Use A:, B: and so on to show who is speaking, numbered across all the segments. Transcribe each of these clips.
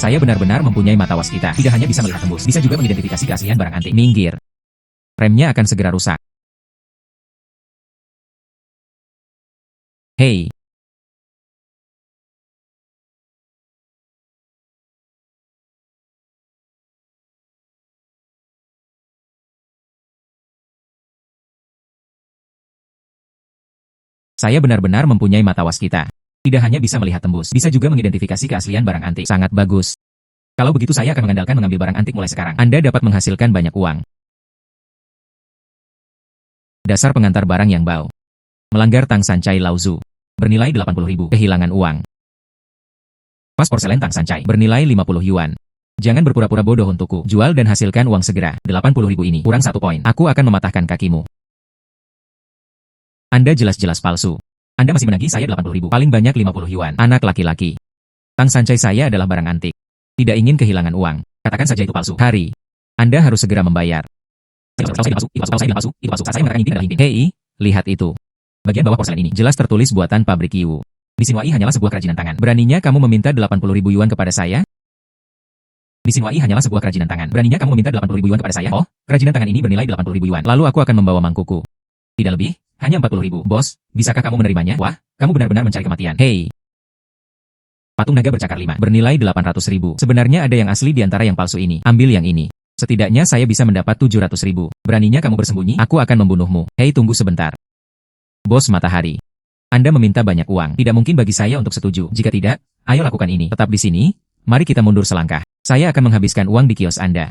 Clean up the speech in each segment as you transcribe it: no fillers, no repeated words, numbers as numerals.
A: Saya benar-benar mempunyai mata waskita. Tidak hanya bisa melihat tembus, bisa juga mengidentifikasi keaslian barang antik. Minggir. Remnya akan segera rusak. Hei. Saya benar-benar mempunyai mata waskita. Tidak hanya bisa melihat tembus, bisa juga mengidentifikasi keaslian barang antik. Sangat bagus. Kalau begitu saya akan mengandalkan mengambil barang antik mulai sekarang. Anda dapat menghasilkan banyak uang. Dasar pengantar barang yang bau. Melanggar Tang Sancai Lauzu. Bernilai 80.000. Kehilangan uang. Vas porselen Tang Sancai. Bernilai 50 yuan. Jangan berpura-pura bodoh untukku. Jual dan hasilkan uang segera. 80.000 ini. Kurang 1 poin. Aku akan mematahkan kakimu. Anda jelas-jelas palsu. Anda masih menagih saya 80.000. Paling banyak 50 yuan. Anak laki-laki. Tang Sancai saya adalah barang antik. Tidak ingin kehilangan uang. Katakan saja itu palsu. Hari. Anda harus segera membayar. Itu palsu. Saya mengatakan inti adalah inti. Hei, lihat itu. Bagian bawah porselen ini jelas tertulis buatan pabrik Yiwu. Di Xinhuai hanyalah sebuah kerajinan tangan. Beraninya kamu meminta 80.000 yuan kepada saya? Di Xinhuai hanyalah sebuah kerajinan tangan. Beraninya kamu meminta 80.000 yuan kepada saya? Oh, kerajinan tangan ini bernilai 80.000 yuan. Lalu aku akan membawa mangkuku. Tidak lebih, hanya 40.000. Bos, bisakah kamu menerimanya? Wah, kamu benar-benar mencari kematian. Hei. Patung naga bercakar 5. Bernilai 800.000. Sebenarnya ada yang asli di antara yang palsu ini. Ambil yang ini. Setidaknya saya bisa mendapat 700.000. Beraninya kamu bersembunyi? Aku akan membunuhmu. Hei, tunggu sebentar. Bos Matahari. Anda meminta banyak uang. Tidak mungkin bagi saya untuk setuju. Jika tidak, ayo lakukan ini. Tetap di sini. Mari kita mundur selangkah. Saya akan menghabiskan uang di kios Anda.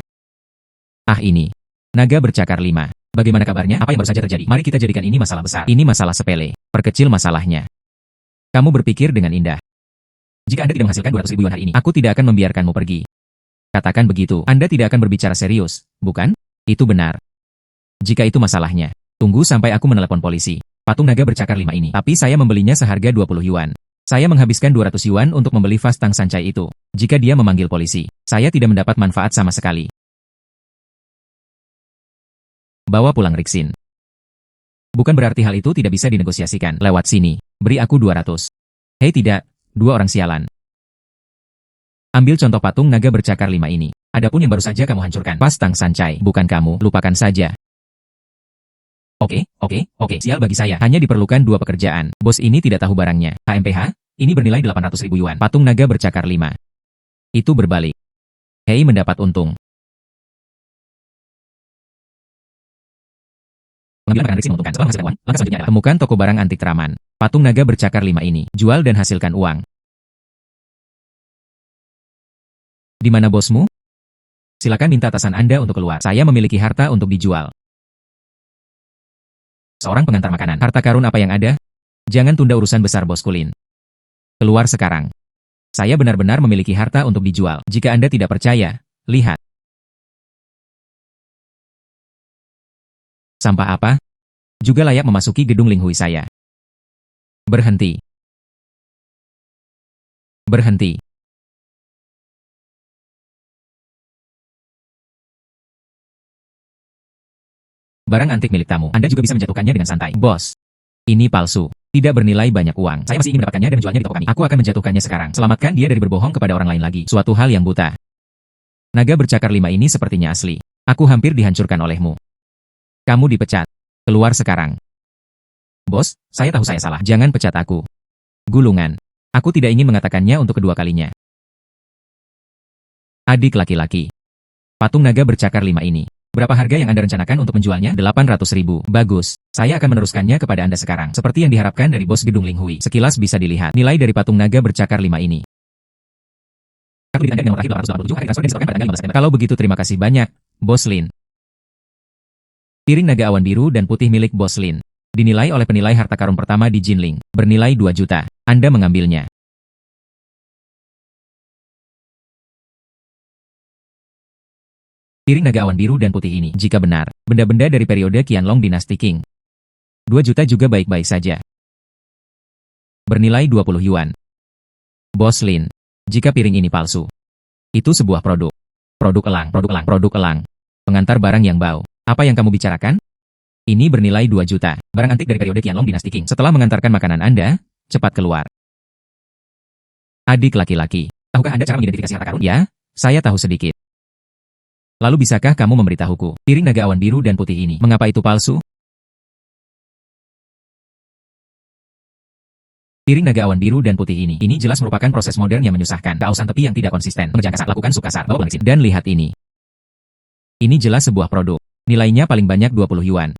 A: Ah, ini. Naga bercakar 5. Bagaimana kabarnya? Apa yang baru saja terjadi? Mari kita jadikan ini masalah besar. Ini masalah sepele. Perkecil masalahnya. Kamu berpikir dengan indah. Jika Anda tidak menghasilkan 200.000 yuan hari ini, aku tidak akan membiarkanmu pergi. Katakan begitu. Anda tidak akan berbicara serius, bukan? Itu benar. Jika itu masalahnya, tunggu sampai aku menelepon polisi. Patung naga bercakar 5 ini. Tapi saya membelinya seharga 20 yuan. Saya menghabiskan 200 yuan untuk membeli vas Tang Sancai itu. Jika dia memanggil polisi, saya tidak mendapat manfaat sama sekali. Bawa pulang Rixin. Bukan berarti hal itu tidak bisa dinegosiasikan. Lewat sini. Beri aku 200. Hei tidak, 2 orang sialan. Ambil contoh patung naga bercakar 5 ini. Adapun yang baru saja kamu hancurkan. Vas Tang Sancai. Bukan kamu. Lupakan saja. Oke. Sial bagi saya. Hanya diperlukan 2 pekerjaan. Bos ini tidak tahu barangnya. HMPH, ini bernilai 800.000 yuan. Patung naga bercakar 5. Itu berbalik. Hei mendapat untung. Pengambilan barang Rixin menguntungkan. Setelah menghasilkan uang, langkah selanjutnya adalah temukan toko barang antik Traman. Patung naga bercakar 5 ini. Jual dan hasilkan uang. Di mana bosmu? Silakan minta atasan Anda untuk keluar. Saya memiliki harta untuk dijual. Seorang pengantar makanan. Harta karun apa yang ada? Jangan tunda urusan besar bos Kulin. Keluar sekarang. Saya benar-benar memiliki harta untuk dijual. Jika Anda tidak percaya, lihat. Sampah apa? Juga layak memasuki gedung Linghui saya. Berhenti. Berhenti. Barang antik milik tamu. Anda juga bisa menjatuhkannya dengan santai. Bos. Ini palsu. Tidak bernilai banyak uang. Saya masih ingin mendapatkannya dan menjualnya di toko kami. Aku akan menjatuhkannya sekarang. Selamatkan dia dari berbohong kepada orang lain lagi. Suatu hal yang buta. Naga bercakar 5 ini sepertinya asli. Aku hampir dihancurkan olehmu. Kamu dipecat. Keluar sekarang. Bos, saya tahu saya salah. Jangan pecat aku. Gulungan. Aku tidak ingin mengatakannya untuk kedua kalinya. Adik laki-laki. Patung naga bercakar 5 ini. Berapa harga yang Anda rencanakan untuk menjualnya? 800.000. Bagus. Saya akan meneruskannya kepada Anda sekarang. Seperti yang diharapkan dari bos gedung Linghui. Sekilas bisa dilihat. Nilai dari patung naga bercakar 5 ini. Kalau begitu terima kasih banyak, Bos Lin. Piring naga awan biru dan putih milik Bos Lin. Dinilai oleh penilai harta karun pertama di Jinling. Bernilai 2 juta. Anda mengambilnya. Piring naga awan biru dan putih ini, jika benar, benda-benda dari periode Qianlong Dinasti Qing. 2 juta juga baik-baik saja. Bernilai 20 yuan. Bos Lin, jika piring ini palsu, itu sebuah produk. Produk elang. Pengantar barang yang bau. Apa yang kamu bicarakan? Ini bernilai 2 juta. Barang antik dari periode Qianlong Dinasti Qing. Setelah mengantarkan makanan Anda, cepat keluar. Adik laki-laki. Tahukah Anda cara mengidentifikasi harta karun? Ya, saya tahu sedikit. Lalu bisakah kamu memberitahuku, piring naga awan biru dan putih ini, mengapa itu palsu? Piring naga awan biru dan putih ini jelas merupakan proses modern yang menyusahkan. Kausan tepi yang tidak konsisten. Mengerjakan kasar, lakukan sup kasar, bawa pulang mesin. Dan lihat ini. Ini jelas sebuah produk. Nilainya paling banyak 20 yuan.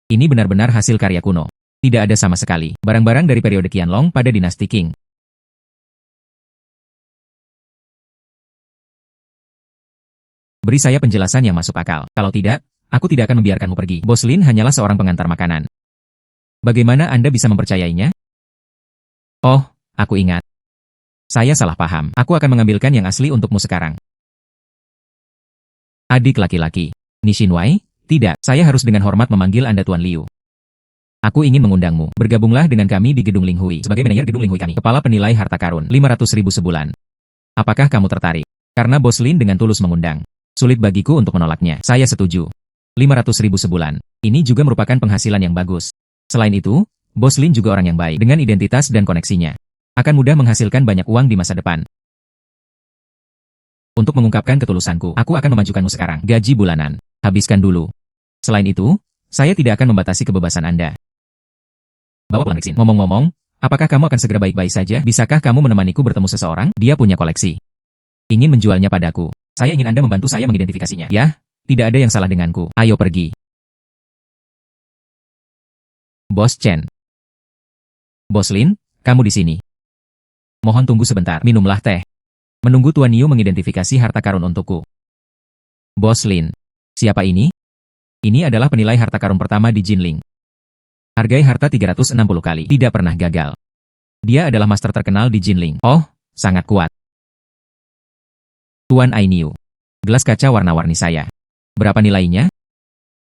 A: Ini benar-benar hasil karya kuno. Tidak ada sama sekali barang-barang dari periode Qianlong pada dinasti Qing. Beri saya penjelasan yang masuk akal. Kalau tidak, aku tidak akan membiarkanmu pergi. Bos Lin hanyalah seorang pengantar makanan. Bagaimana Anda bisa mempercayainya? Oh, aku ingat. Saya salah paham. Aku akan mengambilkan yang asli untukmu sekarang. Adik laki-laki. Nishinwai? Tidak, saya harus dengan hormat memanggil Anda Tuan Liu. Aku ingin mengundangmu. Bergabunglah dengan kami di Gedung Linghui. Sebagai manajer Gedung Linghui kami, kepala penilai harta karun, 500.000 sebulan. Apakah kamu tertarik? Karena Bos Lin dengan tulus mengundang. Sulit bagiku untuk menolaknya. Saya setuju. 500.000 sebulan. Ini juga merupakan penghasilan yang bagus. Selain itu, Bos Lin juga orang yang baik dengan identitas dan koneksinya. Akan mudah menghasilkan banyak uang di masa depan. Untuk mengungkapkan ketulusanku, aku akan memajukanmu sekarang. Gaji bulanan. Habiskan dulu. Selain itu, saya tidak akan membatasi kebebasan Anda. Bawa pulang Rixin. Ngomong-ngomong, apakah kamu akan segera baik-baik saja? Bisakah kamu menemaniku bertemu seseorang? Dia punya koleksi. Ingin menjualnya padaku. Saya ingin Anda membantu saya mengidentifikasinya. Ya, tidak ada yang salah denganku. Ayo pergi. Bos Chen. Bos Lin, kamu di sini. Mohon tunggu sebentar. Minumlah teh. Menunggu Tuan Niu mengidentifikasi harta karun untukku. Bos Lin. Siapa ini? Ini adalah penilai harta karun pertama di Jinling. Hargai harta 360 kali. Tidak pernah gagal. Dia adalah master terkenal di Jinling. Oh, sangat kuat. Tuan Ainiu. Gelas kaca warna-warni saya. Berapa nilainya?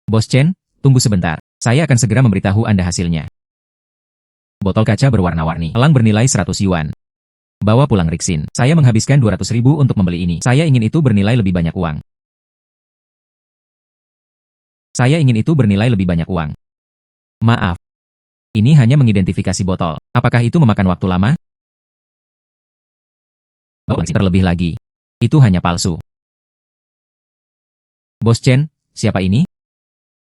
A: Bos Chen, tunggu sebentar. Saya akan segera memberitahu Anda hasilnya. Botol kaca berwarna-warni. Elang bernilai 100 yuan. Bawa pulang Rixin. Saya menghabiskan 200.000 untuk membeli ini. Saya ingin itu bernilai lebih banyak uang. Saya ingin itu bernilai lebih banyak uang. Maaf. Ini hanya mengidentifikasi botol. Apakah itu memakan waktu lama? Terlebih lagi. Itu hanya palsu. Bos Chen, siapa ini?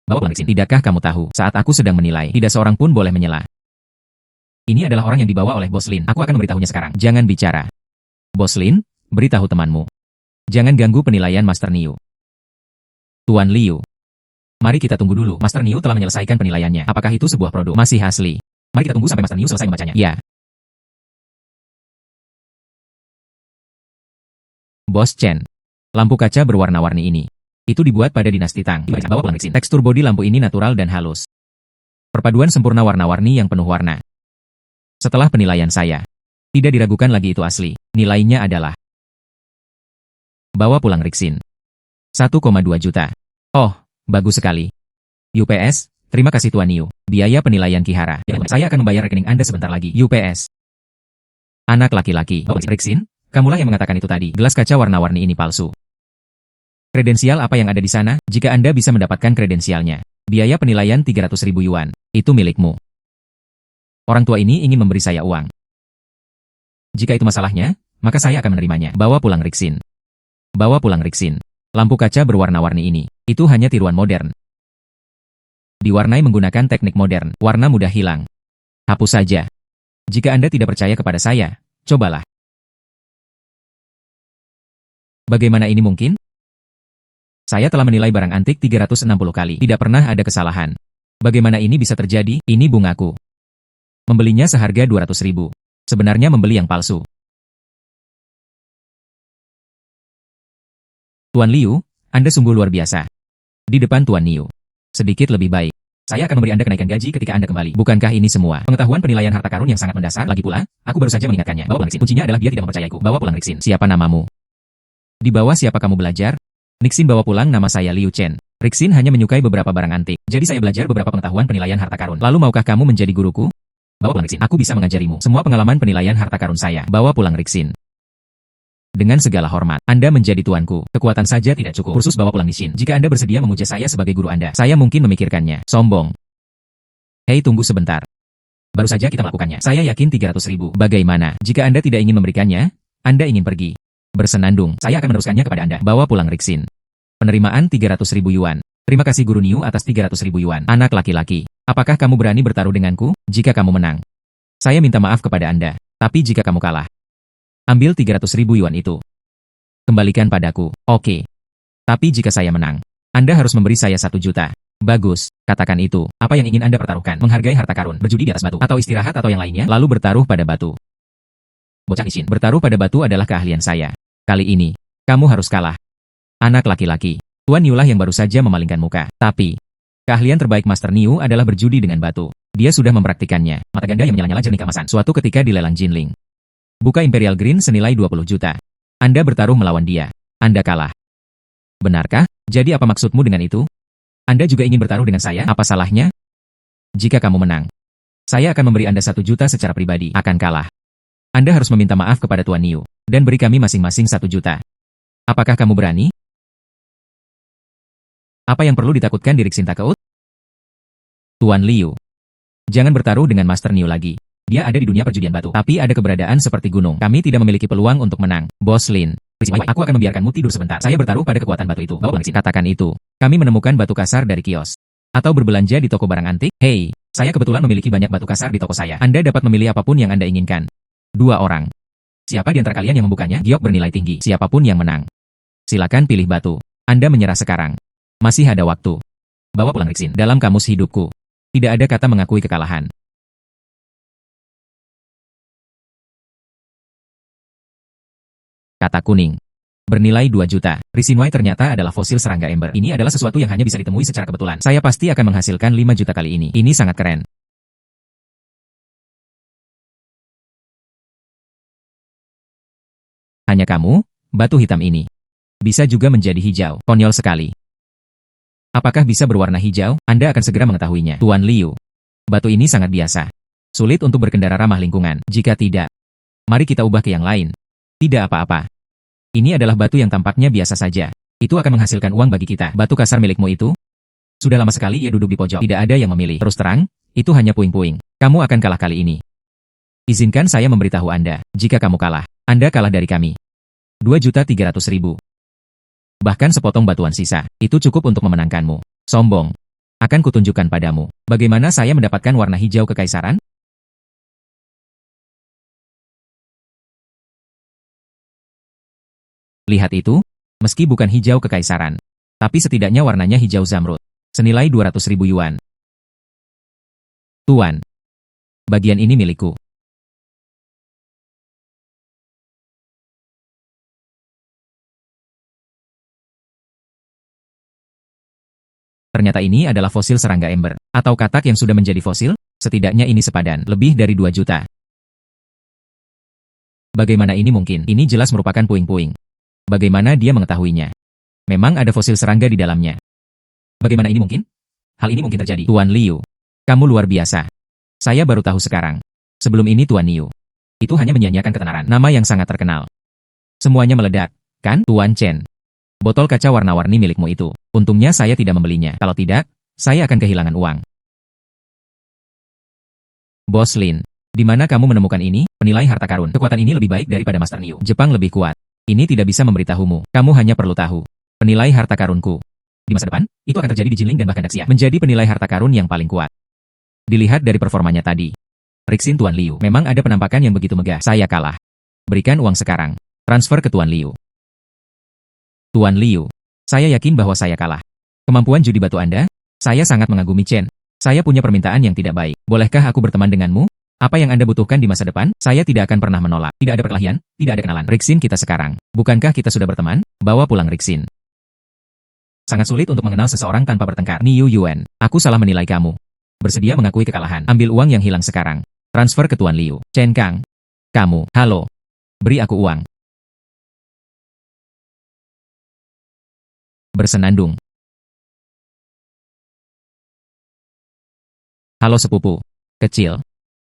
A: Tidakkah kamu tahu, saat aku sedang menilai, tidak seorang pun boleh menyela. Ini adalah orang yang dibawa oleh Bos Lin. Aku akan memberitahunya sekarang. Jangan bicara. Bos Lin, beritahu temanmu. Jangan ganggu penilaian Master Niu. Tuan Liu. Mari kita tunggu dulu. Master Niu telah menyelesaikan penilaiannya. Apakah itu sebuah produk? Masih asli. Mari kita tunggu sampai Master Niu selesai membacanya. Ya. Bos Chen. Lampu kaca berwarna-warni ini. Itu dibuat pada dinasti Tang. Bawa pulang Rixin. Tekstur bodi lampu ini natural dan halus. Perpaduan sempurna warna-warni yang penuh warna. Setelah penilaian saya, tidak diragukan lagi itu asli. Nilainya adalah bawa pulang Rixin. 1,2 juta. Oh, bagus sekali. UPS, terima kasih Tuan Niu. Biaya penilaian Kihara. Saya akan membayar rekening Anda sebentar lagi. UPS. Anak laki-laki. Rixin, kamulah yang mengatakan itu tadi. Gelas kaca warna-warni ini palsu. Kredensial apa yang ada di sana? Jika Anda bisa mendapatkan kredensialnya. Biaya penilaian 300.000 yuan. Itu milikmu. Orang tua ini ingin memberi saya uang. Jika itu masalahnya, maka saya akan menerimanya. Bawa pulang Rixin. Bawa pulang Rixin. Lampu kaca berwarna-warni ini. Itu hanya tiruan modern. Diwarnai menggunakan teknik modern. Warna mudah hilang. Hapus saja. Jika Anda tidak percaya kepada saya, cobalah. Bagaimana ini mungkin? Saya telah menilai barang antik 360 kali. Tidak pernah ada kesalahan. Bagaimana ini bisa terjadi? Ini bungaku. Membelinya seharga 200.000. Sebenarnya membeli yang palsu. Tuan Liu, Anda sungguh luar biasa. Di depan Tuan Niu. Sedikit lebih baik. Saya akan memberi Anda kenaikan gaji ketika Anda kembali. Bukankah ini semua? Pengetahuan penilaian harta karun yang sangat mendasar. Lagi pula, aku baru saja mengingatkannya. Bawa pulang Rixin. Kuncinya adalah dia tidak mempercayaiku. Bawa pulang Rixin. Siapa namamu? Di bawah siapa kamu belajar? Nixin bawa pulang nama saya Liu Chen. Rixin hanya menyukai beberapa barang antik. Jadi saya belajar beberapa pengetahuan penilaian harta karun. Lalu maukah kamu menjadi guruku? Bawa pulang Rixin. Aku bisa mengajarimu semua pengalaman penilaian harta karun saya. Bawa pulang Rixin. Dengan segala hormat, Anda menjadi tuanku. Kekuatan saja tidak cukup. Kursus bawa pulang Nishin. Jika Anda bersedia memuja saya sebagai guru Anda, saya mungkin memikirkannya. Sombong. Hei, tunggu sebentar. Baru saja kita melakukannya. Saya yakin 300.000. Bagaimana? Jika Anda tidak ingin memberikannya, Anda ingin pergi. Bersenandung, saya akan meneruskannya kepada Anda. Bawa pulang Rixin. Penerimaan 300.000 yuan. Terima kasih Guru Niu atas 300.000 yuan. Anak laki-laki, apakah kamu berani bertaruh denganku? Jika kamu menang, saya minta maaf kepada Anda. Tapi jika kamu kalah, ambil 300.000 yuan itu. Kembalikan padaku. Oke. Tapi jika saya menang, Anda harus memberi saya 1 juta. Bagus, katakan itu. Apa yang ingin Anda pertaruhkan? Menghargai harta karun, berjudi di atas batu, atau istirahat atau yang lainnya? Lalu bertaruh pada batu. Bocah licin, bertaruh pada batu adalah keahlian saya. Kali ini, kamu harus kalah. Anak laki-laki, Tuan Niu lah yang baru saja memalingkan muka. Tapi, keahlian terbaik Master Niu adalah berjudi dengan batu. Dia sudah mempraktikannya. Mata ganda yang menyala-nyala jernih keemasan. Suatu ketika di lelang Jinling. Buka Imperial Green senilai 20 juta. Anda bertaruh melawan dia. Anda kalah. Benarkah? Jadi apa maksudmu dengan itu? Anda juga ingin bertaruh dengan saya? Apa salahnya? Jika kamu menang, saya akan memberi Anda 1 juta secara pribadi. Akan kalah, Anda harus meminta maaf kepada Tuan Niu, dan beri kami masing-masing 1 juta. Apakah kamu berani? Apa yang perlu ditakutkan di Rixin Takeut? Tuan Liu, jangan bertaruh dengan Master Niu lagi. Dia ada di dunia perjudian batu, tapi ada keberadaan seperti gunung. Kami tidak memiliki peluang untuk menang. Bos Lin, aku akan membiarkanmu tidur sebentar. Saya bertaruh pada kekuatan batu itu. Bawa Rixin. Katakan itu. Kami menemukan batu kasar dari kios. Atau berbelanja di toko barang antik. Hei, saya kebetulan memiliki banyak batu kasar di toko saya. Anda dapat memilih apapun yang Anda inginkan. 2 orang. Siapa di antara kalian yang membukanya? Giok bernilai tinggi. Siapapun yang menang. Silakan pilih batu. Anda menyerah sekarang. Masih ada waktu. Bawa pulang Rixin. Dalam kamus hidupku, tidak ada kata mengakui kekalahan. Kata kuning. Bernilai 2 juta. Rixinway ternyata adalah fosil serangga ember. Ini adalah sesuatu yang hanya bisa ditemui secara kebetulan. Saya pasti akan menghasilkan 5 juta kali ini. Ini sangat keren. Hanya kamu, batu hitam ini. Bisa juga menjadi hijau. Konyol sekali. Apakah bisa berwarna hijau? Anda akan segera mengetahuinya. Tuan Liu. Batu ini sangat biasa. Sulit untuk berkendara ramah lingkungan. Jika tidak, mari kita ubah ke yang lain. Tidak apa-apa. Ini adalah batu yang tampaknya biasa saja. Itu akan menghasilkan uang bagi kita. Batu kasar milikmu itu? Sudah lama sekali ia duduk di pojok. Tidak ada yang memilih. Terus terang, itu hanya puing-puing. Kamu akan kalah kali ini. Izinkan saya memberitahu Anda. Jika kamu kalah, Anda kalah dari kami. 2.300.000. Bahkan sepotong batuan sisa. Itu cukup untuk memenangkanmu. Sombong. Akan kutunjukkan padamu. Bagaimana saya mendapatkan warna hijau kekaisaran? Lihat itu, meski bukan hijau kekaisaran, tapi setidaknya warnanya hijau zamrud, senilai 200.000 yuan. Tuan, bagian ini milikku. Ternyata ini adalah fosil serangga ember, atau katak yang sudah menjadi fosil, setidaknya ini sepadan, lebih dari 2 juta. Bagaimana ini mungkin? Ini jelas merupakan puing-puing. Bagaimana dia mengetahuinya? Memang ada fosil serangga di dalamnya. Bagaimana ini mungkin? Hal ini mungkin terjadi. Tuan Liu, kamu luar biasa. Saya baru tahu sekarang. Sebelum ini Tuan Niu, itu hanya menyia-nyiakan ketenaran, nama yang sangat terkenal. Semuanya meledak, kan? Tuan Chen, botol kaca warna-warni milikmu itu. Untungnya saya tidak membelinya. Kalau tidak, saya akan kehilangan uang. Bos Lin, di mana kamu menemukan ini? Penilai harta karun. Kekuatan ini lebih baik daripada Master Niu. Jepang lebih kuat. Ini tidak bisa memberitahumu. Kamu hanya perlu tahu. Penilai harta karunku. Di masa depan, itu akan terjadi di Jinling dan bahkan Daxia. Menjadi penilai harta karun yang paling kuat. Dilihat dari performanya tadi. Rixin Tuan Liu. Memang ada penampakan yang begitu megah. Saya kalah. Berikan uang sekarang. Transfer ke Tuan Liu. Tuan Liu. Saya yakin bahwa saya kalah. Kemampuan judi batu Anda? Saya sangat mengagumi Chen. Saya punya permintaan yang tidak baik. Bolehkah aku berteman denganmu? Apa yang Anda butuhkan di masa depan? Saya tidak akan pernah menolak. Tidak ada perkelahian, tidak ada kenalan. Rixin kita sekarang. Bukankah kita sudah berteman? Bawa pulang Rixin. Sangat sulit untuk mengenal seseorang tanpa bertengkar. Niu Yuan, aku salah menilai kamu. Bersedia mengakui kekalahan. Ambil uang yang hilang sekarang. Transfer ke Tuan Liu. Chen Kang. Kamu, halo. Beri aku uang. Bersenandung. Halo sepupu. Kecil.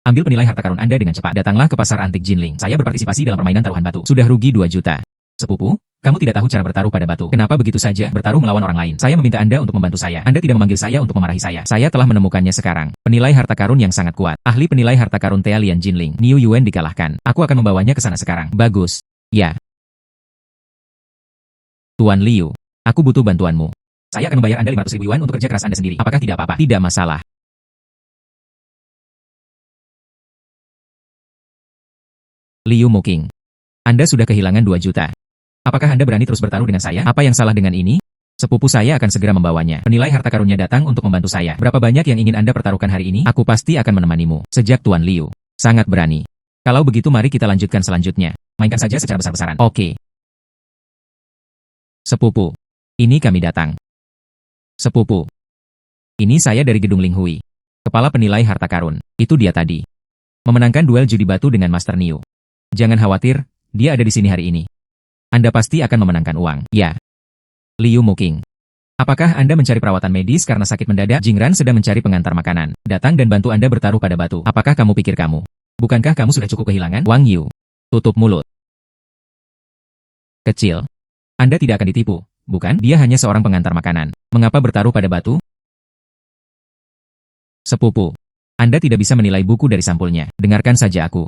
A: Ambil penilai harta karun Anda dengan cepat. Datanglah ke pasar antik Jinling. Saya berpartisipasi dalam permainan taruhan batu. Sudah rugi 2 juta. Sepupu, Kamu tidak tahu cara bertaruh pada batu. Kenapa begitu saja bertaruh melawan orang lain? Saya meminta Anda untuk membantu saya. Anda tidak memanggil saya untuk memarahi saya. Saya telah menemukannya sekarang. Penilai harta karun yang sangat kuat. Ahli penilai harta karun Tea Lian Jinling. Niu Yuan dikalahkan. Aku akan membawanya ke sana sekarang. Bagus. Ya. Tuan Liu, aku butuh bantuanmu. Saya akan membayar Anda 500.000 yuan untuk kerja keras Anda sendiri. Apakah tidak apa-apa? Tidak masalah. Liu Muking. Anda sudah kehilangan 2 juta. Apakah Anda berani terus bertaruh dengan saya? Apa yang salah dengan ini? Sepupu saya akan segera membawanya. Penilai harta karunnya datang untuk membantu saya. Berapa banyak yang ingin Anda pertaruhkan hari ini? Aku pasti akan menemanimu. Sejak Tuan Liu. Sangat berani. Kalau begitu mari kita lanjutkan selanjutnya. Mainkan saja secara besar-besaran. Oke. Sepupu. Ini kami datang. Sepupu. Ini saya dari Gedung Ling Hui. Kepala penilai harta karun. Itu dia tadi. Memenangkan duel judi batu dengan Master Niu. Jangan khawatir, dia ada di sini hari ini. Anda pasti akan memenangkan uang. Ya. Liu Muking. Apakah Anda mencari perawatan medis karena sakit mendadak? Jingran sedang mencari pengantar makanan. Datang dan bantu Anda bertaruh pada batu. Apakah kamu pikir kamu? Bukankah kamu sudah cukup kehilangan? Wang Yu. Tutup mulut. Kecil. Anda tidak akan ditipu, bukan? Dia hanya seorang pengantar makanan. Mengapa bertaruh pada batu? Sepupu. Anda tidak bisa menilai buku dari sampulnya. Dengarkan saja aku.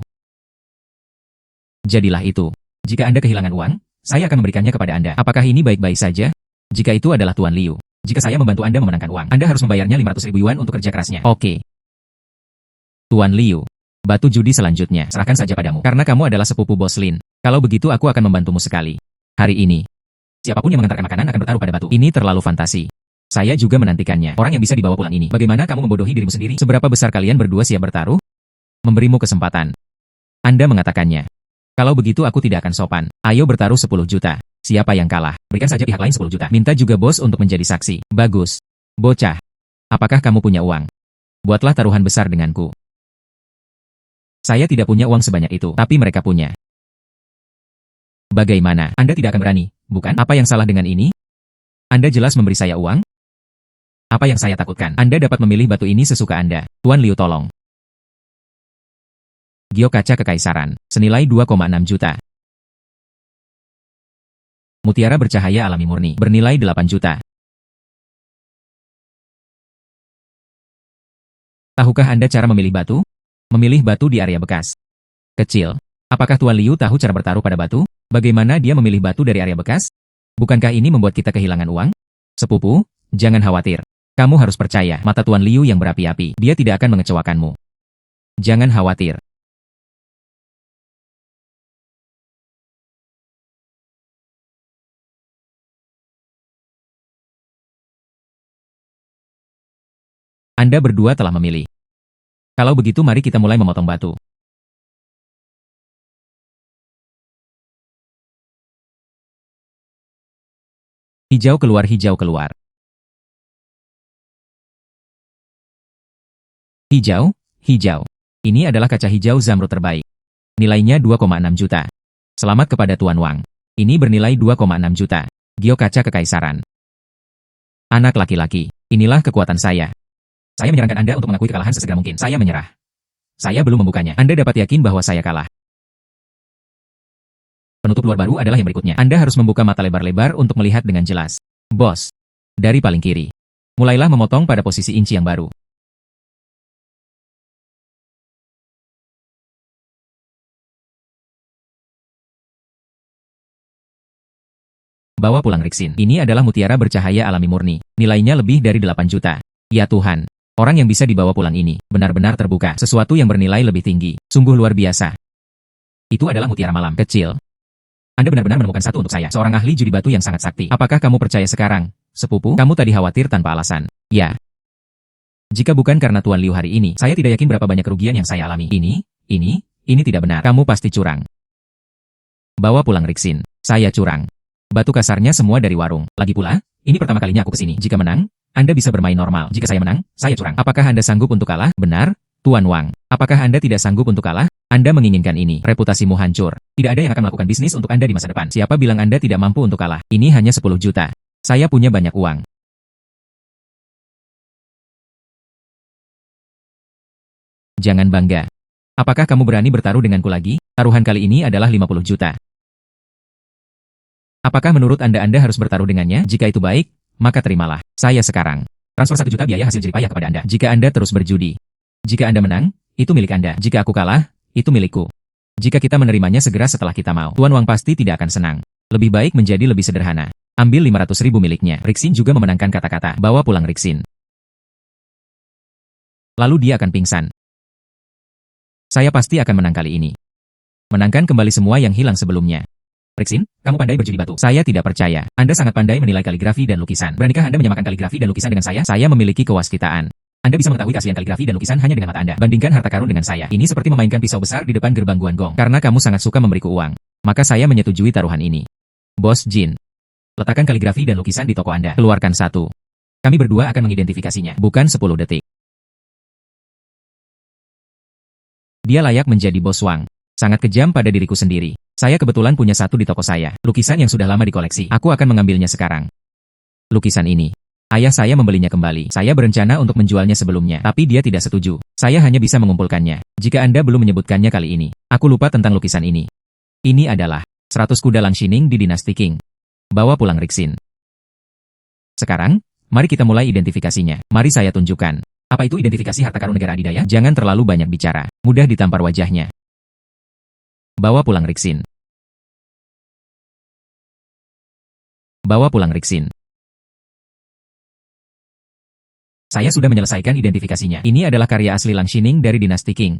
A: Jadilah itu. Jika Anda kehilangan uang, saya akan memberikannya kepada Anda. Apakah ini baik-baik saja? Jika itu adalah Tuan Liu. Jika saya membantu Anda memenangkan uang, Anda harus membayarnya 500.000 yuan untuk kerja kerasnya. Oke. Tuan Liu. Batu judi selanjutnya, serahkan saja padamu. Karena kamu adalah sepupu Bos Lin. Kalau begitu aku akan membantumu sekali. Hari ini. Siapapun yang mengantarkan makanan akan bertaruh pada batu. Ini terlalu fantasi. Saya juga menantikannya. Orang yang bisa dibawa pulang ini. Bagaimana kamu membodohi dirimu sendiri? Seberapa besar kalian berdua siap bertaruh? Memberimu kesempatan. Anda mengatakannya. Kalau begitu aku tidak akan sopan. Ayo bertaruh 10 juta. Siapa yang kalah? Berikan saja pihak lain 10 juta. Minta juga bos untuk menjadi saksi. Bagus. Bocah. Apakah kamu punya uang? Buatlah taruhan besar denganku. Saya tidak punya uang sebanyak itu, tapi mereka punya. Bagaimana? Anda tidak akan berani, bukan? Apa yang salah dengan ini? Anda jelas memberi saya uang? Apa yang saya takutkan? Anda dapat memilih batu ini sesuka Anda. Tuan Liu tolong. Gio kaca kekaisaran, senilai 2,6 juta. Mutiara bercahaya alami murni, bernilai 8 juta. Tahukah Anda cara memilih batu? Memilih batu di area bekas. Kecil. Apakah Tuan Liu tahu cara bertaruh pada batu? Bagaimana dia memilih batu dari area bekas? Bukankah ini membuat kita kehilangan uang? Sepupu, jangan khawatir. Kamu harus percaya, mata Tuan Liu yang berapi-api. Dia tidak akan mengecewakanmu. Jangan khawatir. Anda berdua telah memilih. Kalau begitu mari kita mulai memotong batu. Hijau keluar, hijau keluar. Hijau, hijau. Ini adalah kaca hijau zamrud terbaik. Nilainya 2,6 juta. Selamat kepada Tuan Wang. Ini bernilai 2,6 juta. Gio kaca kekaisaran. Anak laki-laki, inilah kekuatan saya. Saya menyarankan Anda untuk mengakui kekalahan sesegera mungkin. Saya menyerah. Saya belum membukanya. Anda dapat yakin bahwa saya kalah. Penutup luar baru adalah yang berikutnya. Anda harus membuka mata lebar-lebar untuk melihat dengan jelas. Bos. Dari paling kiri. Mulailah memotong pada posisi inci yang baru. Bawa pulang Rixin. Ini adalah mutiara bercahaya alami murni. Nilainya lebih dari 8 juta. Ya Tuhan. Orang yang bisa dibawa pulang ini, benar-benar terbuka. Sesuatu yang bernilai lebih tinggi. Sungguh luar biasa. Itu adalah mutiara malam. Kecil. Anda benar-benar menemukan satu untuk saya. Seorang ahli judi batu yang sangat sakti. Apakah kamu percaya sekarang? Sepupu, kamu tadi khawatir tanpa alasan. Ya. Jika bukan karena Tuan Liu hari ini, saya tidak yakin berapa banyak kerugian yang saya alami. Ini tidak benar. Kamu pasti curang. Bawa pulang Rixin. Saya curang. Batu kasarnya semua dari warung. Lagi pula, ini pertama kalinya aku kesini. Jika menang, Anda bisa bermain normal. Jika saya menang, saya curang. Apakah Anda sanggup untuk kalah? Benar, Tuan Wang. Apakah Anda tidak sanggup untuk kalah? Anda menginginkan ini. Reputasimu hancur. Tidak ada yang akan melakukan bisnis untuk Anda di masa depan. Siapa bilang Anda tidak mampu untuk kalah? Ini hanya 10 juta. Saya punya banyak uang. Jangan bangga. Apakah kamu berani bertaruh denganku lagi? Taruhan kali ini adalah 50 juta. Apakah menurut Anda harus bertaruh dengannya? Jika itu baik, maka terimalah. Saya sekarang. Transfer 1 juta biaya hasil jerih payah kepada Anda. Jika Anda terus berjudi. Jika Anda menang, itu milik Anda. Jika aku kalah, itu milikku. Jika kita menerimanya segera setelah kita mau, Tuan Wang pasti tidak akan senang. Lebih baik menjadi lebih sederhana. Ambil 500.000 miliknya. Rixin juga memenangkan kata-kata. Bawa pulang Rixin. Lalu dia akan pingsan. Saya pasti akan menang kali ini. Menangkan kembali semua yang hilang sebelumnya. Rixin, kamu pandai berjudi batu. Saya tidak percaya. Anda sangat pandai menilai kaligrafi dan lukisan. Beranikah Anda menyamakan kaligrafi dan lukisan dengan saya? Saya memiliki kewaskitaan. Anda bisa mengetahui keaslian kaligrafi dan lukisan hanya dengan mata Anda. Bandingkan harta karun dengan saya. Ini seperti memainkan pisau besar di depan gerbang Guanggong. Karena kamu sangat suka memberiku uang, maka saya menyetujui taruhan ini. Bos Jin, letakkan kaligrafi dan lukisan di toko Anda. Keluarkan 1. Kami berdua akan mengidentifikasinya. Bukan 10 detik. Dia layak menjadi bos Wang. Sangat kejam pada diriku sendiri. Saya kebetulan punya 1 di toko saya. Lukisan yang sudah lama dikoleksi. Aku akan mengambilnya sekarang. Lukisan ini. Ayah saya membelinya kembali. Saya berencana untuk menjualnya sebelumnya, tapi dia tidak setuju. Saya hanya bisa mengumpulkannya. Jika Anda belum menyebutkannya kali ini, aku lupa tentang lukisan ini. Ini adalah 100 kuda Langshining di dinasti Qing. Bawa pulang Rixin. Sekarang, mari kita mulai identifikasinya. Mari saya tunjukkan. Apa itu identifikasi harta karun negara adidaya? Jangan terlalu banyak bicara. Mudah ditampar wajahnya. Bawa pulang Rixin. Bawa pulang Rixin. Saya sudah menyelesaikan identifikasinya. Ini adalah karya asli Langshining dari dinasti Qing.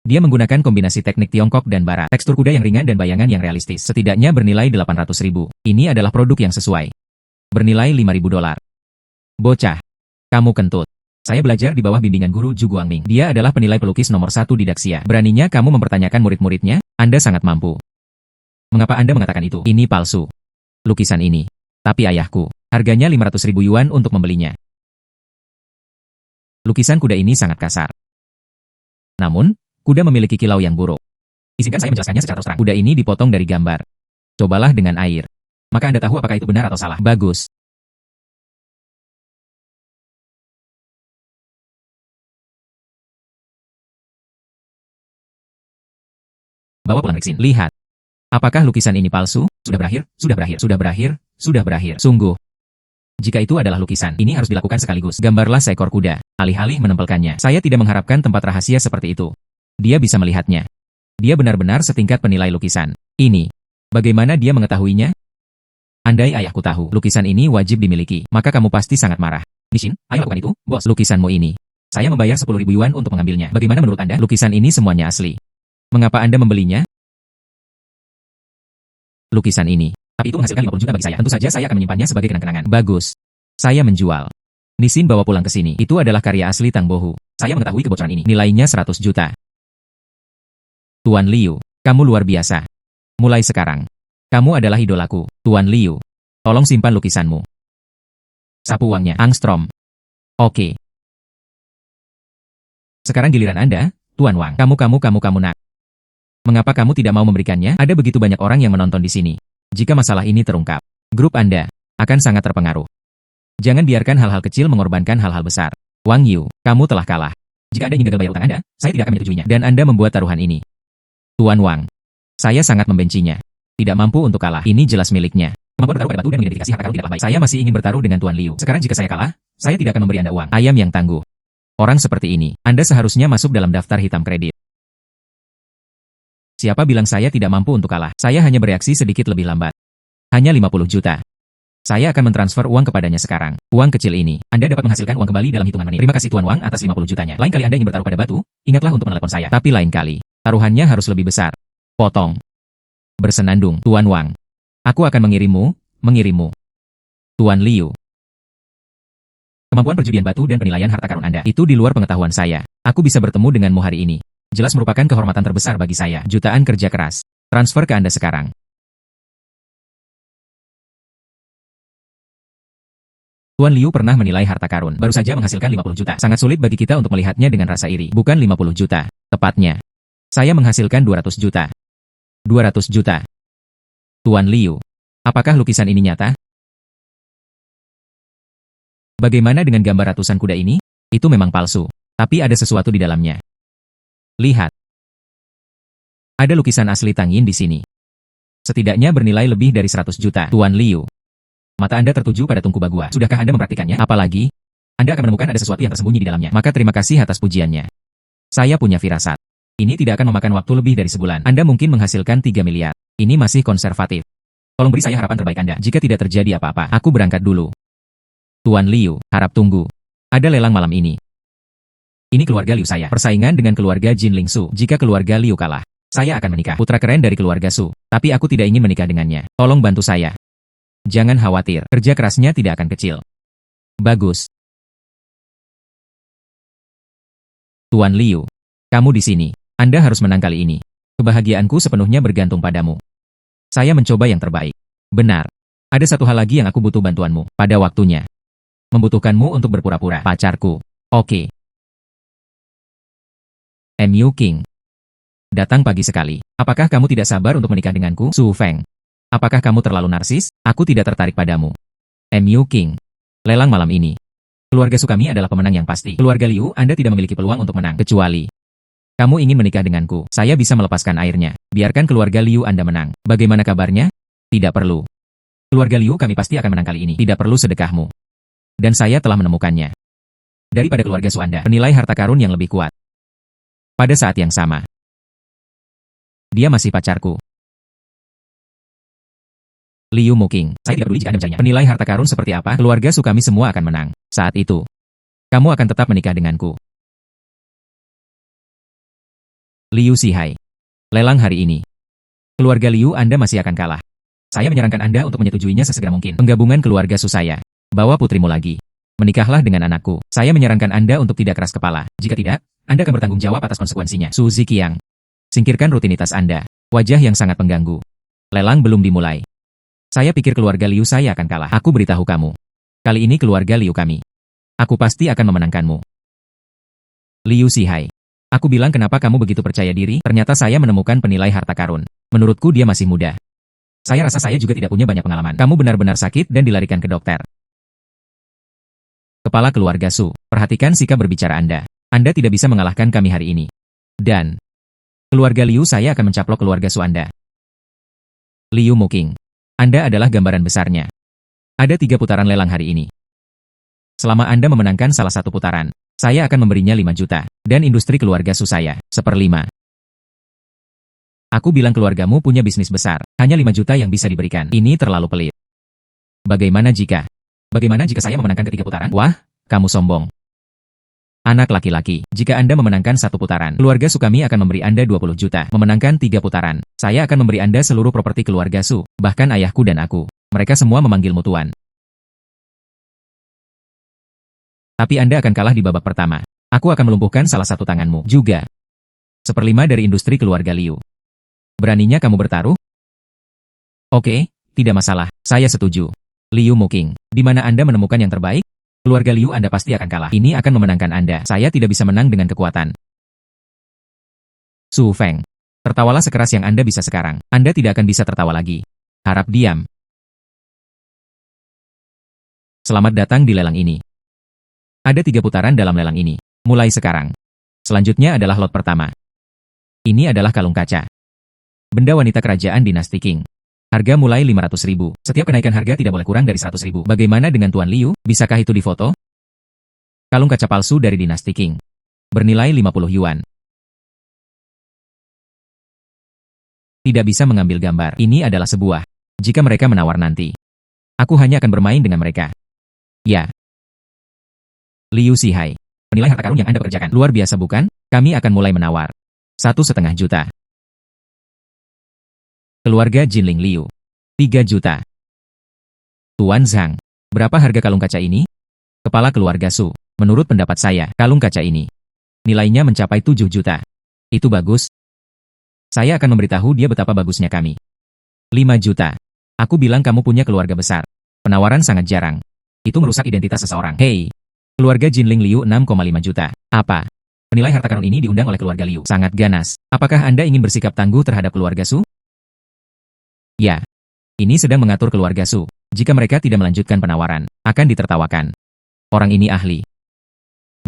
A: Dia menggunakan kombinasi teknik Tiongkok dan Barat. Tekstur kuda yang ringan dan bayangan yang realistis. Setidaknya bernilai 800.000. Ini adalah produk yang sesuai. Bernilai $5.000. Bocah. Kamu kentut. Saya belajar di bawah bimbingan guru Zhu Guangming. Dia adalah penilai pelukis nomor 1 di Daxia. Beraninya kamu mempertanyakan murid-muridnya? Anda sangat mampu. Mengapa Anda mengatakan itu? Ini palsu. Lukisan ini. Tapi ayahku. Harganya 500.000 yuan untuk membelinya. Lukisan kuda ini sangat kasar. Namun, kuda memiliki kilau yang buruk. Izinkan saya menjelaskannya secara terus terang. Kuda ini dipotong dari gambar. Cobalah dengan air. Maka Anda tahu apakah itu benar atau salah. Bagus. Bawa pulang Rixin. Lihat. Apakah lukisan ini palsu? Sudah berakhir, sudah berakhir, sudah berakhir, sudah berakhir. Sungguh. Jika itu adalah lukisan, ini harus dilakukan sekaligus. Gambarlah seekor kuda. Alih-alih menempelkannya. Saya tidak mengharapkan tempat rahasia seperti itu. Dia bisa melihatnya. Dia benar-benar setingkat penilai lukisan. Ini. Bagaimana dia mengetahuinya? Andai ayahku tahu, lukisan ini wajib dimiliki, maka kamu pasti sangat marah. Nishin, ayo lakukan itu, bos. Lukisanmu ini. Saya membayar 10.000 yuan untuk mengambilnya. Bagaimana menurut Anda? Lukisan ini semuanya asli. Mengapa Anda membelinya? Lukisan ini. Tapi itu menghasilkan 50 juta bagi saya. Tentu saja saya akan menyimpannya sebagai kenang-kenangan. Bagus. Saya menjual. Nishin bawa pulang ke sini. Itu adalah karya asli Tang Bohu. Saya mengetahui kebocoran ini. Nilainya 100 juta. Tuan Liu, kamu luar biasa. Mulai sekarang. Kamu adalah idolaku. Tuan Liu. Tolong simpan lukisanmu. Sapu uangnya. Angstrom. Oke. Sekarang giliran Anda, Tuan Wang. Kamu nak. Mengapa kamu tidak mau memberikannya? Ada begitu banyak orang yang menonton di sini. Jika masalah ini terungkap, grup Anda akan sangat terpengaruh. Jangan biarkan hal-hal kecil mengorbankan hal-hal besar. Wang Yu, kamu telah kalah. Jika Anda ingin gagal bayar utang Anda, saya tidak akan menyetujuinya. Dan Anda membuat taruhan ini. Tuan Wang, saya sangat membencinya. Tidak mampu untuk kalah. Ini jelas miliknya. Kemampuan bertaruh pada batu dan mengidentifikasi harta karun tidaklah baik. Saya masih ingin bertaruh dengan Tuan Liu. Sekarang jika saya kalah, saya tidak akan memberi Anda uang. Ayam yang tangguh. Orang seperti ini, Anda seharusnya masuk dalam daftar hitam kredit. Siapa bilang saya tidak mampu untuk kalah? Saya hanya bereaksi sedikit lebih lambat. Hanya 50 juta. Saya akan mentransfer uang kepadanya sekarang. Uang kecil ini, Anda dapat menghasilkan uang kembali dalam hitungan menit. Terima kasih Tuan Wang atas 50 jutanya. Lain kali Anda ingin bertaruh pada batu, ingatlah untuk menelepon saya. Tapi lain kali, taruhannya harus lebih besar. Potong. Bersenandung, Tuan Wang. Aku akan mengirimmu. Tuan Liu. Kemampuan perjudian batu dan penilaian harta karun Anda, itu di luar pengetahuan saya. Aku bisa bertemu denganmu hari ini. Jelas merupakan kehormatan terbesar bagi saya. Jutaan kerja keras. Transfer ke Anda sekarang. Tuan Liu pernah menilai harta karun. Baru saja menghasilkan 50 juta. Sangat sulit bagi kita untuk melihatnya dengan rasa iri. Bukan 50 juta. Tepatnya. Saya menghasilkan 200 juta. 200 juta. Tuan Liu. Apakah lukisan ini nyata? Bagaimana dengan gambar ratusan kuda ini? Itu memang palsu. Tapi ada sesuatu di dalamnya. Lihat. Ada lukisan asli Tang Yin di sini. Setidaknya bernilai lebih dari 100 juta. Tuan Liu. Mata Anda tertuju pada tungku bagua. Sudahkah Anda mempraktikannya? Apalagi, Anda akan menemukan ada sesuatu yang tersembunyi di dalamnya. Maka terima kasih atas pujiannya. Saya punya firasat. Ini tidak akan memakan waktu lebih dari sebulan. Anda mungkin menghasilkan 3 miliar. Ini masih konservatif. Tolong beri saya harapan terbaik Anda. Jika tidak terjadi apa-apa, aku berangkat dulu. Tuan Liu, harap tunggu. Ada lelang malam ini. Ini keluarga Liu saya. Persaingan dengan keluarga Jin Ling Su. Jika keluarga Liu kalah, saya akan menikah. Putra keren dari keluarga Su. Tapi aku tidak ingin menikah dengannya. Tolong bantu saya. Jangan khawatir, kerja kerasnya tidak akan kecil. Bagus. Tuan Liu, kamu di sini. Anda harus menang kali ini. Kebahagiaanku sepenuhnya bergantung padamu. Saya mencoba yang terbaik. Benar. Ada satu hal lagi yang aku butuh bantuanmu. Pada waktunya. Membutuhkanmu untuk berpura-pura pacarku. Oke. MU King. Datang pagi sekali. Apakah kamu tidak sabar untuk menikah denganku? Su Feng. Apakah kamu terlalu narsis? Aku tidak tertarik padamu. MU King. Lelang malam ini. Keluarga Sukami adalah pemenang yang pasti. Keluarga Liu, Anda tidak memiliki peluang untuk menang. Kecuali kamu ingin menikah denganku. Saya bisa melepaskan airnya. Biarkan keluarga Liu Anda menang. Bagaimana kabarnya? Tidak perlu. Keluarga Liu kami pasti akan menang kali ini. Tidak perlu sedekahmu. Dan saya telah menemukannya. Daripada keluarga Su Anda, penilai harta karun yang lebih kuat. Pada saat yang sama. Dia masih pacarku. Liu Muking, saya tidak peduli jika Anda mencarinya. Penilai harta karun seperti apa, keluarga Sukami semua akan menang. Saat itu, kamu akan tetap menikah denganku. Liu Sihai. Lelang hari ini. Keluarga Liu Anda masih akan kalah. Saya menyarankan Anda untuk menyetujuinya sesegera mungkin. Penggabungan keluarga Su saya. Bawa putrimu lagi. Menikahlah dengan anakku. Saya menyarankan Anda untuk tidak keras kepala. Jika tidak, Anda akan bertanggung jawab atas konsekuensinya. Su Ziqiang. Singkirkan rutinitas Anda. Wajah yang sangat pengganggu. Lelang belum dimulai. Saya pikir keluarga Liu saya akan kalah. Aku beritahu kamu. Kali ini keluarga Liu kami. Aku pasti akan memenangkanmu. Liu Sihai. Aku bilang kenapa kamu begitu percaya diri? Ternyata saya menemukan penilai harta karun. Menurutku dia masih muda. Saya rasa saya juga tidak punya banyak pengalaman. Kamu benar-benar sakit dan dilarikan ke dokter. Kepala keluarga Su, perhatikan sikap berbicara Anda. Anda tidak bisa mengalahkan kami hari ini. Dan keluarga Liu saya akan mencaplok keluarga Su Anda. Liu Muking. Anda adalah gambaran besarnya. Ada 3 putaran lelang hari ini. Selama Anda memenangkan salah satu putaran, saya akan memberinya 5 juta. Dan industri keluarga Su saya, 1/5. Aku bilang keluargamu punya bisnis besar, hanya 5 juta yang bisa diberikan. Ini terlalu pelit. Bagaimana jika saya memenangkan ketiga putaran? Wah, kamu sombong. Anak laki-laki, jika Anda memenangkan 1 putaran, keluarga Sukami akan memberi Anda 20 juta. Memenangkan 3 putaran, saya akan memberi Anda seluruh properti keluarga Su, bahkan ayahku dan aku. Mereka semua memanggilmu tuan. Tapi Anda akan kalah di babak pertama. Aku akan melumpuhkan salah satu tanganmu juga. 1/5 dari industri keluarga Liu. Beraninya kamu bertaruh? Oke, tidak masalah, saya setuju. Liu Muking, di mana Anda menemukan yang terbaik? Keluarga Liu Anda pasti akan kalah. Ini akan memenangkan Anda. Saya tidak bisa menang dengan kekuatan. Su Feng. Tertawalah sekeras yang Anda bisa sekarang. Anda tidak akan bisa tertawa lagi. Harap diam. Selamat datang di lelang ini. Ada 3 putaran dalam lelang ini. Mulai sekarang. Selanjutnya adalah lot pertama. Ini adalah kalung kaca. Benda wanita kerajaan dinasti Qing. Harga mulai 500.000. Setiap kenaikan harga tidak boleh kurang dari 100.000. Bagaimana dengan Tuan Liu? Bisakah itu difoto? Kalung kaca palsu dari dinasti Qing. Bernilai 50 yuan. Tidak bisa mengambil gambar. Ini adalah sebuah. Jika mereka menawar nanti, aku hanya akan bermain dengan mereka. Ya. Liu Sihai. Penilai harta karun yang Anda pekerjakan luar biasa bukan? Kami akan mulai menawar. 1,5 juta. Keluarga Jinling Liu. 3 juta. Tuan Zhang. Berapa harga kalung kaca ini? Kepala keluarga Su. Menurut pendapat saya, kalung kaca ini nilainya mencapai 7 juta. Itu bagus. Saya akan memberitahu dia betapa bagusnya kami. 5 juta. Aku bilang kamu punya keluarga besar. Penawaran sangat jarang. Itu merusak identitas seseorang. Hei. Keluarga Jinling Liu 6,5 juta. Apa? Penilai harta karun ini diundang oleh keluarga Liu. Sangat ganas. Apakah Anda ingin bersikap tangguh terhadap keluarga Su? Ya. Ini sedang mengatur keluarga Su. Jika mereka tidak melanjutkan penawaran, akan ditertawakan. Orang ini ahli.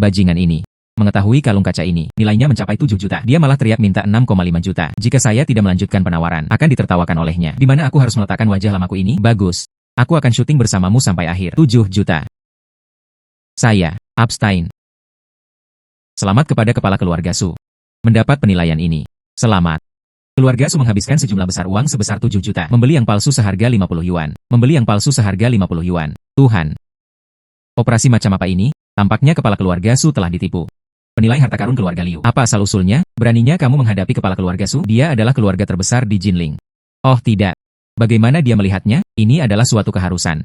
A: Bajingan ini. Mengetahui kalung kaca ini, nilainya mencapai 7 juta. Dia malah teriak minta 6,5 juta. Jika saya tidak melanjutkan penawaran, akan ditertawakan olehnya. Di mana aku harus meletakkan wajah lamaku ini? Bagus. Aku akan syuting bersamamu sampai akhir. 7 juta. Saya, Epstein. Selamat kepada kepala keluarga Su. Mendapat penilaian ini. Selamat. Keluarga Su menghabiskan sejumlah besar uang sebesar 7 juta. Membeli yang palsu seharga 50 yuan. Membeli yang palsu seharga 50 yuan. Tuhan. Operasi macam apa ini? Tampaknya kepala keluarga Su telah ditipu. Penilai harta karun keluarga Liu. Apa asal-usulnya? Beraninya kamu menghadapi kepala keluarga Su? Dia adalah keluarga terbesar di Jinling. Oh tidak. Bagaimana dia melihatnya? Ini adalah suatu keharusan.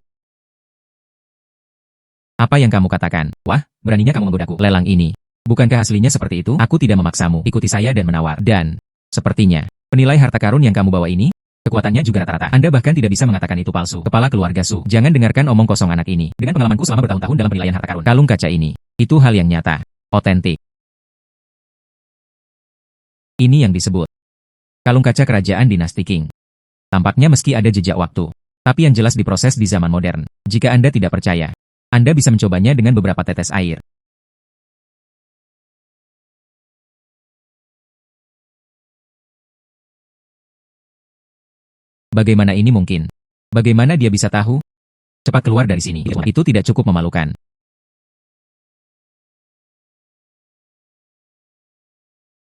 A: Apa yang kamu katakan? Wah, beraninya kamu menggodaku. Lelang ini. Bukankah aslinya seperti itu? Aku tidak memaksamu. Ikuti saya dan menawar. Dan, sepertinya, penilai harta karun yang kamu bawa ini, kekuatannya juga rata-rata. Anda bahkan tidak bisa mengatakan itu palsu. Kepala keluarga Su, jangan dengarkan omong kosong anak ini. Dengan pengalamanku selama bertahun-tahun dalam penilaian harta karun, kalung kaca ini, itu hal yang nyata, otentik. Ini yang disebut kalung kaca kerajaan dinasti Qing. Tampaknya meski ada jejak waktu, tapi yang jelas diproses di zaman modern. Jika Anda tidak percaya, Anda bisa mencobanya dengan beberapa tetes air. Bagaimana ini mungkin? Bagaimana dia bisa tahu? Cepat keluar dari sini. Itu tidak cukup memalukan.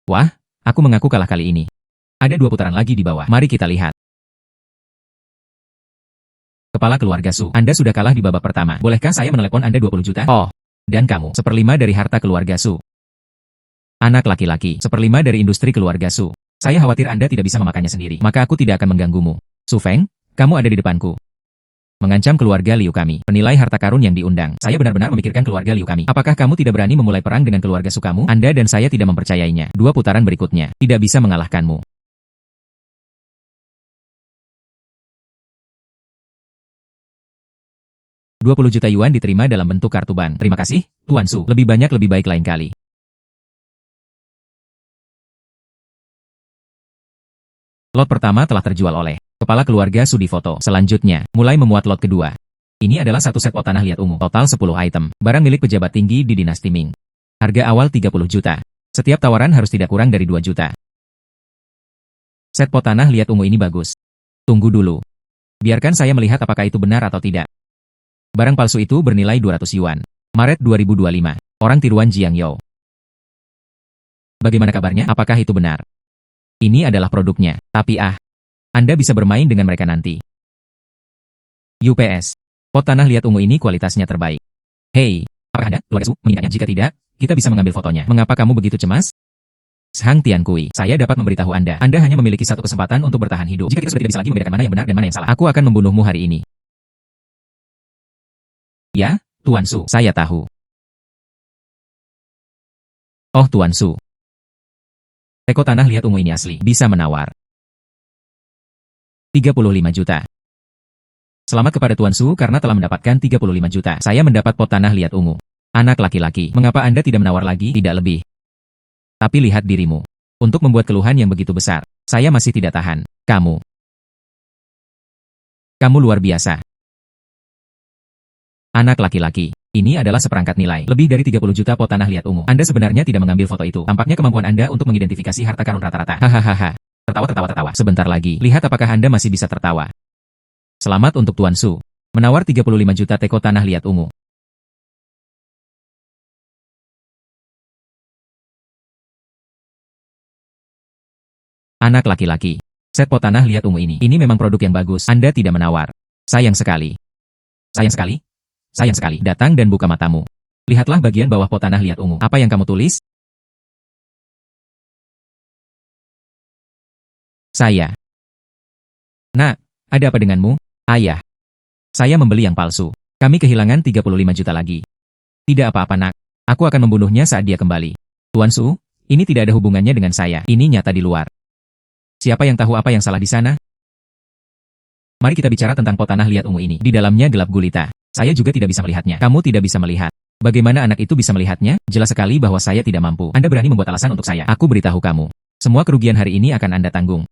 A: Wah, aku mengaku kalah kali ini. Ada 2 putaran lagi di bawah. Mari kita lihat. Kepala keluarga Su, Anda sudah kalah di babak pertama. Bolehkah saya menelepon Anda 20 juta? Oh, dan kamu, 1/5 dari harta keluarga Su. Anak laki-laki, 1/5 dari industri keluarga Su. Saya khawatir Anda tidak bisa memakannya sendiri. Maka aku tidak akan mengganggumu. Su Feng, kamu ada di depanku. Mengancam keluarga Liu kami. Penilai harta karun yang diundang. Saya benar-benar memikirkan keluarga Liu kami. Apakah kamu tidak berani memulai perang dengan keluarga Su kamu? Anda dan saya tidak mempercayainya. 2 putaran berikutnya, tidak bisa mengalahkanmu. 20 juta yuan diterima dalam bentuk kartu bank. Terima kasih, Tuan Su. Lebih banyak lebih baik lain kali. Lot pertama telah terjual oleh kepala keluarga Su di foto. Selanjutnya, mulai memuat lot kedua. Ini adalah satu set pot tanah liat ungu. Total 10 item. Barang milik pejabat tinggi di dinasti Ming. Harga awal 30 juta. Setiap tawaran harus tidak kurang dari 2 juta. Set pot tanah liat ungu ini bagus. Tunggu dulu. Biarkan saya melihat apakah itu benar atau tidak. Barang palsu itu bernilai 200 yuan. Maret 2025. Orang tiruan Jiang Yao. Bagaimana kabarnya? Apakah itu benar? Ini adalah produknya. Tapi Anda bisa bermain dengan mereka nanti. UPS. Pot tanah liat ungu ini kualitasnya terbaik. Hei, apakah Anda, keluarga Su, menginginkannya? Jika tidak, kita bisa mengambil fotonya. Mengapa kamu begitu cemas? Hang Tiankui, saya dapat memberitahu Anda hanya memiliki satu kesempatan untuk bertahan hidup. Jika kita sudah tidak bisa lagi membedakan mana yang benar dan mana yang salah, aku akan membunuhmu hari ini. Ya, Tuan Su, saya tahu. Oh Tuan Su. Teko tanah liat ungu ini asli, bisa menawar 35 juta. Selamat kepada Tuan Su karena telah mendapatkan 35 juta. Saya mendapat pot tanah liat ungu. Anak laki-laki, mengapa Anda tidak menawar lagi? Tidak lebih. Tapi lihat dirimu. Untuk membuat keluhan yang begitu besar, saya masih tidak tahan. Kamu luar biasa. Anak laki-laki, ini adalah seperangkat nilai. Lebih dari 30 juta pot tanah liat ungu. Anda sebenarnya tidak mengambil foto itu. Tampaknya kemampuan Anda untuk mengidentifikasi harta karun rata-rata. Hahaha. Tertawa. Sebentar lagi, lihat apakah Anda masih bisa tertawa. Selamat untuk Tuan Su. Menawar 35 juta teko tanah liat ungu. Anak laki-laki. Set pot tanah liat ungu ini memang produk yang bagus. Anda tidak menawar. Sayang sekali. Sayang sekali. Sayang sekali. Datang dan buka matamu. Lihatlah bagian bawah pot tanah liat ungu. Apa yang kamu tulis? Saya. Nak, ada apa denganmu? Ayah. Saya membeli yang palsu. Kami kehilangan 35 juta lagi. Tidak apa-apa nak. Aku akan membunuhnya saat dia kembali. Tuan Su, ini tidak ada hubungannya dengan saya. Ini nyata di luar. Siapa yang tahu apa yang salah di sana? Mari kita bicara tentang pot tanah liat ungu ini. Di dalamnya gelap gulita. Saya juga tidak bisa melihatnya. Kamu tidak bisa melihat. Bagaimana anak itu bisa melihatnya? Jelas sekali bahwa saya tidak mampu. Anda berani membuat alasan untuk saya. Aku beritahu kamu. Semua kerugian hari ini akan Anda tanggung.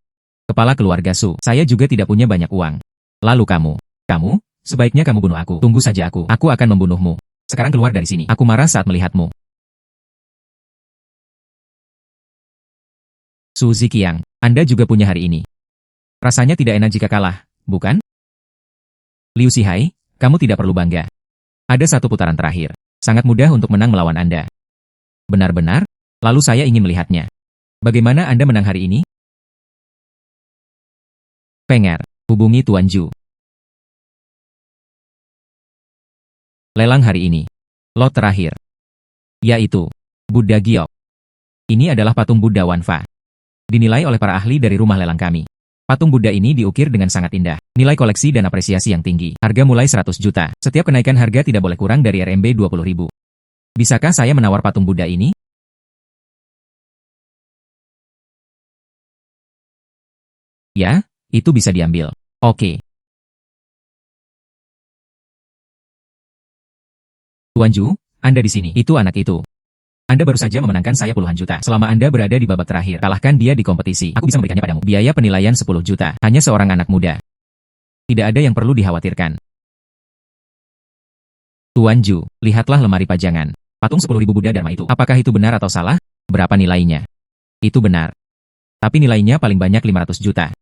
A: Kepala keluarga Su, saya juga tidak punya banyak uang. Lalu kamu, sebaiknya kamu bunuh aku. Tunggu saja aku akan membunuhmu. Sekarang keluar dari sini. Aku marah saat melihatmu. Su Ziqiang, Anda juga punya hari ini. Rasanya tidak enak jika kalah, bukan? Liu Zihai, kamu tidak perlu bangga. Ada satu putaran terakhir. Sangat mudah untuk menang melawan Anda. Benar-benar? Lalu saya ingin melihatnya. Bagaimana Anda menang hari ini? Peng'er, hubungi Tuan Zhu. Lelang hari ini. Lot terakhir. Yaitu Buddha Giok. Ini adalah patung Buddha Wanfa. Dinilai oleh para ahli dari rumah lelang kami. Patung Buddha ini diukir dengan sangat indah. Nilai koleksi dan apresiasi yang tinggi. Harga mulai 100 juta. Setiap kenaikan harga tidak boleh kurang dari RMB 20.000. Bisakah saya menawar patung Buddha ini? Ya, itu bisa diambil. Oke. Tuan Zhu, Anda di sini. Itu anak itu. Anda baru saja memenangkan saya puluhan juta. Selama Anda berada di babak terakhir, kalahkan dia di kompetisi. Aku bisa memberikannya padamu. Biaya penilaian 10 juta. Hanya seorang anak muda. Tidak ada yang perlu dikhawatirkan. Tuan Zhu, lihatlah lemari pajangan. Patung 10.000 Buddha Dharma itu. Apakah itu benar atau salah? Berapa nilainya? Itu benar. Tapi nilainya paling banyak 500 juta.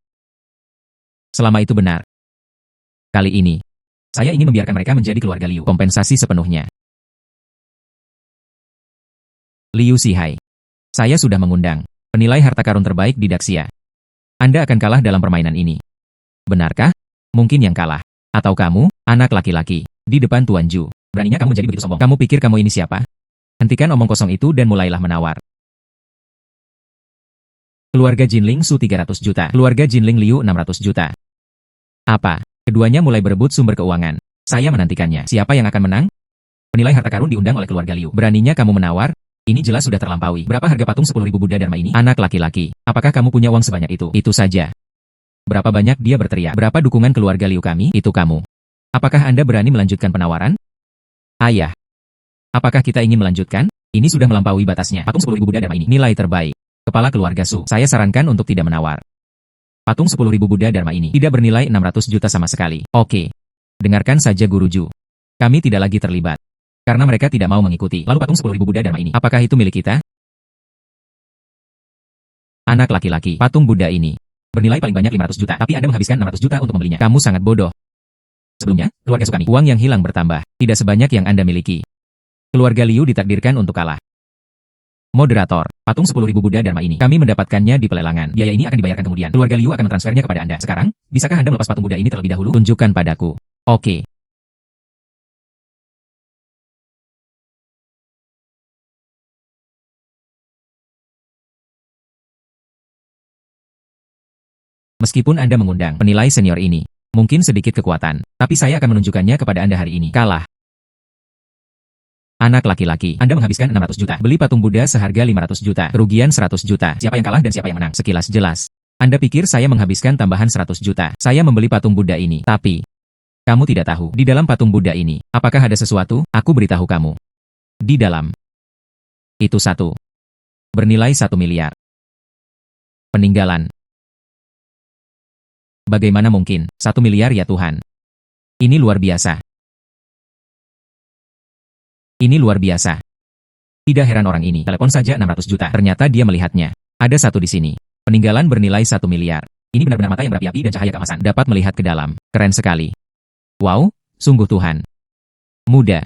A: Selama itu benar. Kali ini, saya ingin membiarkan mereka menjadi keluarga Liu. Kompensasi sepenuhnya. Liu Zihai. Saya sudah mengundang penilai harta karun terbaik di Daxia. Anda akan kalah dalam permainan ini. Benarkah? Mungkin yang kalah. Atau kamu, anak laki-laki, di depan Tuan Zhu. Beraninya kamu menjadi begitu sombong. Kamu pikir kamu ini siapa? Hentikan omong kosong itu dan mulailah menawar. Keluarga Jinling Su 300 juta. Keluarga Jinling Liu 600 juta. Apa? Keduanya mulai berebut sumber keuangan. Saya menantikannya. Siapa yang akan menang? Penilai harta karun diundang oleh keluarga Liu. Beraninya kamu menawar? Ini jelas sudah terlampaui. Berapa harga patung 10.000 Buddha Dharma ini? Anak laki-laki, apakah kamu punya uang sebanyak itu? Itu saja. Berapa banyak dia berteriak? Berapa dukungan keluarga Liu kami? Itu kamu. Apakah Anda berani melanjutkan penawaran? Ayah. Apakah kita ingin melanjutkan? Ini sudah melampaui batasnya. Patung 10.000 Buddha Dharma ini nilai terbaik. Kepala keluarga Su, saya sarankan untuk tidak menawar. Patung 10.000 Buddha Dharma ini tidak bernilai 600 juta sama sekali. Oke. Dengarkan saja Guru Zhu. Kami tidak lagi terlibat. Karena mereka tidak mau mengikuti. Lalu patung 10.000 Buddha Dharma ini, apakah itu milik kita? Anak laki-laki, patung Buddha ini bernilai paling banyak 500 juta, tapi Anda menghabiskan 600 juta untuk membelinya. Kamu sangat bodoh. Sebelumnya, keluarga Su kami, uang yang hilang bertambah, tidak sebanyak yang Anda miliki. Keluarga Liu ditakdirkan untuk kalah. Moderator, patung 10.000 Buddha Dharma ini, kami mendapatkannya di pelelangan. Biaya ini akan dibayarkan kemudian. Keluarga Liu akan mentransfernya kepada Anda. Sekarang, bisakah Anda melepas patung Buddha ini terlebih dahulu? Tunjukkan padaku. Oke. Meskipun Anda mengundang penilai senior ini, mungkin sedikit kekuatan, tapi saya akan menunjukkannya kepada Anda hari ini. Kalah. Anak laki-laki, Anda menghabiskan 600 juta. Beli patung Buddha seharga 500 juta. Kerugian 100 juta. Siapa yang kalah dan siapa yang menang? Sekilas jelas. Anda pikir saya menghabiskan tambahan 100 juta. Saya membeli patung Buddha ini. Tapi, kamu tidak tahu. Di dalam patung Buddha ini, apakah ada sesuatu? Aku beritahu kamu. Di dalam. Itu satu. Bernilai 1 miliar. Peninggalan. Bagaimana mungkin? 1 miliar ya Tuhan. Ini luar biasa. Ini luar biasa. Tidak heran orang ini. Telepon saja 600 juta. Ternyata dia melihatnya. Ada satu di sini. Peninggalan bernilai 1 miliar. Ini benar-benar mata yang berapi-api dan cahaya keemasan. Dapat melihat ke dalam. Keren sekali. Wow, sungguh Tuhan. Muda.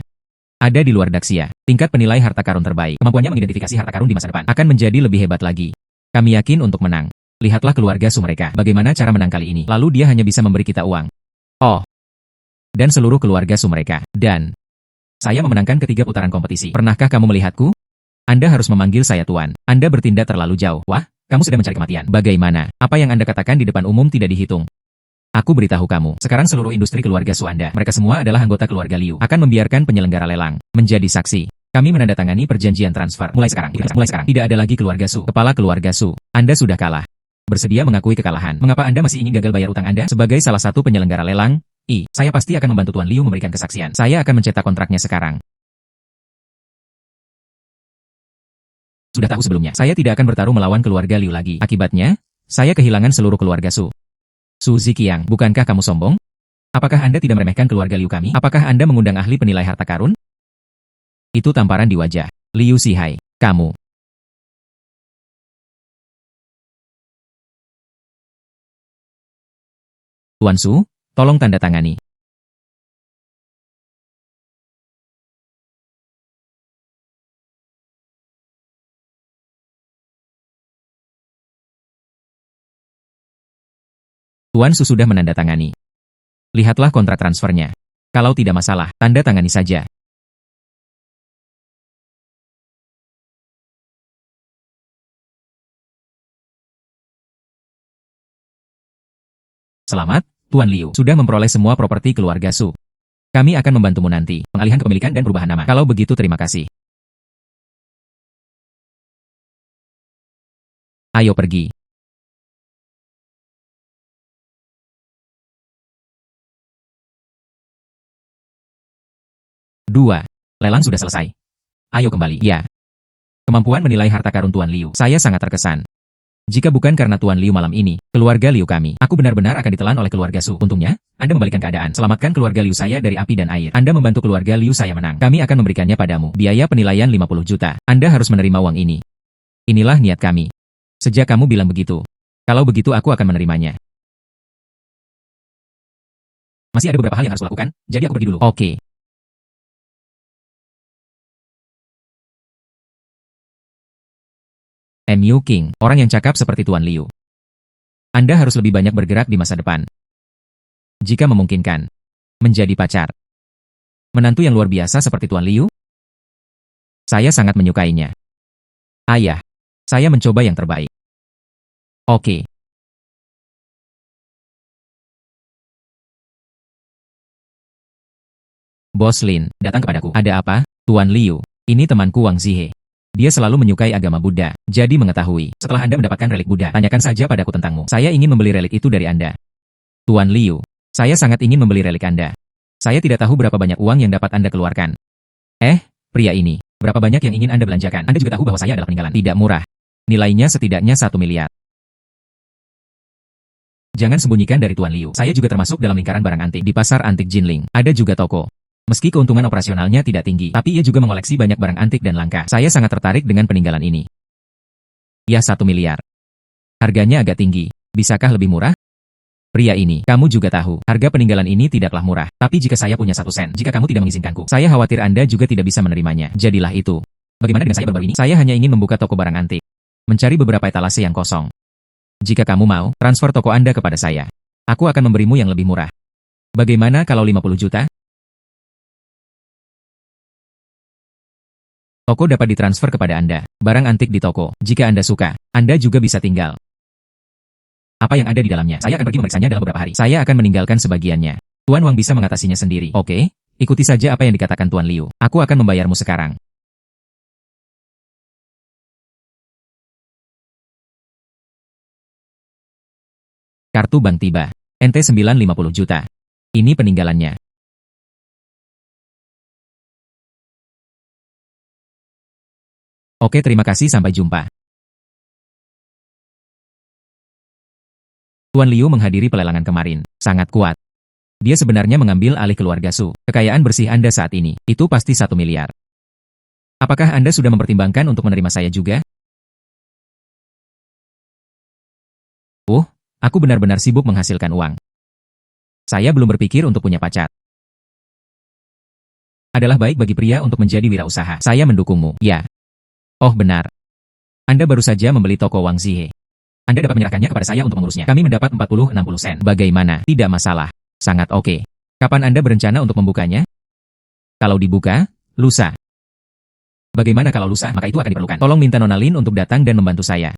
A: Ada di luar Daxia. Tingkat penilai harta karun terbaik. Kemampuannya mengidentifikasi harta karun di masa depan akan menjadi lebih hebat lagi. Kami yakin untuk menang. Lihatlah keluarga Su mereka. Bagaimana cara menang kali ini? Lalu dia hanya bisa memberi kita uang. Oh. Dan seluruh keluarga Su mereka. Dan saya memenangkan ketiga putaran kompetisi. Pernahkah kamu melihatku? Anda harus memanggil saya Tuan. Anda bertindak terlalu jauh. Wah, kamu sudah mencari kematian. Bagaimana? Apa yang Anda katakan di depan umum tidak dihitung. Aku beritahu kamu. Sekarang seluruh industri keluarga Su Anda, mereka semua adalah anggota keluarga Liu, akan membiarkan penyelenggara lelang menjadi saksi. Kami menandatangani perjanjian transfer. Mulai sekarang. Tidak ada lagi keluarga Su. Kepala keluarga Su. Anda sudah kalah. Bersedia mengakui kekalahan. Mengapa Anda masih ingin gagal bayar utang Anda? Sebagai salah satu penyelenggara lelang, saya pasti akan membantu Tuan Liu memberikan kesaksian. Saya akan mencetak kontraknya sekarang. Sudah tahu sebelumnya, saya tidak akan bertarung melawan keluarga Liu lagi. Akibatnya, saya kehilangan seluruh keluarga Su. Su Ziqiang, bukankah kamu sombong? Apakah Anda tidak meremehkan keluarga Liu kami? Apakah Anda mengundang ahli penilai harta karun? Itu tamparan di wajah. Liu Zihai, kamu Tuan Su, tolong tanda tangani. Tuan Su sudah menandatangani. Lihatlah kontrak transfernya. Kalau tidak masalah, tanda tangani saja. Selamat, Tuan Liu sudah memperoleh semua properti keluarga Su. Kami akan membantumu nanti, pengalihan kepemilikan dan perubahan nama. Kalau begitu terima kasih. Ayo pergi. Dua. Lelang sudah selesai. Ayo kembali. Ya. Kemampuan menilai harta karun Tuan Liu. Saya sangat terkesan. Jika bukan karena Tuan Liu malam ini, keluarga Liu kami, aku benar-benar akan ditelan oleh keluarga Su. Untungnya, Anda membalikkan keadaan. Selamatkan keluarga Liu saya dari api dan air. Anda membantu keluarga Liu saya menang. Kami akan memberikannya padamu. Biaya penilaian 50 juta. Anda harus menerima uang ini. Inilah niat kami. Sejak kamu bilang begitu. Kalau begitu aku akan menerimanya. Masih ada beberapa hal yang harus kulakukan, jadi aku pergi dulu. Oke. MU King, orang yang cakap seperti Tuan Liu. Anda harus lebih banyak bergerak di masa depan. Jika memungkinkan. Menjadi pacar. Menantu yang luar biasa seperti Tuan Liu? Saya sangat menyukainya. Ayah, saya mencoba yang terbaik. Oke. Bos Lin, datang kepadaku. Ada apa? Tuan Liu, ini temanku Wang Zihe. Dia selalu menyukai agama Buddha, jadi mengetahui. Setelah Anda mendapatkan relik Buddha, tanyakan saja padaku tentangmu. Saya ingin membeli relik itu dari Anda. Tuan Liu, saya sangat ingin membeli relik Anda. Saya tidak tahu berapa banyak uang yang dapat Anda keluarkan. Pria ini, berapa banyak yang ingin Anda belanjakan? Anda juga tahu bahwa saya adalah peninggalan. Tidak murah. Nilainya setidaknya 1 miliar. Jangan sembunyikan dari Tuan Liu. Saya juga termasuk dalam lingkaran barang antik. Di pasar antik Jinling, ada juga toko. Meski keuntungan operasionalnya tidak tinggi, tapi ia juga mengoleksi banyak barang antik dan langka. Saya sangat tertarik dengan peninggalan ini. Ya 1 miliar. Harganya agak tinggi. Bisakah lebih murah? Pria ini, kamu juga tahu, harga peninggalan ini tidaklah murah. Tapi jika saya punya 1 sen, jika kamu tidak mengizinkanku, saya khawatir Anda juga tidak bisa menerimanya. Jadilah itu. Bagaimana dengan saya baru-baru ini? Saya hanya ingin membuka toko barang antik. Mencari beberapa etalase yang kosong. Jika kamu mau, transfer toko Anda kepada saya. Aku akan memberimu yang lebih murah. Bagaimana kalau 50 juta? Toko dapat ditransfer kepada Anda. Barang antik di toko. Jika Anda suka, Anda juga bisa tinggal. Apa yang ada di dalamnya? Saya akan pergi memeriksanya dalam beberapa hari. Saya akan meninggalkan sebagiannya. Tuan Wang bisa mengatasinya sendiri. Oke, ikuti saja apa yang dikatakan Tuan Liu. Aku akan membayarmu sekarang. Kartu bank tiba. NT 950 juta. Ini peninggalannya. Oke, terima kasih, sampai jumpa. Tuan Liu menghadiri pelelangan kemarin. Sangat kuat. Dia sebenarnya mengambil alih keluarga Su. Kekayaan bersih Anda saat ini, itu pasti 1 miliar. Apakah Anda sudah mempertimbangkan untuk menerima saya juga? Aku benar-benar sibuk menghasilkan uang. Saya belum berpikir untuk punya pacar. Adalah baik bagi pria untuk menjadi wirausaha. Saya mendukungmu. Ya. Oh benar. Anda baru saja membeli toko Wang Zihe. Anda dapat menyerahkannya kepada saya untuk mengurusnya. Kami mendapat 40-60 sen. Bagaimana? Tidak masalah. Sangat oke. Kapan Anda berencana untuk membukanya? Kalau dibuka, lusa. Bagaimana kalau lusa? Maka itu akan diperlukan. Tolong minta Nona Lin untuk datang dan membantu saya.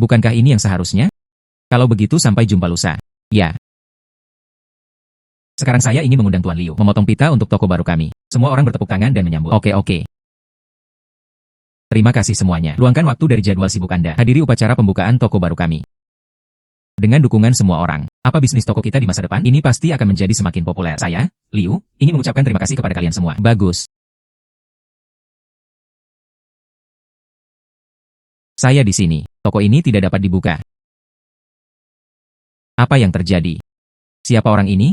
A: Bukankah ini yang seharusnya? Kalau begitu sampai jumpa lusa. Ya. Sekarang saya ingin mengundang Tuan Liu memotong pita untuk toko baru kami. Semua orang bertepuk tangan dan menyambut. Oke. Terima kasih semuanya. Luangkan waktu dari jadwal sibuk Anda. Hadiri upacara pembukaan toko baru kami. Dengan dukungan semua orang, apa bisnis toko kita di masa depan? Ini pasti akan menjadi semakin populer. Saya, Liu, ingin mengucapkan terima kasih kepada kalian semua. Bagus. Saya di sini. Toko ini tidak dapat dibuka. Apa yang terjadi? Siapa orang ini?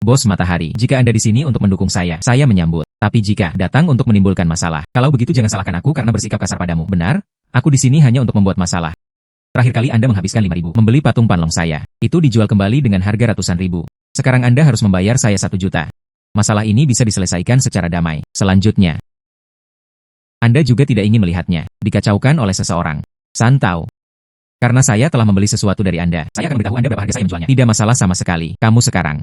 A: Bos Matahari, jika Anda di sini untuk mendukung saya menyambut. Tapi jika datang untuk menimbulkan masalah, kalau begitu jangan salahkan aku karena bersikap kasar padamu. Benar, aku di sini hanya untuk membuat masalah. Terakhir kali Anda menghabiskan 5.000 membeli patung Panlong saya. Itu dijual kembali dengan harga ratusan ribu. Sekarang Anda harus membayar saya 1 juta. Masalah ini bisa diselesaikan secara damai. Selanjutnya, Anda juga tidak ingin melihatnya dikacaukan oleh seseorang. Santau. Karena saya telah membeli sesuatu dari Anda, saya akan beritahu Anda berapa harga saya menjualnya. Tidak masalah sama sekali. Kamu sekarang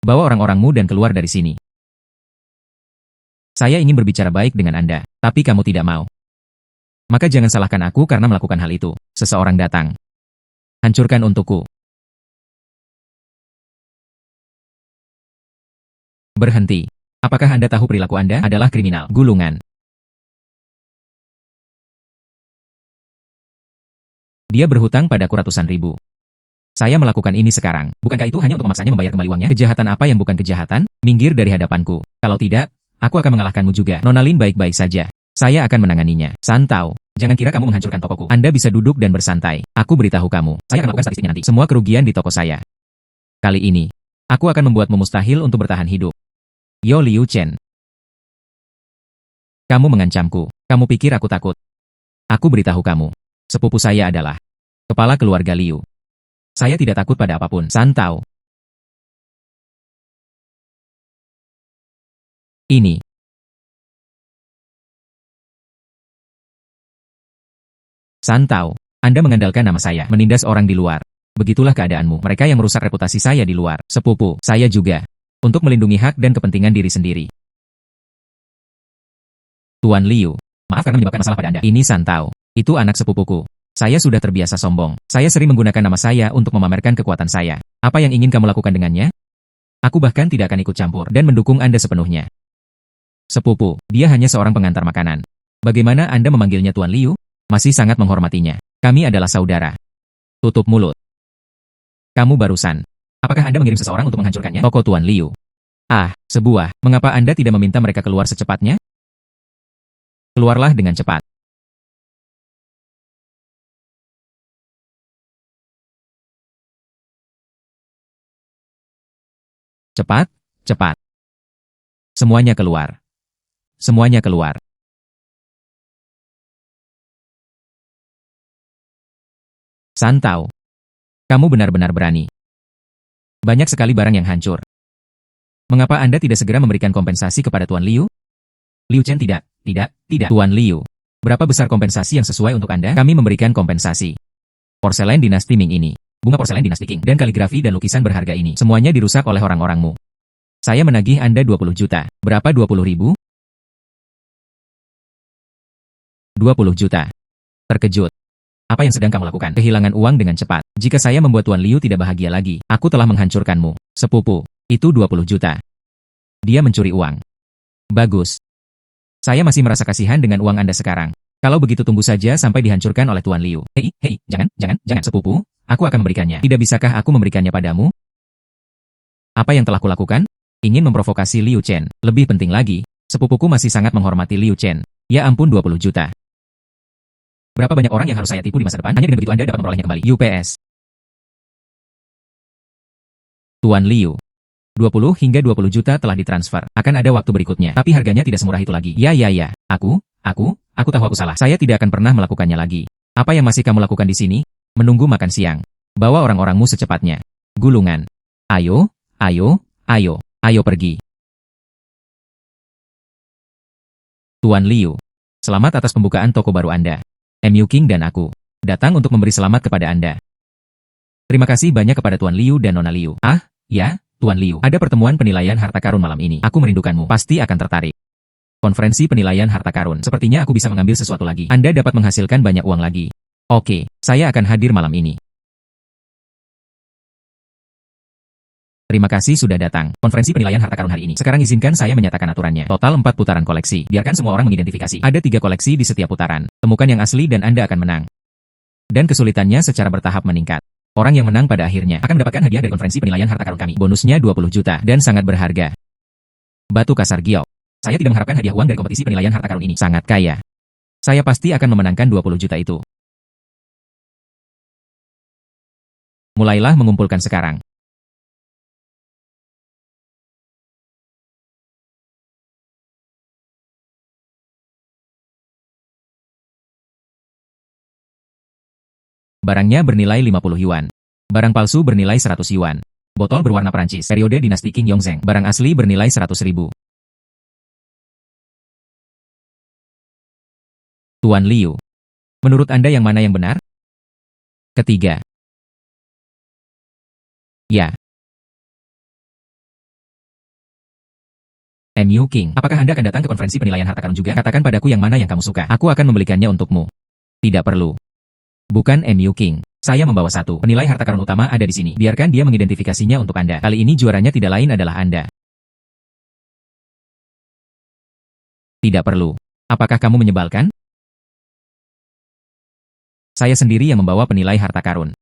A: bawa orang-orangmu dan keluar dari sini. Saya ingin berbicara baik dengan Anda, tapi kamu tidak mau. Maka jangan salahkan aku karena melakukan hal itu. Seseorang datang. Hancurkan untukku. Berhenti. Apakah Anda tahu perilaku Anda adalah kriminal? Gulungan. Dia berhutang padaku ratusan ribu. Saya melakukan ini sekarang. Bukankah itu hanya untuk memaksanya membayar kembali uangnya? Kejahatan apa yang bukan kejahatan? Minggir dari hadapanku. Kalau tidak, aku akan mengalahkanmu juga. Nona Lin baik-baik saja. Saya akan menanganinya. Santau. Jangan kira kamu menghancurkan tokoku. Anda bisa duduk dan bersantai. Aku beritahu kamu. Saya akan melakukan statistiknya nanti. Semua kerugian di toko saya. Kali ini, aku akan membuatmu mustahil untuk bertahan hidup. Yo Liu Chen. Kamu mengancamku. Kamu pikir aku takut? Aku beritahu kamu. Sepupu saya adalah kepala keluarga Liu. Saya tidak takut pada apapun. Santau. Ini. Santau. Anda mengandalkan nama saya, menindas orang di luar. Begitulah keadaanmu. Mereka yang merusak reputasi saya di luar. Sepupu, saya juga. Untuk melindungi hak dan kepentingan diri sendiri. Tuan Liu. Maaf karena menyebabkan masalah pada Anda. Ini Santau. Itu anak sepupuku. Saya sudah terbiasa sombong. Saya sering menggunakan nama saya untuk memamerkan kekuatan saya. Apa yang ingin kamu lakukan dengannya? Aku bahkan tidak akan ikut campur dan mendukung Anda sepenuhnya. Sepupu, dia hanya seorang pengantar makanan. Bagaimana Anda memanggilnya Tuan Liu? Masih sangat menghormatinya. Kami adalah saudara. Tutup mulut. Kamu barusan. Apakah Anda mengirim seseorang untuk menghancurkannya? Toko Tuan Liu. Ah, sebuah. Mengapa Anda tidak meminta mereka keluar secepatnya? Keluarlah dengan cepat. Cepat, cepat. Semuanya keluar. Semuanya keluar. Santau. Kamu benar-benar berani. Banyak sekali barang yang hancur. Mengapa Anda tidak segera memberikan kompensasi kepada Tuan Liu? Liu Chen tidak, tidak. Tuan Liu. Berapa besar kompensasi yang sesuai untuk Anda? Kami memberikan kompensasi. Porselen dinasti Ming ini, bunga porselen dinasti Qing, dan kaligrafi dan lukisan berharga ini, semuanya dirusak oleh orang-orangmu. Saya menagih Anda 20 juta. Berapa 20 ribu? 20 juta. Terkejut. Apa yang sedang kamu lakukan? Kehilangan uang dengan cepat. Jika saya membuat Tuan Liu tidak bahagia lagi, aku telah menghancurkanmu. Sepupu, itu 20 juta. Dia mencuri uang. Bagus. Saya masih merasa kasihan dengan uang Anda sekarang. Kalau begitu tunggu saja sampai dihancurkan oleh Tuan Liu. Hei, jangan, sepupu. Aku akan memberikannya. Tidak bisakah aku memberikannya padamu? Apa yang telah kulakukan? Ingin memprovokasi Liu Chen. Lebih penting lagi, sepupuku masih sangat menghormati Liu Chen. Ya ampun 20 juta. Berapa banyak orang yang harus saya tipu di masa depan? Hanya dengan begitu Anda dapat memperolehnya kembali. UPS. Tuan Liu. 20 hingga 20 juta telah ditransfer. Akan ada waktu berikutnya. Tapi harganya tidak semurah itu lagi. Ya. Aku tahu aku salah. Saya tidak akan pernah melakukannya lagi. Apa yang masih kamu lakukan di sini? Menunggu makan siang. Bawa orang-orangmu secepatnya. Gulungan. Ayo pergi. Tuan Liu. Selamat atas pembukaan toko baru Anda. MU King dan aku datang untuk memberi selamat kepada Anda. Terima kasih banyak kepada Tuan Liu dan Nona Liu. Ah, ya, Tuan Liu. Ada pertemuan penilaian harta karun malam ini. Aku merindukanmu. Pasti akan tertarik. Konferensi penilaian harta karun. Sepertinya aku bisa mengambil sesuatu lagi. Anda dapat menghasilkan banyak uang lagi. Oke, saya akan hadir malam ini. Terima kasih sudah datang. Konferensi penilaian harta karun hari ini. Sekarang izinkan saya menyatakan aturannya. Total 4 putaran koleksi. Biarkan semua orang mengidentifikasi. Ada 3 koleksi di setiap putaran. Temukan yang asli dan Anda akan menang. Dan kesulitannya secara bertahap meningkat. Orang yang menang pada akhirnya akan mendapatkan hadiah dari konferensi penilaian harta karun kami. Bonusnya 20 juta dan sangat berharga. Batu kasar giok. Saya tidak mengharapkan hadiah uang dari kompetisi penilaian harta karun ini. Sangat kaya. Saya pasti akan memenangkan 20 juta itu. Mulailah mengumpulkan sekarang. Barangnya bernilai 50 yuan. Barang palsu bernilai 100 yuan. Botol berwarna Perancis, periode dinasti Qing Yongzheng. Barang asli bernilai 100.000. Tuan Liu. Menurut Anda yang mana yang benar? Ketiga. Ya. MU King. Apakah Anda akan datang ke konferensi penilaian harta karun juga? Katakan padaku yang mana yang kamu suka. Aku akan membelikannya untukmu. Tidak perlu. Bukan MU King. Saya membawa satu. Penilai harta karun utama ada di sini. Biarkan dia mengidentifikasinya untuk Anda. Kali ini juaranya tidak lain adalah Anda. Tidak perlu. Apakah kamu menyebalkan? Saya sendiri yang membawa penilai harta karun.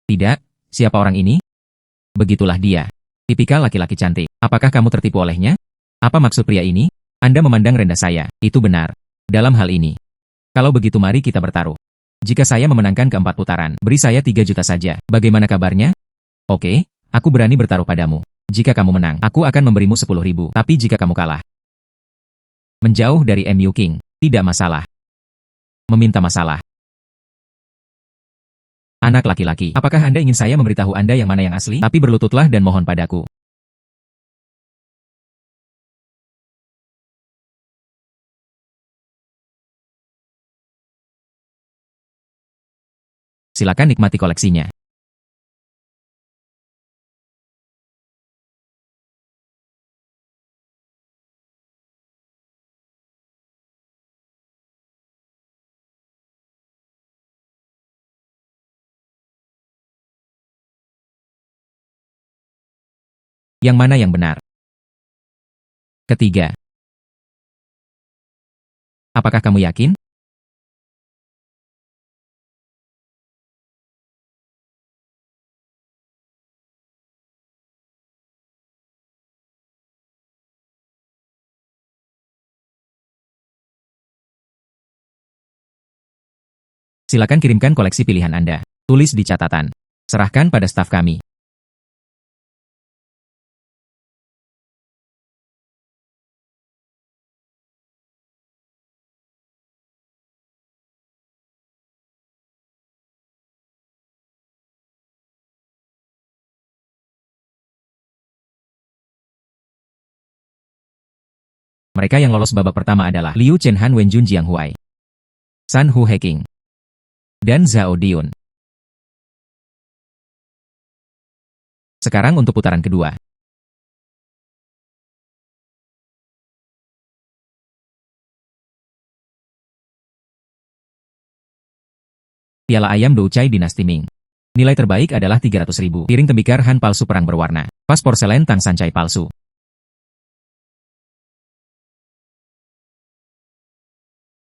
A: Tidak, siapa orang ini? Begitulah dia. Tipikal laki-laki cantik. Apakah kamu tertipu olehnya? Apa maksud pria ini? Anda memandang rendah saya. Itu benar. Dalam hal ini. Kalau begitu mari kita bertaruh. Jika saya memenangkan keempat putaran, beri saya 3 juta saja. Bagaimana kabarnya? Oke, aku berani bertaruh padamu. Jika kamu menang, aku akan memberimu 10.000. Tapi jika kamu kalah, menjauh dari MU King. Tidak masalah. Meminta masalah. Anak laki-laki, apakah Anda ingin saya memberitahu Anda yang mana yang asli? Tapi berlututlah dan mohon padaku. Silakan nikmati koleksinya. Yang mana yang benar? Ketiga. Apakah kamu yakin? Silakan kirimkan koleksi pilihan Anda. Tulis di catatan. Serahkan pada staf kami. Mereka yang lolos babak pertama adalah Liu Chenhan Wenjun Jianghuai, San Hu Heking, dan Zhao Diun. Sekarang untuk putaran kedua. Piala ayam Doucai Dinasti Ming. Nilai terbaik adalah 300.000. Piring tembikar Han palsu perang berwarna. Vas porselen Tang Sancai palsu.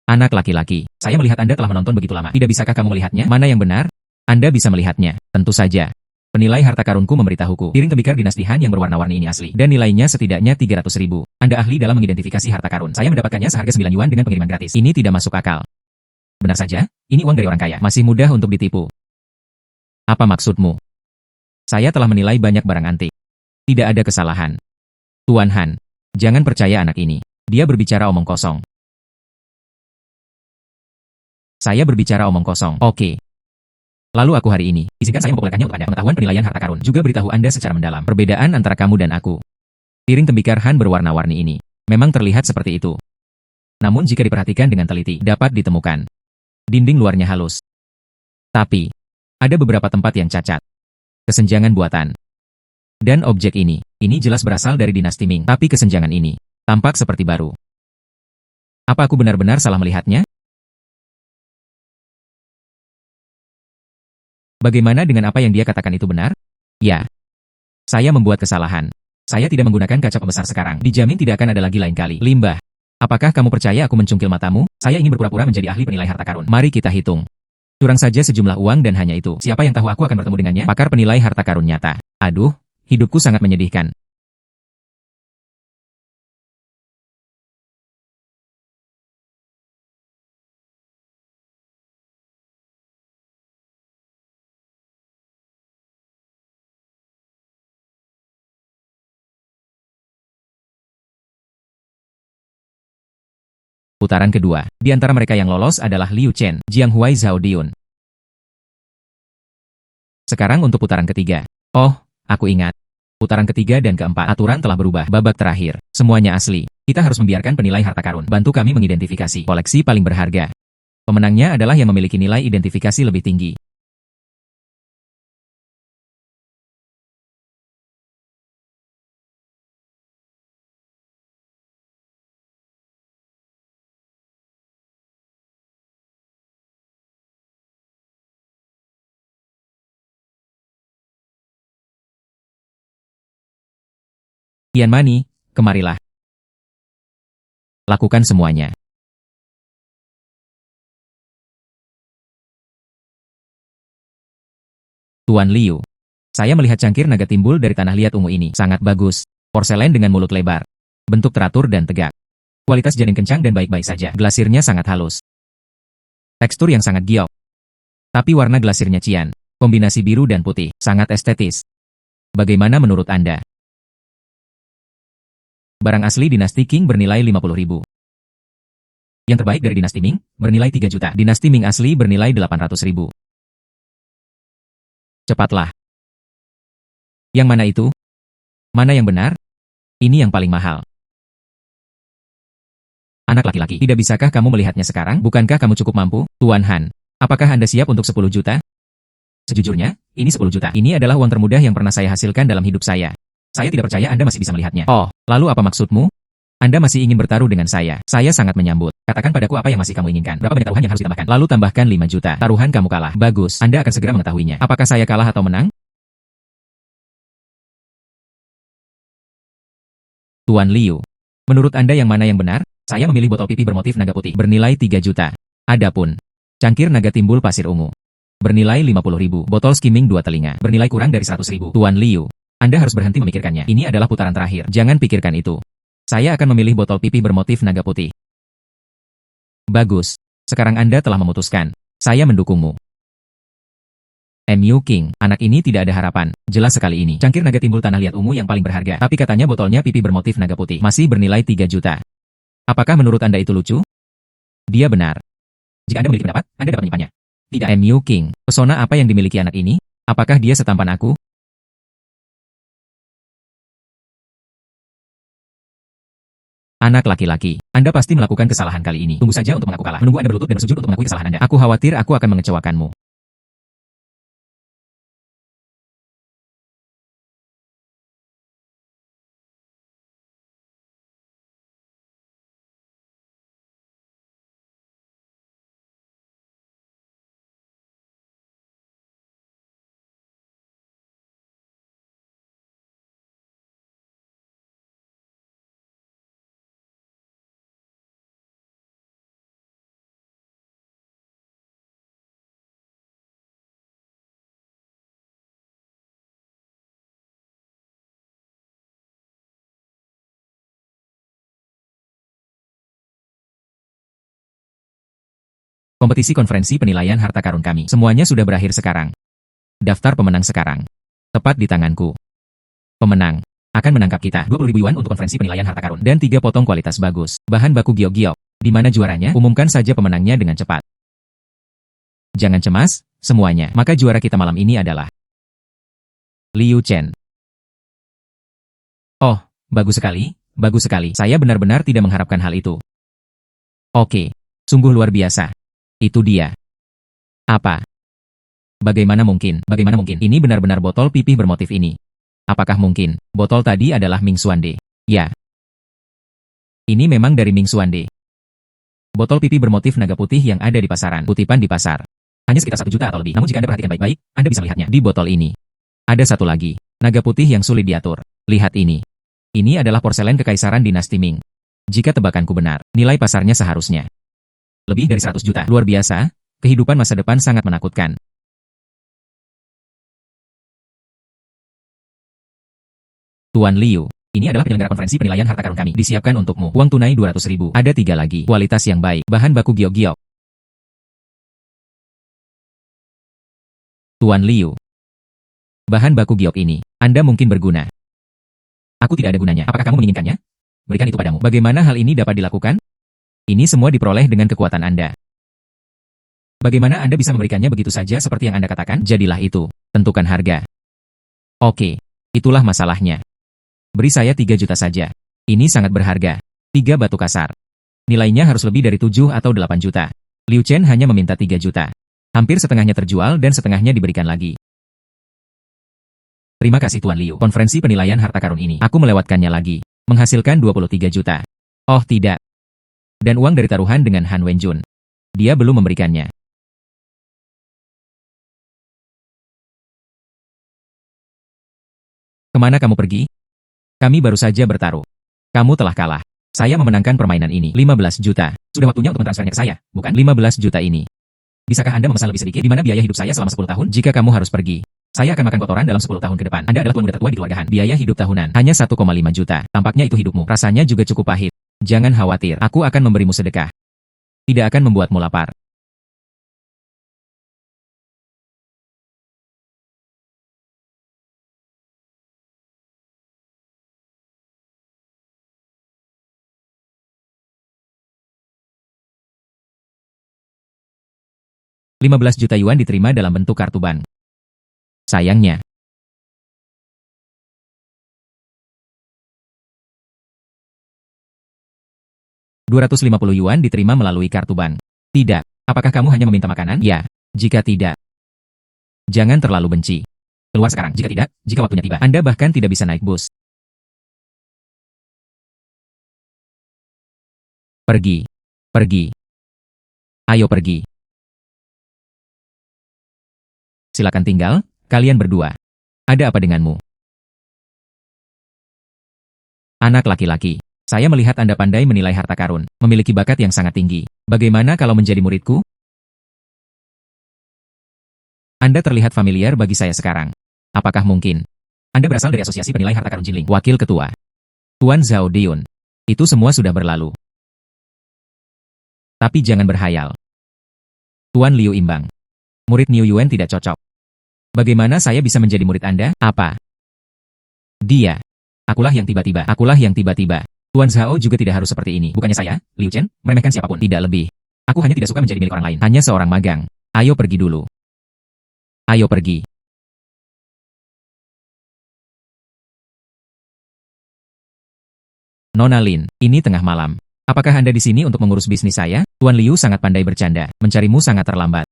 A: Anak laki-laki, saya melihat Anda telah menonton begitu lama. Tidak bisakah kamu melihatnya? Mana yang benar? Anda bisa melihatnya. Tentu saja. Penilai harta karunku memberitahuku. Piring tembikar dinasti Han yang berwarna-warni ini asli. Dan nilainya setidaknya 300.000. Anda ahli dalam mengidentifikasi harta karun. Saya mendapatkannya seharga 9 yuan dengan pengiriman gratis. Ini tidak masuk akal. Benar saja, ini uang dari orang kaya. Masih mudah untuk ditipu. Apa maksudmu? Saya telah menilai banyak barang antik. Tidak ada kesalahan. Tuan Han, jangan percaya anak ini. Dia berbicara omong kosong. Saya berbicara omong kosong. Oke. Lalu aku hari ini, izinkan saya mempopulerkannya untuk Anda. Pengetahuan penilaian harta karun juga beritahu Anda secara mendalam. Perbedaan antara kamu dan aku. Piring tembikar Han berwarna-warni ini memang terlihat seperti itu. Namun jika diperhatikan dengan teliti, dapat ditemukan. Dinding luarnya halus. Tapi, ada beberapa tempat yang cacat. Kesenjangan buatan. Dan objek ini jelas berasal dari dinasti Ming. Tapi kesenjangan ini tampak seperti baru. Apa aku benar-benar salah melihatnya? Bagaimana dengan apa yang dia katakan itu benar? Ya. Saya membuat kesalahan. Saya tidak menggunakan kaca pembesar sekarang. Dijamin tidak akan ada lagi lain kali. Limbah. Apakah kamu percaya aku mencungkil matamu? Saya ingin berpura-pura menjadi ahli penilai harta karun. Mari kita hitung. Curang saja sejumlah uang dan hanya itu. Siapa yang tahu aku akan bertemu dengannya? Pakar penilai harta karun nyata. Aduh, hidupku sangat menyedihkan. Putaran kedua. Di antara mereka yang lolos adalah Liu Chen, Jianghuai Zhao Diun, Sekarang untuk putaran ketiga. Oh, aku ingat. Putaran ketiga dan keempat, aturan telah berubah. Babak terakhir, semuanya asli. Kita harus membiarkan penilai harta karun bantu kami mengidentifikasi koleksi paling berharga. Pemenangnya adalah yang memiliki nilai identifikasi lebih tinggi. Tian Mani, kemarilah. Lakukan semuanya. Tuan Liu. Saya melihat cangkir naga timbul dari tanah liat ungu ini. Sangat bagus. Porselen dengan mulut lebar. Bentuk teratur dan tegak. Kualitas janin kencang dan baik-baik saja. Glasirnya sangat halus. Tekstur yang sangat giok. Tapi warna glasirnya cian. Kombinasi biru dan putih. Sangat estetis. Bagaimana menurut Anda? Barang asli Dinasti Qing bernilai 50.000. Yang terbaik dari Dinasti Ming, bernilai 3 juta. Dinasti Ming asli bernilai 800.000. Cepatlah. Yang mana itu? Mana yang benar? Ini yang paling mahal. Anak laki-laki, tidak bisakah kamu melihatnya sekarang? Bukankah kamu cukup mampu? Tuan Han, apakah Anda siap untuk 10 juta? Sejujurnya, ini 10 juta. Ini adalah uang termudah yang pernah saya hasilkan dalam hidup saya. Saya tidak percaya Anda masih bisa melihatnya. Oh, lalu apa maksudmu? Anda masih ingin bertaruh dengan saya. Saya sangat menyambut. Katakan padaku apa yang masih kamu inginkan. Berapa banyak taruhan yang harus ditambahkan? Lalu tambahkan 5 juta. Taruhan kamu kalah. Bagus. Anda akan segera mengetahuinya. Apakah saya kalah atau menang? Tuan Liu. Menurut Anda yang mana yang benar? Saya memilih botol pipi bermotif naga putih. Bernilai 3 juta. Adapun cangkir naga timbul pasir ungu. Bernilai 50.000. Botol skimming 2 telinga. Bernilai kurang dari 100.000. Tuan Liu. Anda harus berhenti memikirkannya. Ini adalah putaran terakhir. Jangan pikirkan itu. Saya akan memilih botol pipi bermotif naga putih. Bagus. Sekarang Anda telah memutuskan. Saya mendukungmu. MU King, anak ini tidak ada harapan. Jelas sekali ini. Cangkir naga timbul tanah liat ungu yang paling berharga. Tapi katanya botolnya pipi bermotif naga putih. Masih bernilai 3 juta. Apakah menurut Anda itu lucu? Dia benar. Jika Anda memiliki pendapat, Anda dapat menyimpannya. Tidak. MU King, pesona apa yang dimiliki anak ini? Apakah dia setampan aku? Anak laki-laki, Anda pasti melakukan kesalahan kali ini. Tunggu saja untuk mengaku kalah. Menunggu Anda berlutut dan bersujud untuk mengakui kesalahan Anda. Aku khawatir aku akan mengecewakanmu. Kompetisi konferensi penilaian harta karun kami. Semuanya sudah berakhir sekarang. Daftar pemenang sekarang. Tepat di tanganku. Pemenang akan menangkap kita 20.000 yuan untuk konferensi penilaian harta karun dan 3 potong kualitas bagus. Bahan baku giok-giok. Di mana juaranya? Umumkan saja pemenangnya dengan cepat. Jangan cemas, semuanya. Maka juara kita malam ini adalah Liu Chen. Oh, bagus sekali, bagus sekali. Saya benar-benar tidak mengharapkan hal itu. Oke, sungguh luar biasa. Itu dia. Apa? Bagaimana mungkin? Bagaimana mungkin? Ini benar-benar botol pipih bermotif ini. Apakah mungkin? Botol tadi adalah Ming Xuande. Ya. Ini memang dari Ming Xuande. Botol pipi bermotif naga putih yang ada di pasaran. Kutipan di pasar. Hanya sekitar 1 juta atau lebih. Namun jika Anda perhatikan baik-baik, Anda bisa melihatnya. Di botol ini. Ada satu lagi. Naga putih yang sulit diatur. Lihat ini. Ini adalah porselen kekaisaran dinasti Ming. Jika tebakanku benar, nilai pasarnya seharusnya lebih dari 100 juta. Luar biasa, kehidupan masa depan sangat menakutkan. Tuan Liu, ini adalah penyelenggara konferensi penilaian harta karun kami. Disiapkan untukmu. Uang tunai 200.000. Ada 3 lagi. Kualitas yang baik. Bahan baku giok-giok. Tuan Liu. Bahan baku giok ini, Anda mungkin berguna. Aku tidak ada gunanya. Apakah kamu menginginkannya? Berikan itu padamu. Bagaimana hal ini dapat dilakukan? Ini semua diperoleh dengan kekuatan Anda. Bagaimana Anda bisa memberikannya begitu saja seperti yang Anda katakan? Jadilah itu. Tentukan harga. Oke. Itulah masalahnya. Beri saya 3 juta saja. Ini sangat berharga. 3 batu kasar. Nilainya harus lebih dari 7 atau 8 juta. Liu Chen hanya meminta 3 juta. Hampir setengahnya terjual dan setengahnya diberikan lagi. Terima kasih Tuan Liu. Konferensi penilaian harta karun ini, aku melewatkannya lagi. Menghasilkan 23 juta. Oh tidak. Dan uang dari taruhan dengan Han Wenjun. Dia belum memberikannya. Kemana kamu pergi? Kami baru saja bertaruh. Kamu telah kalah. Saya memenangkan permainan ini. 15 juta. Sudah waktunya untuk mentransfernya ke saya, bukan? 15 juta ini. Bisakah Anda memesan lebih sedikit? Di mana biaya hidup saya selama 10 tahun? Jika kamu harus pergi, saya akan makan kotoran dalam 10 tahun ke depan. Anda adalah tuan muda tertua di keluarga Han. Biaya hidup tahunan hanya 1,5 juta. Tampaknya itu hidupmu. Rasanya juga cukup pahit. Jangan khawatir, aku akan memberimu sedekah. Tidak akan membuatmu lapar. Rp15 juta diterima dalam bentuk kartu bank. Sayangnya, Rp250 diterima melalui kartu bank. Tidak. Apakah kamu hanya meminta makanan? Ya. Jika tidak, jangan terlalu benci. Keluar sekarang. Jika tidak, jika waktunya tiba, Anda bahkan tidak bisa naik bus. Pergi. Pergi. Ayo pergi. Silakan tinggal, kalian berdua. Ada apa denganmu? Anak laki-laki. Saya melihat Anda pandai menilai harta karun, memiliki bakat yang sangat tinggi. Bagaimana kalau menjadi muridku? Anda terlihat familiar bagi saya sekarang. Apakah mungkin? Anda berasal dari Asosiasi Penilai Harta Karun Jinling, Wakil Ketua. Tuan Zhao Diun. Itu semua sudah berlalu. Tapi jangan berhayal. Tuan Liu imbang. Murid Niu Yuan tidak cocok. Bagaimana saya bisa menjadi murid Anda? Apa? Dia. Akulah yang tiba-tiba. Akulah yang tiba-tiba. Tuan Zhao juga tidak harus seperti ini. Bukannya saya, Liu Chen, meremehkan siapapun. Tidak lebih. Aku hanya tidak suka menjadi milik orang lain. Hanya seorang magang. Ayo pergi dulu. Ayo pergi. Nona Lin, ini tengah malam. Apakah Anda di sini untuk mengurus bisnis saya? Tuan Liu sangat pandai bercanda. Mencarimu sangat terlambat.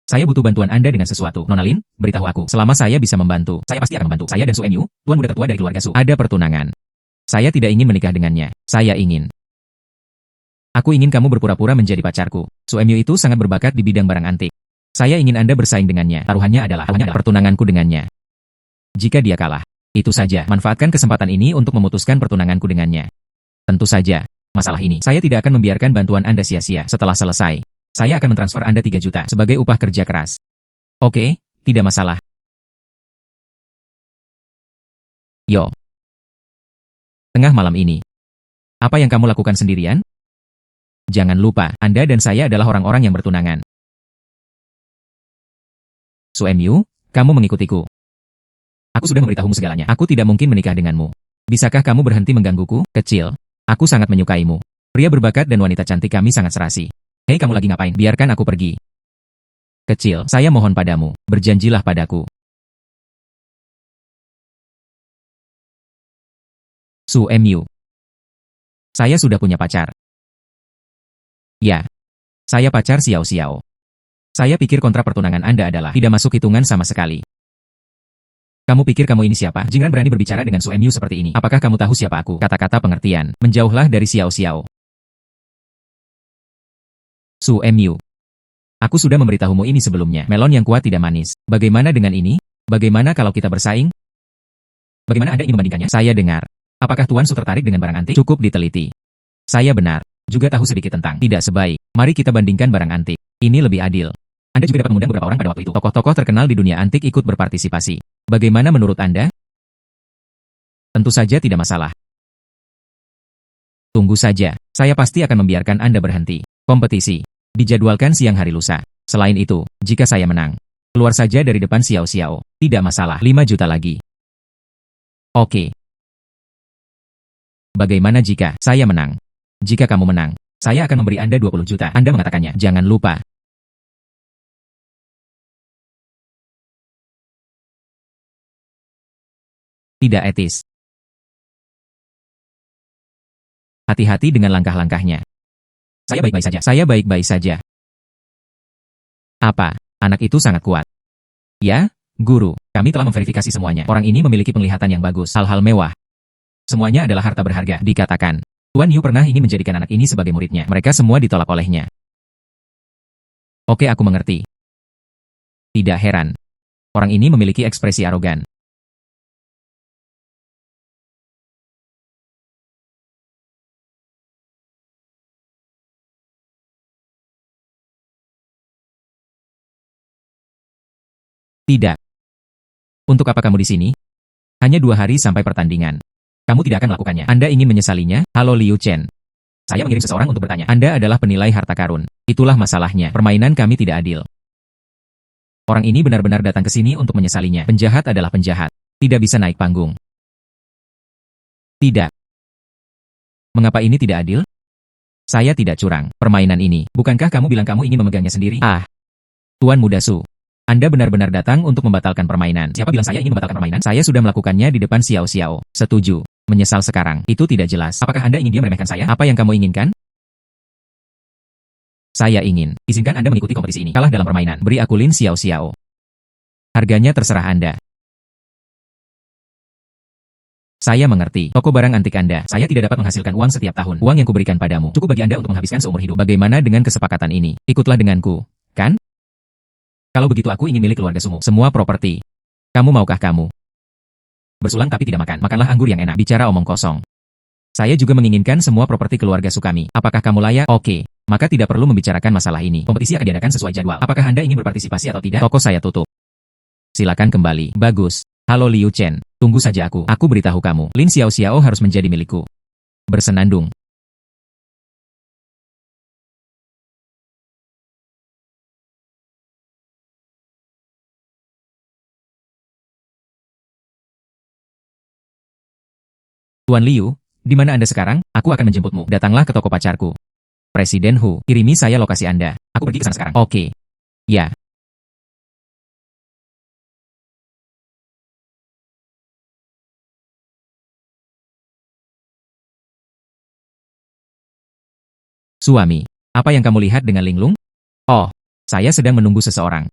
A: Saya butuh bantuan Anda dengan sesuatu. Nona Lin, beritahu aku. Selama saya bisa membantu, saya pasti akan membantu. Saya dan Su Enyu, tuan muda tertua dari keluarga Su. Ada pertunangan. Saya tidak ingin menikah dengannya. Saya ingin. Aku ingin kamu berpura-pura menjadi pacarku. Su Enyu itu sangat berbakat di bidang barang antik. Saya ingin Anda bersaing dengannya. Taruhannya adalah pertunanganku dengannya. Jika dia kalah, itu saja. Manfaatkan kesempatan ini untuk memutuskan pertunanganku dengannya. Tentu saja, masalah ini, saya tidak akan membiarkan bantuan Anda sia-sia. Setelah selesai, saya akan mentransfer Anda 3 juta sebagai upah kerja keras. Oke, tidak masalah. Yo. Tengah malam ini. Apa yang kamu lakukan sendirian? Jangan lupa, Anda dan saya adalah orang-orang yang bertunangan. Su Enyu, kamu mengikutiku. Aku sudah memberitahumu segalanya. Aku tidak mungkin menikah denganmu. Bisakah kamu berhenti menggangguku, kecil? Aku sangat menyukaimu. Pria berbakat dan wanita cantik kami sangat serasi. Hei, kamu lagi ngapain? Biarkan aku pergi. Kecil, saya mohon padamu, berjanjilah padaku. Su Enyu. Saya sudah punya pacar. Ya. Saya pacar Xiao Xiao. Saya pikir kontrak pertunangan Anda adalah tidak masuk hitungan sama sekali. Kamu pikir kamu ini siapa? Jingran berani berbicara dengan Su Enyu seperti ini. Apakah kamu tahu siapa aku? Kata-kata pengertian. Menjauhlah dari Xiao Xiao. Su Enyu. Aku sudah memberitahumu ini sebelumnya. Melon yang kuat tidak manis. Bagaimana dengan ini? Bagaimana kalau kita bersaing? Bagaimana Anda ingin membandingkannya? Saya dengar. Apakah Tuan Su tertarik dengan barang antik? Cukup diteliti. Saya benar. Juga tahu sedikit tentang. Tidak sebaik. Mari kita bandingkan barang antik. Ini lebih adil. Anda juga dapat mengundang beberapa orang pada waktu itu. Tokoh-tokoh terkenal di dunia antik ikut berpartisipasi. Bagaimana menurut Anda? Tentu saja tidak masalah. Tunggu saja. Saya pasti akan membiarkan Anda berhenti. Kompetisi dijadwalkan siang hari lusa. Selain itu, jika saya menang, keluar saja dari depan Xiao Xiao. Tidak masalah. 5 juta lagi. Oke. Bagaimana jika saya menang? Jika kamu menang, saya akan memberi Anda 20 juta. Anda mengatakannya. Jangan lupa. Tidak etis. Hati-hati dengan langkah-langkahnya. Saya baik-baik saja. Saya baik-baik saja. Apa? Anak itu sangat kuat. Ya, guru. Kami telah memverifikasi semuanya. Orang ini memiliki penglihatan yang bagus. Hal-hal mewah. Semuanya adalah harta berharga, dikatakan. Tuan Yu pernah ingin menjadikan anak ini sebagai muridnya. Mereka semua ditolak olehnya. Oke, aku mengerti. Tidak heran. Orang ini memiliki ekspresi arogan. Tidak. Untuk apa kamu di sini? Hanya 2 hari sampai pertandingan. Kamu tidak akan melakukannya. Anda ingin menyesalinya? Halo Liu Chen. Saya mengirim seseorang untuk bertanya. Anda adalah penilai harta karun. Itulah masalahnya. Permainan kami tidak adil. Orang ini benar-benar datang ke sini untuk menyesalinya. Penjahat adalah penjahat. Tidak bisa naik panggung. Tidak. Mengapa ini tidak adil? Saya tidak curang. Permainan ini. Bukankah kamu bilang kamu ingin memegangnya sendiri? Ah. Tuan Muda Su. Anda benar-benar datang untuk membatalkan permainan. Siapa bilang saya ingin membatalkan permainan? Saya sudah melakukannya di depan Xiao Xiao. Setuju. Menyesal sekarang. Itu tidak jelas. Apakah Anda ingin dia meremehkan saya? Apa yang kamu inginkan? Saya ingin. Izinkan Anda mengikuti kompetisi ini. Kalah dalam permainan. Beri aku Lin Xiao Xiao. Harganya terserah Anda. Saya mengerti. Toko barang antik Anda. Saya tidak dapat menghasilkan uang setiap tahun. Uang yang kuberikan padamu cukup bagi Anda untuk menghabiskan seumur hidup. Bagaimana dengan kesepakatan ini? Ikutlah denganku. Kan? Kalau begitu aku ingin milik keluarga Sumu. Semua properti. Kamu maukah kamu? Bersulang tapi tidak makan. Makanlah anggur yang enak. Bicara omong kosong. Saya juga menginginkan semua properti keluarga Sukami. Apakah kamu layak? Oke. Maka tidak perlu membicarakan masalah ini. Kompetisi akan diadakan sesuai jadwal. Apakah Anda ingin berpartisipasi atau tidak? Toko saya tutup. Silakan kembali. Bagus. Halo Liu Chen. Tunggu saja aku. Aku beritahu kamu. Lin Xiao Xiao harus menjadi milikku. Bersenandung. Tuan Liu, di mana Anda sekarang? Aku akan menjemputmu. Datanglah ke toko pacarku. Presiden Hu, kirimi saya lokasi Anda. Aku pergi ke sana sekarang. Oke. Ya. Suami, apa yang kamu lihat dengan Linglung? Oh, saya sedang menunggu seseorang.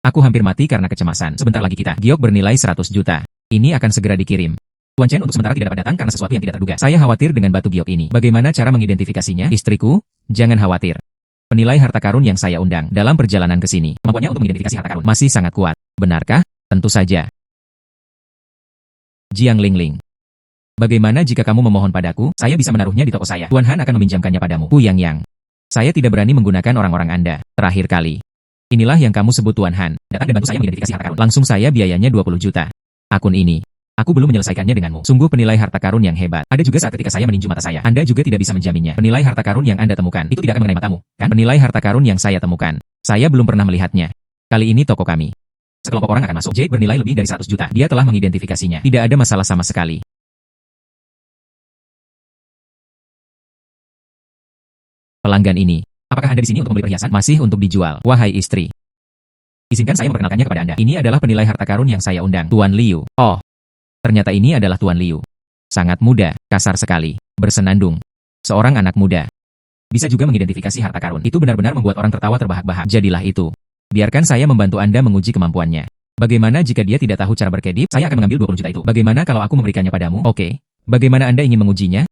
A: Aku hampir mati karena kecemasan. Sebentar lagi kita. Giok bernilai 100 juta. Ini akan segera dikirim. Tuan Chen untuk sementara tidak dapat datang karena sesuatu yang tidak terduga. Saya khawatir dengan batu giok ini. Bagaimana cara mengidentifikasinya? Istriku, jangan khawatir. Penilai harta karun yang saya undang dalam perjalanan ke sini. Kemampuannya untuk mengidentifikasi harta karun masih sangat kuat. Benarkah? Tentu saja. Jiang Lingling. Bagaimana jika kamu memohon padaku? Saya bisa menaruhnya di toko saya. Tuan Han akan meminjamkannya padamu. Hu Yang. Saya tidak berani menggunakan orang-orang Anda. Terakhir kali. Inilah yang kamu sebut Tuan Han. Datang dan bantu saya mengidentifikasi harta karun. Langsung saya biayanya 20 juta. Akun ini. Aku belum menyelesaikannya denganmu. Sungguh penilai harta karun yang hebat. Ada juga saat ketika saya meninju mata saya. Anda juga tidak bisa menjaminnya. Penilai harta karun yang Anda temukan, itu tidak akan mengenai matamu, kan? Penilai harta karun yang saya temukan. Saya belum pernah melihatnya. Kali ini toko kami. Sekelompok orang akan masuk. Jade bernilai lebih dari 100 juta. Dia telah mengidentifikasinya. Tidak ada masalah sama sekali. Pelanggan ini. Apakah Anda di sini untuk membeli perhiasan? Masih untuk dijual. Wahai istri. Izinkan saya memperkenalkannya kepada Anda. Ini adalah penilai harta karun yang saya undang. Tuan Liu. Oh. Ternyata ini adalah Tuan Liu. Sangat muda, kasar sekali, bersenandung. Seorang anak muda. Bisa juga mengidentifikasi harta karun. Itu benar-benar membuat orang tertawa terbahak-bahak. Jadilah itu. Biarkan saya membantu Anda menguji kemampuannya. Bagaimana jika dia tidak tahu cara berkedip? Saya akan mengambil 20 juta itu. Bagaimana kalau aku memberikannya padamu? Oke. Bagaimana Anda ingin mengujinya?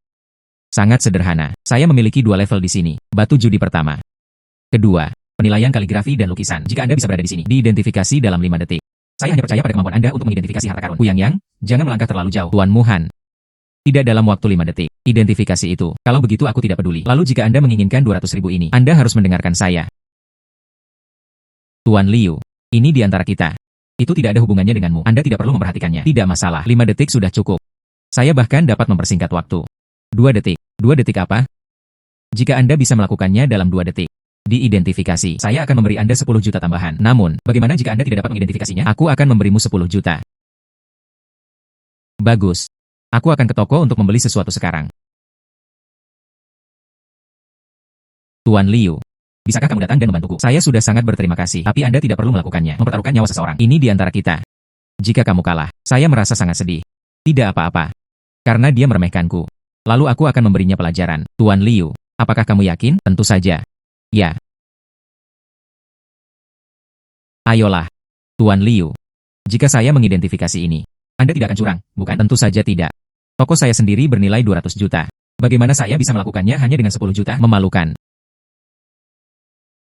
A: Sangat sederhana. Saya memiliki 2 level di sini. Batu judi pertama. Kedua, penilaian kaligrafi dan lukisan. Jika Anda bisa berada di sini, diidentifikasi dalam 5 detik. Saya hanya percaya pada kemampuan Anda untuk mengidentifikasi harta karun. Hu Yang, jangan melangkah terlalu jauh. Tuan Muhan. Tidak dalam waktu 5 detik. Identifikasi itu. Kalau begitu aku tidak peduli. Lalu jika Anda menginginkan 200.000 ini, Anda harus mendengarkan saya. Tuan Liu. Ini di antara kita. Itu tidak ada hubungannya denganmu. Anda tidak perlu memperhatikannya. Tidak masalah. 5 detik sudah cukup. Saya bahkan dapat mempersingkat waktu. 2 detik. 2 detik apa? Jika Anda bisa melakukannya dalam 2 detik. Diidentifikasi. Saya akan memberi Anda 10 juta tambahan. Namun, bagaimana jika Anda tidak dapat mengidentifikasinya? Aku akan memberimu 10 juta. Bagus. Aku akan ke toko untuk membeli sesuatu sekarang. Tuan Liu. Bisakah kamu datang dan membantuku? Saya sudah sangat berterima kasih, tapi Anda tidak perlu melakukannya. Mempertaruhkan nyawa seseorang. Ini di antara kita. Jika kamu kalah, saya merasa sangat sedih. Tidak apa-apa. Karena dia meremehkanku. Lalu aku akan memberinya pelajaran. Tuan Liu, apakah kamu yakin? Tentu saja. Ya. Ayolah. Tuan Liu. Jika saya mengidentifikasi ini, Anda tidak akan curang, bukan? Tentu saja tidak. Toko saya sendiri bernilai 200 juta. Bagaimana saya bisa melakukannya hanya dengan 10 juta? Memalukan.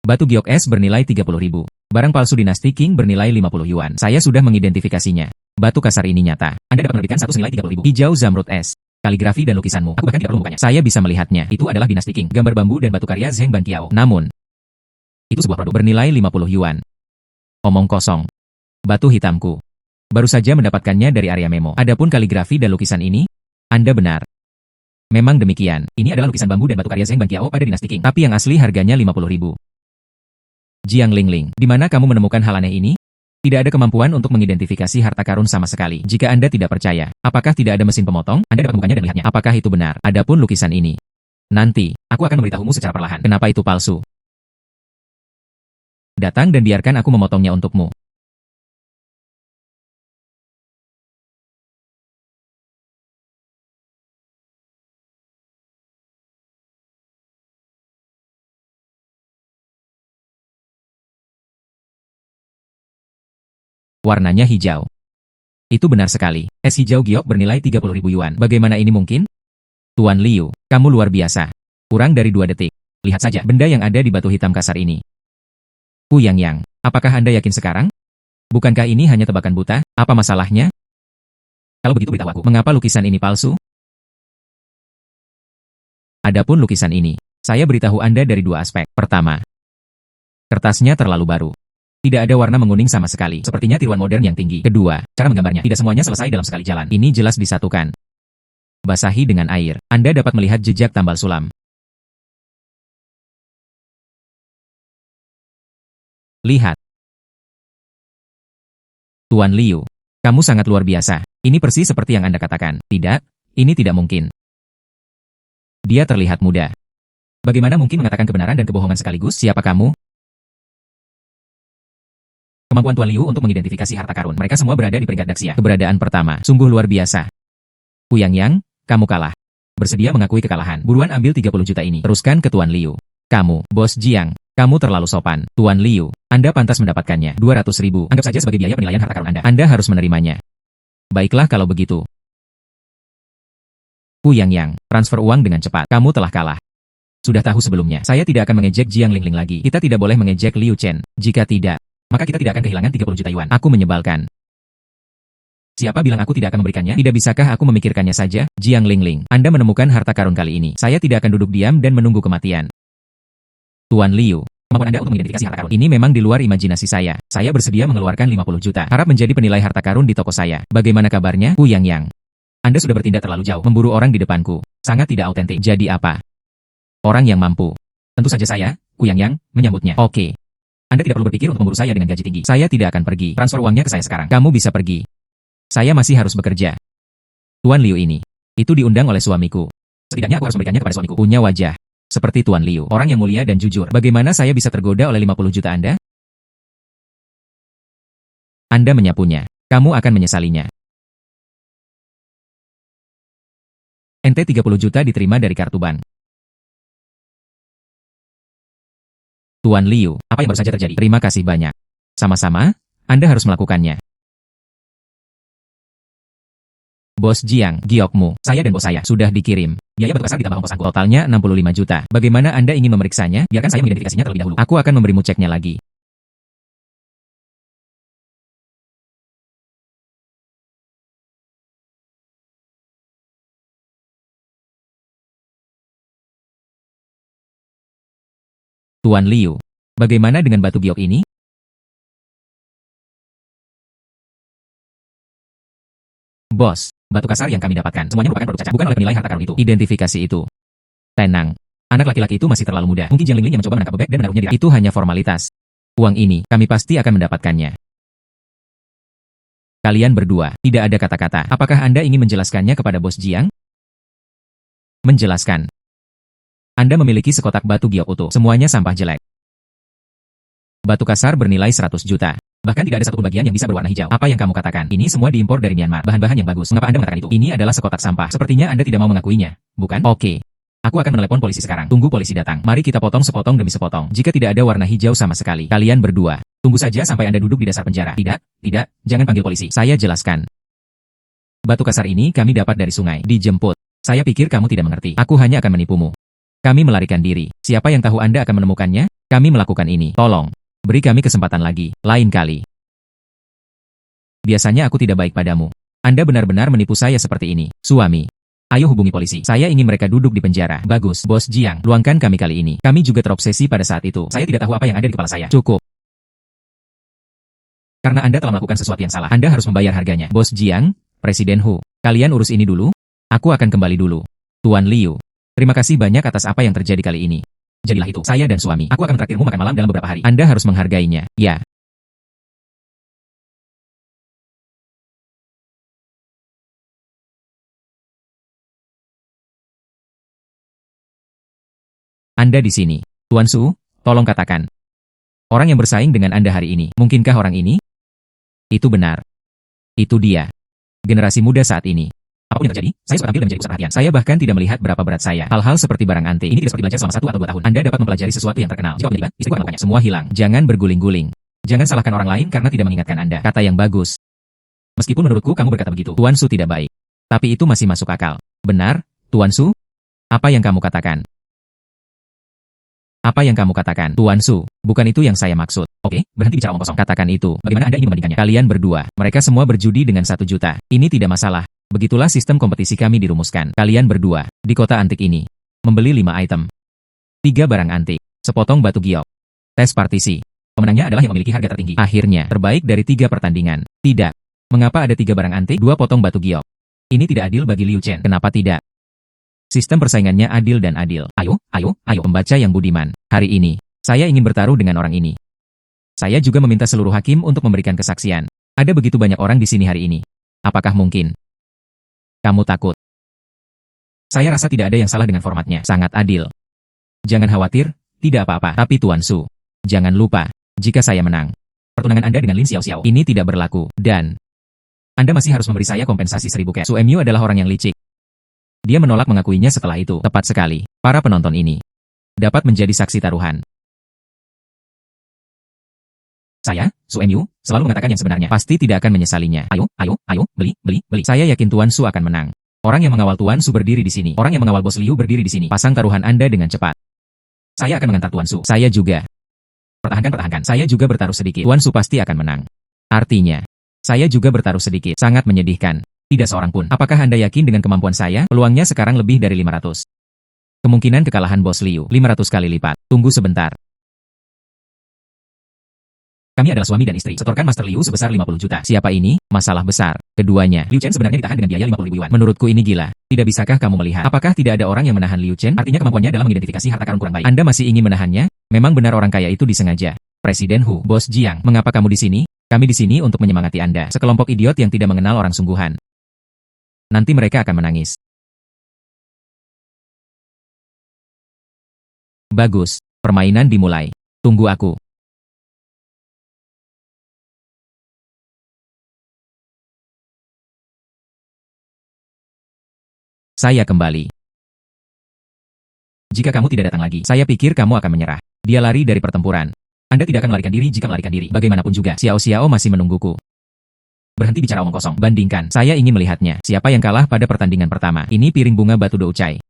A: Batu giok es bernilai 30.000. Barang palsu dinasti King bernilai 50 yuan. Saya sudah mengidentifikasinya. Batu kasar ini nyata. Anda dapat menerbitkan satu senilai 30.000. Hijau zamrud es. Kaligrafi dan lukisanmu. Aku bahkan tidak perlu membukanya. Saya bisa melihatnya. Itu adalah dinasti King. Gambar bambu dan batu karya Zheng Banqiao. Namun, itu sebuah produk bernilai 50 yuan. Omong kosong. Batu hitamku. Baru saja mendapatkannya dari area memo. Adapun kaligrafi dan lukisan ini, Anda benar. Memang demikian. Ini adalah lukisan bambu dan batu karya Zheng Banqiao pada dinasti King. Tapi yang asli harganya 50.000. Jiang Lingling, di mana kamu menemukan hal aneh ini? Tidak ada kemampuan untuk mengidentifikasi harta karun sama sekali. Jika Anda tidak percaya, apakah tidak ada mesin pemotong? Anda dapat membukanya dan melihatnya. Apakah itu benar? Adapun lukisan ini. Nanti, aku akan memberitahumu secara perlahan. Kenapa itu palsu? Datang dan biarkan aku memotongnya untukmu. Warnanya hijau. Itu benar sekali. Es hijau giok bernilai 30.000 yuan. Bagaimana ini mungkin? Tuan Liu, kamu luar biasa. Kurang dari 2 detik. Lihat saja benda yang ada di batu hitam kasar ini. Pu Yang, apakah Anda yakin sekarang? Bukankah ini hanya tebakan buta? Apa masalahnya? Kalau begitu beritahu aku, mengapa lukisan ini palsu? Adapun lukisan ini, saya beritahu Anda dari 2 aspek. Pertama, kertasnya terlalu baru. Tidak ada warna menguning sama sekali, sepertinya tiruan modern yang tinggi. Kedua, cara menggambarnya tidak semuanya selesai dalam sekali jalan. Ini jelas disatukan. Basahi dengan air, Anda dapat melihat jejak tambal sulam. Lihat. Tuan Liu, kamu sangat luar biasa. Ini persis seperti yang Anda katakan. Tidak, ini tidak mungkin. Dia terlihat muda. Bagaimana mungkin mengatakan kebenaran dan kebohongan sekaligus? Siapa kamu? Kemampuan Tuan Liu untuk mengidentifikasi harta karun. Mereka semua berada di peringkat Daxia. Keberadaan pertama. Sungguh luar biasa. Pu Yang, kamu kalah. Bersedia mengakui kekalahan. Buruan ambil 30 juta ini. Teruskan ke Tuan Liu. Kamu, Bos Jiang. Kamu terlalu sopan. Tuan Liu, Anda pantas mendapatkannya. 200.000. Anggap saja sebagai biaya penilaian harta karun Anda. Anda harus menerimanya. Baiklah kalau begitu. Pu Yang, transfer uang dengan cepat. Kamu telah kalah. Sudah tahu sebelumnya. Saya tidak akan mengejek Jiang Lingling lagi. Kita tidak boleh mengejek Liu Chen. Jika tidak, maka kita tidak akan kehilangan 30 juta yuan. Aku menyebalkan. Siapa bilang aku tidak akan memberikannya? Tidak bisakah aku memikirkannya saja? Jiang Lingling, Anda menemukan harta karun kali ini. Saya tidak akan duduk diam dan menunggu kematian. Tuan Liu, kemampuan Anda untuk mengidentifikasi harta karun ini memang di luar imajinasi saya. Saya bersedia mengeluarkan 50 juta. Harap menjadi penilai harta karun di toko saya. Bagaimana kabarnya, Pu Yang? Anda sudah bertindak terlalu jauh, memburu orang di depanku. Sangat tidak autentik. Jadi apa? Orang yang mampu. Tentu saja saya, Pu Yang, menyambutnya. Oke. Anda tidak perlu berpikir untuk memburu saya dengan gaji tinggi. Saya tidak akan pergi. Transfer uangnya ke saya sekarang. Kamu bisa pergi. Saya masih harus bekerja. Tuan Liu ini. Itu diundang oleh suamiku. Setidaknya aku harus memberikannya kepada suamiku. Punya wajah seperti Tuan Liu. Orang yang mulia dan jujur. Bagaimana saya bisa tergoda oleh 50 juta Anda? Anda menyapunya. Kamu akan menyesalinya. Ente 30 juta diterima dari kartu bank. Tuan Liu, apa yang baru saja terjadi? Terima kasih banyak. Sama-sama, Anda harus melakukannya. Bos Jiang, giokmu, saya dan bos saya sudah dikirim. Biaya batu kasar ditambah ongkos angkut. Totalnya 65 juta. Bagaimana Anda ingin memeriksanya? Biarkan saya mengidentifikasinya terlebih dahulu. Aku akan memberimu ceknya lagi. Tuan Liu, bagaimana dengan batu giok ini? Bos, batu kasar yang kami dapatkan semuanya merupakan produk cacat, bukan oleh penilai harta karun itu. Identifikasi itu. Tenang. Anak laki-laki itu masih terlalu muda. Mungkin Jiang Lingling yang mencoba menangkap bebek dan menaruhnya di... Itu hanya formalitas. Uang ini, kami pasti akan mendapatkannya. Kalian berdua, tidak ada kata-kata. Apakah Anda ingin menjelaskannya kepada Bos Jiang? Menjelaskan. Anda memiliki sekotak batu giok utuh. Semuanya sampah jelek. Batu kasar bernilai 100 juta. Bahkan tidak ada satupun bagian yang bisa berwarna hijau. Apa yang kamu katakan? Ini semua diimpor dari Myanmar. Bahan-bahan yang bagus. Mengapa Anda mengatakan itu? Ini adalah sekotak sampah. Sepertinya Anda tidak mau mengakuinya, bukan? Oke. Aku akan menelepon polisi sekarang. Tunggu polisi datang. Mari kita potong sepotong demi sepotong. Jika tidak ada warna hijau sama sekali, kalian berdua tunggu saja sampai Anda duduk di dasar penjara. Tidak, jangan panggil polisi. Saya jelaskan. Batu kasar ini kami dapat dari sungai. Dijemput. Saya pikir kamu tidak mengerti. Aku hanya akan menipumu. Kami melarikan diri. Siapa yang tahu Anda akan menemukannya? Kami melakukan ini. Tolong. Beri kami kesempatan lagi, lain kali. Biasanya aku tidak baik padamu. Anda benar-benar menipu saya seperti ini. Suami. Ayo hubungi polisi. Saya ingin mereka duduk di penjara. Bagus, Bos Jiang. Luangkan kami kali ini. Kami juga terobsesi pada saat itu. Saya tidak tahu apa yang ada di kepala saya. Cukup. Karena Anda telah melakukan sesuatu yang salah. Anda harus membayar harganya. Bos Jiang, Presiden Hu. Kalian urus ini dulu. Aku akan kembali dulu. Tuan Liu. Terima kasih banyak atas apa yang terjadi kali ini. Jadilah itu, saya dan suami. Aku akan traktirmu makan malam dalam beberapa hari. Anda harus menghargainya. Ya. Anda di sini. Tuan Su, tolong katakan. Orang yang bersaing dengan Anda hari ini, mungkinkah orang ini? Itu benar. Itu dia. Generasi muda saat ini. Apapun yang terjadi, saya suka tampil dan menjadi pusat perhatian. Saya bahkan tidak melihat berapa berat saya. Hal-hal seperti barang antik. Ini tidak seperti belajar selama 1 atau 2 tahun. Anda dapat mempelajari sesuatu yang terkenal. Jika penyelibat, istriku akan melakukannya. Semua hilang. Jangan berguling-guling. Jangan salahkan orang lain karena tidak mengingatkan Anda. Kata yang bagus. Meskipun menurutku kamu berkata begitu, Tuan Su tidak baik. Tapi itu masih masuk akal. Benar, Tuan Su? Apa yang kamu katakan? Apa yang kamu katakan, Tuan Su? Bukan itu yang saya maksud. Oke, berhenti bicara omong kosong. Katakan itu. Bagaimana Anda ingin membandingkannya? Kalian berdua. Mereka semua berjudi dengan 1 juta. Ini tidak masalah. Begitulah sistem kompetisi kami dirumuskan. Kalian berdua, di kota antik ini, membeli 5 item. 3 barang antik. Sepotong batu giok. Tes partisi. Pemenangnya adalah yang memiliki harga tertinggi. Akhirnya, terbaik dari 3 pertandingan. Tidak. Mengapa ada 3 barang antik, 2 potong batu giok? Ini tidak adil bagi Liu Chen. Kenapa tidak? Sistem persaingannya adil dan adil. Ayo, pembaca yang budiman. Hari ini, saya ingin bertaruh dengan orang ini. Saya juga meminta seluruh hakim untuk memberikan kesaksian. Ada begitu banyak orang di sini hari ini. Apakah mungkin? Kamu takut? Saya rasa tidak ada yang salah dengan formatnya. Sangat adil. Jangan khawatir, tidak apa-apa. Tapi Tuan Su, jangan lupa, jika saya menang, pertunangan Anda dengan Lin Xiao ini tidak berlaku. Dan Anda masih harus memberi saya kompensasi 1000 cash. Su Emyu adalah orang yang licik. Dia menolak mengakuinya setelah itu. Tepat sekali. Para penonton ini dapat menjadi saksi taruhan. Saya, Su Emyu, selalu mengatakan yang sebenarnya. Pasti tidak akan menyesalinya. Ayo, beli. Saya yakin Tuan Su akan menang. Orang yang mengawal Tuan Su berdiri di sini. Orang yang mengawal Bos Liu berdiri di sini. Pasang taruhan Anda dengan cepat. Saya akan mengantar Tuan Su. Saya juga. Pertahankan. Saya juga bertaruh sedikit. Tuan Su pasti akan menang. Artinya, saya juga bertaruh sedikit. Sangat menyedihkan. Tidak seorang pun. Apakah Anda yakin dengan kemampuan saya? Peluangnya sekarang lebih dari 500. Kemungkinan kekalahan Bos Liu 500 kali lipat. Tunggu sebentar. Kami adalah suami dan istri. Setorkan Master Liu sebesar 50 juta. Siapa ini? Masalah besar. Keduanya. Liu Chen sebenarnya ditahan dengan biaya 50.000 yuan. Menurutku ini gila. Tidak bisakah kamu melihat? Apakah tidak ada orang yang menahan Liu Chen? Artinya kemampuannya dalam mengidentifikasi harta karun kurang baik. Anda masih ingin menahannya? Memang benar orang kaya itu disengaja. Presiden Hu, Bos Jiang, mengapa kamu di sini? Kami di sini untuk menyemangati Anda. Sekelompok idiot yang tidak mengenal orang sungguhan. Nanti mereka akan menangis. Bagus, permainan dimulai. Tunggu aku. Saya kembali. Jika kamu tidak datang lagi, saya pikir kamu akan menyerah. Dia lari dari pertempuran. Anda tidak akan melarikan diri jika melarikan diri. Bagaimanapun juga, Xiao Xiao masih menungguku. Berhenti bicara omong kosong. Bandingkan. Saya ingin melihatnya. Siapa yang kalah pada pertandingan pertama? Ini piring bunga batu Doucai.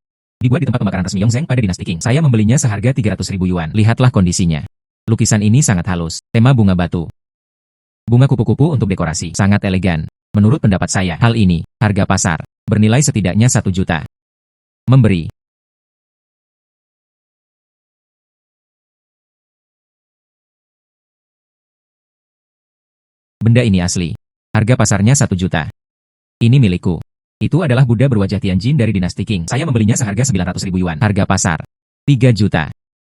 A: Dibuat di tempat pembakaran resmi Yongzheng pada dinasti Qing. Saya membelinya seharga 300.000 yuan. Lihatlah kondisinya. Lukisan ini sangat halus. Tema bunga batu. Bunga kupu-kupu untuk dekorasi. Sangat elegan. Menurut pendapat saya, hal ini, harga pasar, bernilai setidaknya 1 juta. Memberi. Benda ini asli. Harga pasarnya 1 juta. Ini milikku. Itu adalah Buddha berwajah Tianjin dari dinasti Qing. Saya membelinya seharga 900.000 yuan. Harga pasar 3 juta.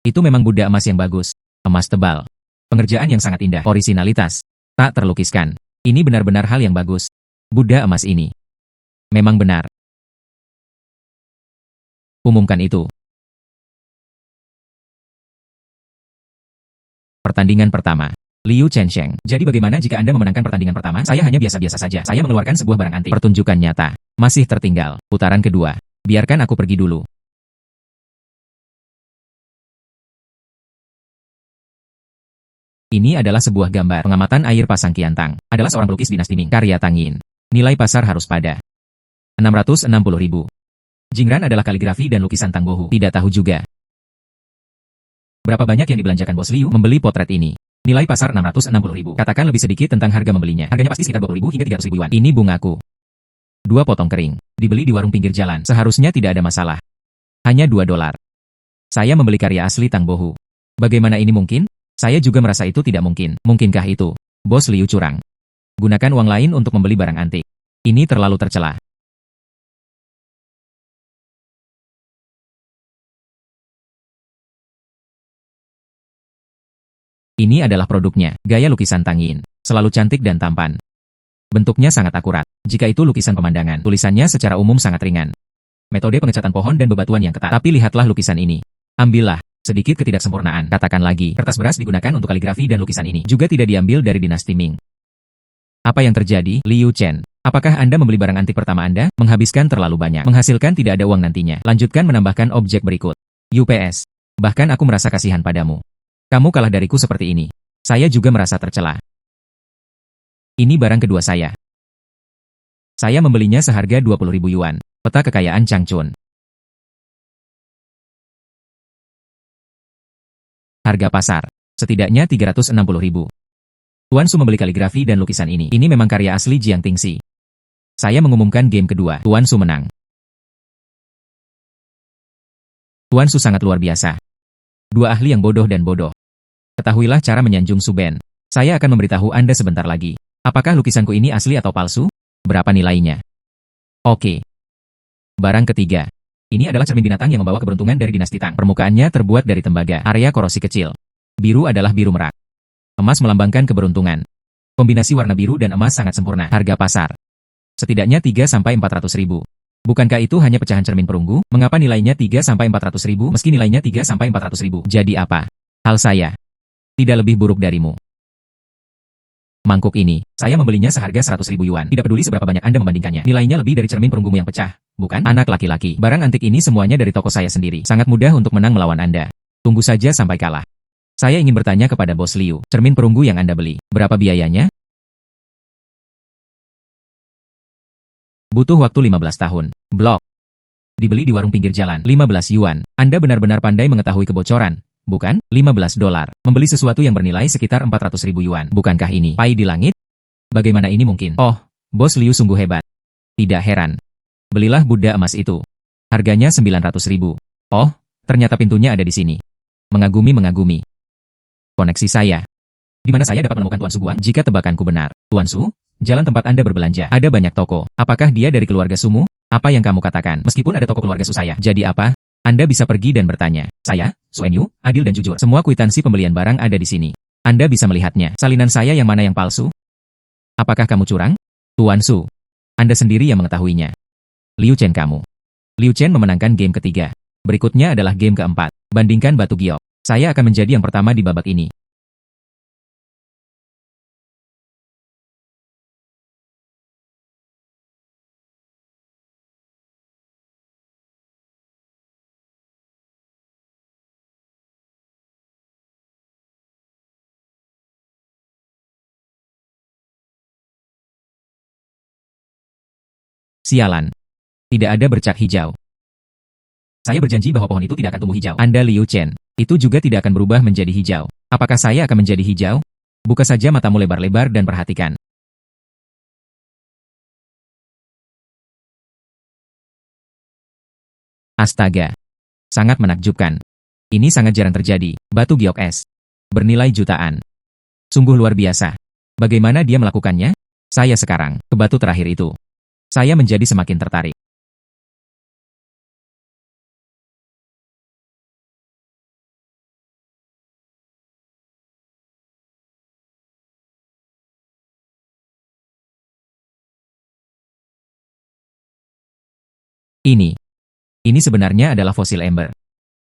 A: Itu memang Buddha emas yang bagus. Emas tebal. Pengerjaan yang sangat indah. Orisinalitas. Tak terlukiskan. Ini benar-benar hal yang bagus. Buddha emas ini. Memang benar. Umumkan itu. Pertandingan pertama. Liu Chensheng. Jadi bagaimana jika Anda memenangkan pertandingan pertama? Saya hanya biasa-biasa saja. Saya mengeluarkan sebuah barang antik. Pertunjukan nyata. Masih tertinggal. Putaran kedua. Biarkan aku pergi dulu. Ini adalah sebuah gambar pengamatan air pasang Qiantang. Adalah seorang pelukis dinasti Ming. Karya Tang Yin. Nilai pasar harus pada 660.000. Jingran adalah kaligrafi dan lukisan Tang Bohu. Tidak tahu juga. Berapa banyak yang dibelanjakan Bos Liu membeli potret ini? Nilai pasar 660.000. Katakan lebih sedikit tentang harga membelinya. Harganya pasti sekitar 20.000 hingga 300.000 yuan. Ini bungaku. 2 potong kering. Dibeli di warung pinggir jalan. Seharusnya tidak ada masalah. Hanya $2. Saya membeli karya asli Tang Bohu. Bagaimana ini mungkin? Saya juga merasa itu tidak mungkin. Mungkinkah itu? Bos Liu curang. Gunakan uang lain untuk membeli barang antik. Ini terlalu tercela. Ini adalah produknya, gaya lukisan Tang Yin. Selalu cantik dan tampan. Bentuknya sangat akurat. Jika itu lukisan pemandangan, tulisannya secara umum sangat ringan. Metode pengecatan pohon dan bebatuan yang ketat. Tapi lihatlah lukisan ini. Ambillah. Sedikit ketidaksempurnaan. Katakan lagi, kertas beras digunakan untuk kaligrafi dan lukisan ini juga tidak diambil dari dinasti Ming. Apa yang terjadi, Liu Chen? Apakah Anda membeli barang antik pertama Anda? Menghabiskan terlalu banyak. Menghasilkan tidak ada uang nantinya. Lanjutkan menambahkan objek berikut. UPS. Bahkan aku merasa kasihan padamu. Kamu kalah dariku seperti ini. Saya juga merasa tercela. Ini barang kedua saya. Saya membelinya seharga 20.000 yuan. Peta kekayaan Changchun. Harga pasar. Setidaknya 360.000. Tuan Su membeli kaligrafi dan lukisan ini. Ini memang karya asli Jiang Tingxi. Saya mengumumkan game kedua. Tuan Su menang. Tuan Su sangat luar biasa. Dua ahli yang bodoh dan bodoh. Ketahuilah cara menyanjung Su Ben. Saya akan memberitahu Anda sebentar lagi. Apakah lukisanku ini asli atau palsu? Berapa nilainya? Oke. Barang ketiga. Ini adalah cermin binatang yang membawa keberuntungan dari dinasti Tang. Permukaannya terbuat dari tembaga. Area korosi kecil. Biru adalah biru merak. Emas melambangkan keberuntungan. Kombinasi warna biru dan emas sangat sempurna. Harga pasar. Setidaknya 3-400.000. Bukankah itu hanya pecahan cermin perunggu? Mengapa nilainya 3-400.000 meski nilainya 3-400.000? Jadi apa? Hal saya tidak lebih buruk darimu. Mangkuk ini, saya membelinya seharga 100.000 yuan. Tidak peduli seberapa banyak Anda membandingkannya. Nilainya lebih dari cermin perunggumu yang pecah. Bukan? Anak laki-laki. Barang antik ini semuanya dari toko saya sendiri. Sangat mudah untuk menang melawan Anda. Tunggu saja sampai kalah. Saya ingin bertanya kepada Bos Liu. Cermin perunggu yang Anda beli, berapa biayanya? Butuh waktu 15 tahun. Blok. Dibeli di warung pinggir jalan. 15 yuan. Anda benar-benar pandai mengetahui kebocoran. Bukan? $15. Membeli sesuatu yang bernilai sekitar 400.000 yuan. Bukankah ini pai di langit? Bagaimana ini mungkin? Oh, Bos Liu sungguh hebat. Tidak heran. Belilah Buddha emas itu. Harganya 900.000. Oh, ternyata pintunya ada di sini. Mengagumi. Koneksi saya. Di mana saya dapat menemukan Tuan Su Guang? Jika tebakanku benar, Tuan Su, jalan tempat Anda berbelanja. Ada banyak toko. Apakah dia dari keluarga Sumu? Apa yang kamu katakan? Meskipun ada toko keluarga Su saya. Jadi apa? Anda bisa pergi dan bertanya. Saya, Su Enyu, adil dan jujur. Semua kwitansi pembelian barang ada di sini. Anda bisa melihatnya. Salinan saya yang mana yang palsu? Apakah kamu curang? Tuan Su. Anda sendiri yang mengetahuinya. Liu Chen kamu. Liu Chen memenangkan game ketiga. Berikutnya adalah game keempat. Bandingkan batu giok. Saya akan menjadi yang pertama di babak ini. Sialan. Tidak ada bercak hijau. Saya berjanji bahwa pohon itu tidak akan tumbuh hijau. Anda Liu Chen. Itu juga tidak akan berubah menjadi hijau. Apakah saya akan menjadi hijau? Buka saja matamu lebar-lebar dan perhatikan. Astaga. Sangat menakjubkan. Ini sangat jarang terjadi. Batu giok es. Bernilai jutaan. Sungguh luar biasa. Bagaimana dia melakukannya? Saya sekarang, ke batu terakhir itu. Saya menjadi semakin tertarik. Ini sebenarnya adalah fosil ember.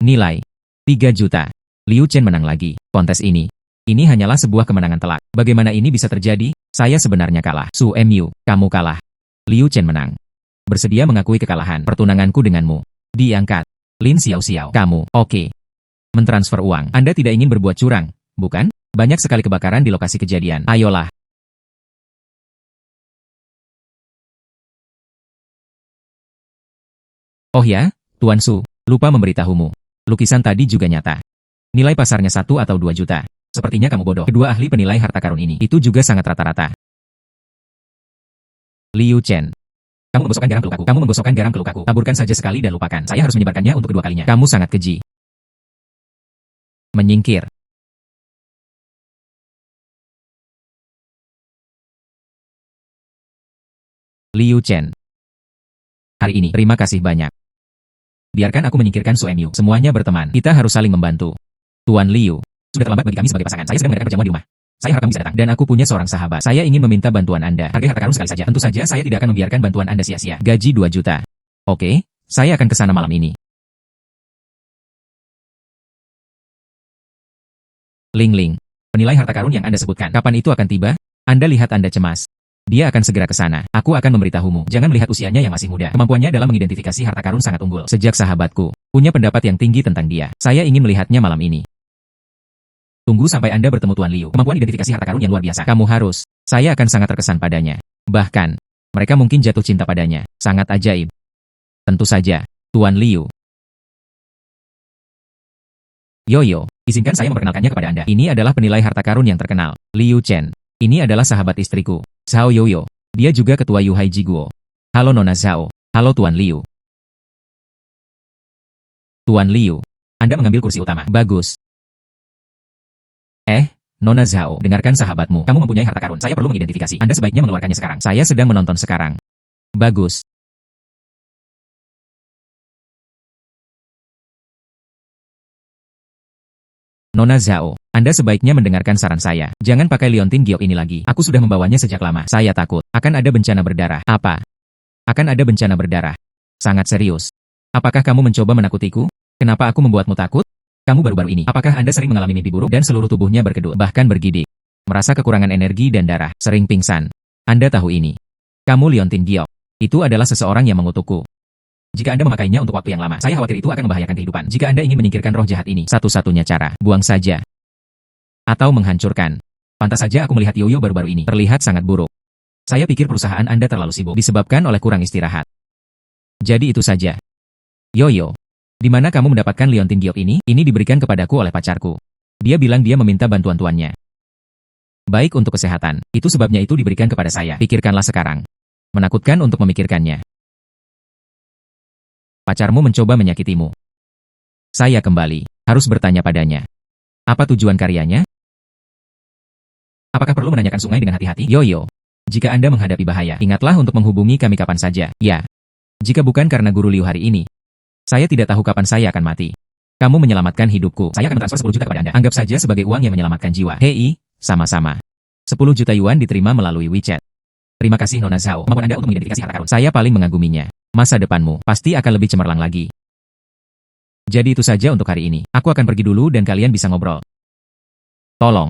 A: Nilai 3 juta. Liu Chen menang lagi kontes ini. Ini hanyalah sebuah kemenangan telak. Bagaimana ini bisa terjadi? Saya sebenarnya kalah. Su Mu, kamu kalah. Liu Chen menang. Bersedia mengakui kekalahan pertunanganku denganmu. Diangkat. Lin Xiao, kamu, oke. Mentransfer uang. Anda tidak ingin berbuat curang, bukan? Banyak sekali kebakaran di lokasi kejadian. Ayolah. Oh ya, Tuan Su, lupa memberitahumu. Lukisan tadi juga nyata. Nilai pasarnya 1 atau 2 juta. Sepertinya kamu bodoh. Kedua ahli penilai harta karun ini, itu juga sangat rata-rata. Liu Chen. Kamu menggosokkan garam ke lukaku. Kamu menggosokkan garam ke lukaku. Taburkan saja sekali dan lupakan. Saya harus menyebarkannya untuk kedua kalinya. Kamu sangat keji. Menyingkir. Liu Chen. Hari ini, terima kasih banyak. Biarkan aku menyingkirkan Su Mu. Semuanya berteman. Kita harus saling membantu. Tuan Liu. Sudah terlambat bagi kami sebagai pasangan. Saya sedang mengadakan perjamuan di rumah. Saya harap kamu bisa datang. Dan aku punya seorang sahabat. Saya ingin meminta bantuan Anda. Harga harta karun sekali saja. Tentu saja saya tidak akan membiarkan bantuan Anda sia-sia. Gaji 2 juta. Oke, saya akan ke sana malam ini. Ling Ling. Penilai harta karun yang Anda sebutkan. Kapan itu akan tiba? Anda lihat Anda cemas. Dia akan segera ke sana. Aku akan memberitahumu. Jangan melihat usianya yang masih muda. Kemampuannya dalam mengidentifikasi harta karun sangat unggul. Sejak sahabatku punya pendapat yang tinggi tentang dia. Saya ingin melihatnya malam ini. Tunggu sampai Anda bertemu Tuan Liu. Kemampuan identifikasi harta karun yang luar biasa. Kamu harus. Saya akan sangat terkesan padanya. Bahkan, mereka mungkin jatuh cinta padanya. Sangat ajaib. Tentu saja, Tuan Liu. Yoyo, izinkan saya memperkenalkannya kepada Anda. Ini adalah penilai harta karun yang terkenal. Liu Chen. Ini adalah sahabat istriku. Zhao Yoyo. Dia juga ketua Yuhai Jiguo. Halo Nona Zhao. Halo Tuan Liu. Tuan Liu. Anda mengambil kursi utama. Bagus. Nona Zhao, dengarkan sahabatmu. Kamu mempunyai harta karun. Saya perlu mengidentifikasi. Anda sebaiknya mengeluarkannya sekarang. Saya sedang menonton sekarang. Bagus. Nona Zhao, Anda sebaiknya mendengarkan saran saya. Jangan pakai liontin giok ini lagi. Aku sudah membawanya sejak lama. Saya takut. Akan ada bencana berdarah. Apa? Akan ada bencana berdarah. Sangat serius. Apakah kamu mencoba menakutiku? Kenapa aku membuatmu takut? Kamu baru-baru ini. Apakah Anda sering mengalami mimpi buruk dan seluruh tubuhnya berkedut, bahkan bergidik? Merasa kekurangan energi dan darah, sering pingsan. Anda tahu ini. Kamu liontin giok. Itu adalah seseorang yang mengutukku. Jika Anda memakainya untuk waktu yang lama, saya khawatir itu akan membahayakan kehidupan. Jika Anda ingin menyingkirkan roh jahat ini, satu-satunya cara, buang saja. Atau menghancurkan. Pantas saja aku melihat Yoyo baru-baru ini, terlihat sangat buruk. Saya pikir perusahaan Anda terlalu sibuk, disebabkan oleh kurang istirahat. Jadi itu saja. Yoyo, di mana kamu mendapatkan liontin giok ini? Ini diberikan kepadaku oleh pacarku. Dia bilang dia meminta bantuan tuannya. Baik untuk kesehatan, itu sebabnya itu diberikan kepada saya. Pikirkanlah sekarang. Menakutkan untuk memikirkannya. Pacarmu mencoba menyakitimu. Saya kembali, harus bertanya padanya. Apa tujuan karyanya? Apakah perlu menanyakan sungai dengan hati-hati? Yoyo, jika Anda menghadapi bahaya, ingatlah untuk menghubungi kami kapan saja. Ya. Jika bukan karena Guru Liu hari ini, saya tidak tahu kapan saya akan mati. Kamu menyelamatkan hidupku. Saya akan mentransfer 10 juta kepada Anda. Anggap saja sebagai uang yang menyelamatkan jiwa. Hei, sama-sama. 10 juta yuan diterima melalui WeChat. Terima kasih Nona Zhao. Kemampuan Anda untuk mengidentifikasi harta karun. Saya paling mengaguminya. Masa depanmu pasti akan lebih cemerlang lagi. Jadi itu saja untuk hari ini. Aku akan pergi dulu dan kalian bisa ngobrol. Tolong.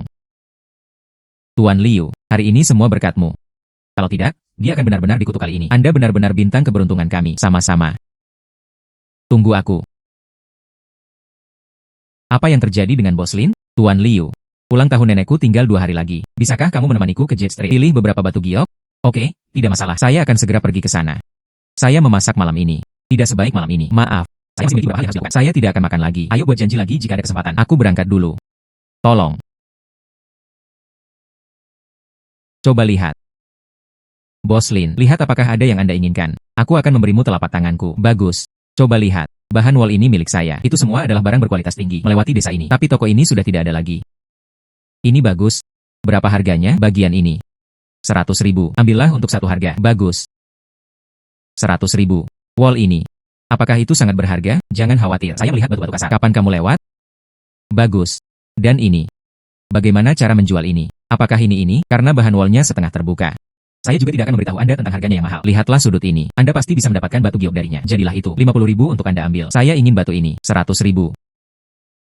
A: Tuan Liu, hari ini semua berkatmu. Kalau tidak, dia akan benar-benar dikutuk kali ini. Anda benar-benar bintang keberuntungan kami. Sama-sama. Tunggu aku. Apa yang terjadi dengan Bos Lin? Tuan Liu. Ulang tahun nenekku tinggal 2 hari lagi. Bisakah kamu menemaniku ke Jet Street? Pilih beberapa batu giok? Oke, tidak masalah. Saya akan segera pergi ke sana. Saya memasak malam ini. Tidak sebaik malam ini. Maaf. Saya masih memiliki beberapa hal yang harus dilakukan. Saya tidak akan makan lagi. Ayo buat janji lagi jika ada kesempatan. Aku berangkat dulu. Tolong. Coba lihat. Bos Lin, lihat apakah ada yang Anda inginkan. Aku akan memberimu telapak tanganku. Bagus. Coba lihat. Bahan wall ini milik saya. Itu semua adalah barang berkualitas tinggi. Melewati desa ini. Tapi toko ini sudah tidak ada lagi. Ini bagus. Berapa harganya? Bagian ini. 100.000. Ambillah untuk satu harga. Bagus. 100.000. Wall ini. Apakah itu sangat berharga? Jangan khawatir. Saya melihat batu-batu kasar. Kapan kamu lewat? Bagus. Dan ini. Bagaimana cara menjual ini? Apakah ini? Karena bahan wallnya setengah terbuka. Saya juga tidak akan memberitahu Anda tentang harganya yang mahal. Lihatlah sudut ini. Anda pasti bisa mendapatkan batu giok darinya. Jadilah itu. 50.000 untuk Anda ambil. Saya ingin batu ini. 100.000.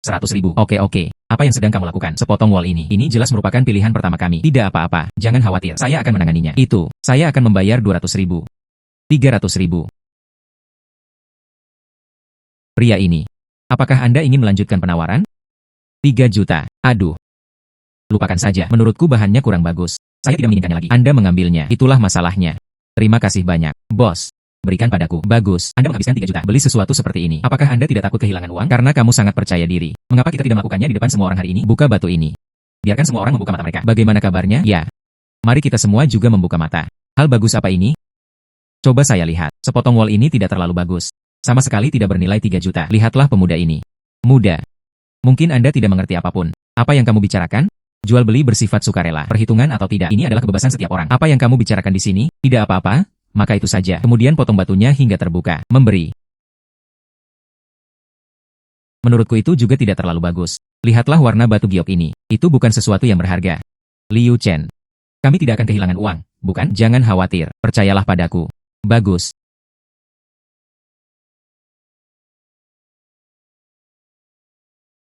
A: 100.000. Oke. Apa yang sedang kamu lakukan? Sepotong wall ini. Ini jelas merupakan pilihan pertama kami. Tidak apa-apa. Jangan khawatir. Saya akan menanganinya. Itu. Saya akan membayar 200.000. 300.000. Pria ini. Apakah Anda ingin melanjutkan penawaran? 3 juta. Aduh. Lupakan saja. Menurutku bahannya kurang bagus. Saya tidak menginginkannya lagi. Anda mengambilnya. Itulah masalahnya. Terima kasih banyak, bos. Berikan padaku. Bagus. Anda menghabiskan 3 juta. Beli sesuatu seperti ini. Apakah Anda tidak takut kehilangan uang? Karena kamu sangat percaya diri. Mengapa kita tidak melakukannya di depan semua orang hari ini? Buka batu ini. Biarkan semua orang membuka mata mereka. Bagaimana kabarnya? Ya. Mari kita semua juga membuka mata. Hal bagus apa ini? Coba saya lihat. Sepotong wall ini tidak terlalu bagus. Sama sekali tidak bernilai 3 juta. Lihatlah pemuda ini. Muda. Mungkin Anda tidak mengerti apapun. Apa yang kamu bicarakan? Jual beli bersifat sukarela. Perhitungan atau tidak, ini adalah kebebasan setiap orang. Apa yang kamu bicarakan di sini? Tidak apa-apa? Maka itu saja. Kemudian potong batunya hingga terbuka. Memberi. Menurutku itu juga tidak terlalu bagus. Lihatlah warna batu giok ini. Itu bukan sesuatu yang berharga. Liu Chen. Kami tidak akan kehilangan uang, bukan? Jangan khawatir. Percayalah padaku. Bagus.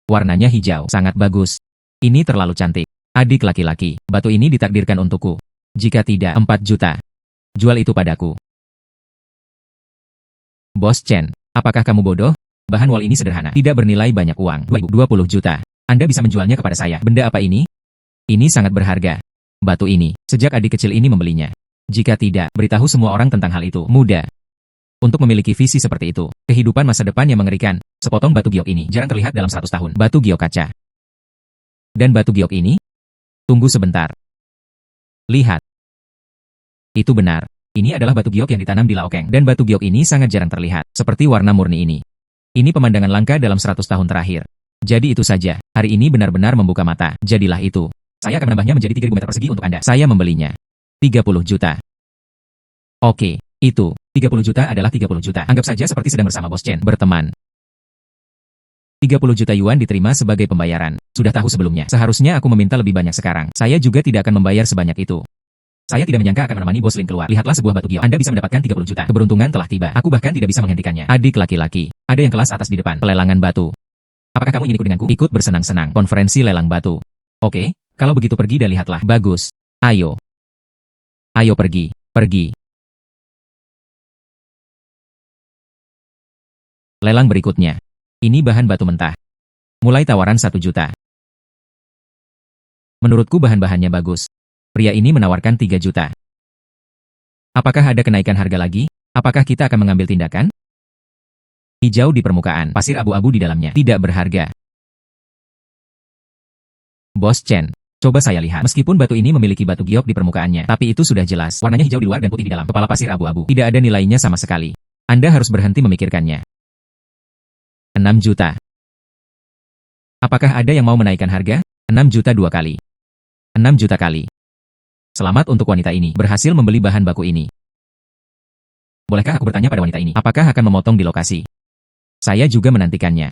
A: Warnanya hijau. Sangat bagus. Ini terlalu cantik. Adik laki-laki, batu ini ditakdirkan untukku. Jika tidak, 4 juta. Jual itu padaku. Bos Chen, apakah kamu bodoh? Bahan wall ini sederhana, tidak bernilai banyak uang. 20 juta. Anda bisa menjualnya kepada saya. Benda apa ini? Ini sangat berharga. Batu ini, sejak adik kecil ini membelinya. Jika tidak, beritahu semua orang tentang hal itu. Mudah. Untuk memiliki visi seperti itu, kehidupan masa depan yang mengerikan, sepotong batu giok ini jarang terlihat dalam 100 tahun. Batu giok kaca. Dan batu giok ini? Tunggu sebentar. Lihat. Itu benar. Ini adalah batu giok yang ditanam di Laokeng. Dan batu giok ini sangat jarang terlihat, seperti warna murni ini. Ini pemandangan langka dalam 100 tahun terakhir. Jadi itu saja. Hari ini benar-benar membuka mata. Jadilah itu. Saya akan menambahnya menjadi 3.000 meter persegi untuk Anda. Saya membelinya. 30 juta. Oke. Itu, 30 juta adalah 30 juta. Anggap saja seperti sedang bersama Bos Chen berteman. 30 juta yuan diterima sebagai pembayaran. Sudah tahu sebelumnya. Seharusnya aku meminta lebih banyak sekarang. Saya juga tidak akan membayar sebanyak itu. Saya tidak menyangka akan menemani Bos Lin keluar. Lihatlah sebuah batu giok. Anda bisa mendapatkan 30 juta. Keberuntungan telah tiba. Aku bahkan tidak bisa menghentikannya. Adik laki-laki. Ada yang kelas atas di depan. Pelelangan batu. Apakah kamu ingin ikut denganku? Ikut bersenang-senang. Konferensi lelang batu. Oke, kalau begitu pergi dan lihatlah. Bagus. Ayo. Ayo pergi. Pergi. Lelang berikutnya. Ini bahan batu mentah. Mulai tawaran 1 juta. Menurutku bahan-bahannya bagus. Pria ini menawarkan 3 juta. Apakah ada kenaikan harga lagi? Apakah kita akan mengambil tindakan? Hijau di permukaan, pasir abu-abu di dalamnya. Tidak berharga. Bos Chen, coba saya lihat. Meskipun batu ini memiliki batu giok di permukaannya, tapi itu sudah jelas. Warnanya hijau di luar dan putih di dalam. Kepala pasir abu-abu. Tidak ada nilainya sama sekali. Anda harus berhenti memikirkannya. 6 juta. Apakah ada yang mau menaikkan harga? 6 juta 2 kali. 6 juta kali. Selamat untuk wanita ini, berhasil membeli bahan baku ini. Bolehkah aku bertanya pada wanita ini, apakah akan memotong di lokasi? Saya juga menantikannya.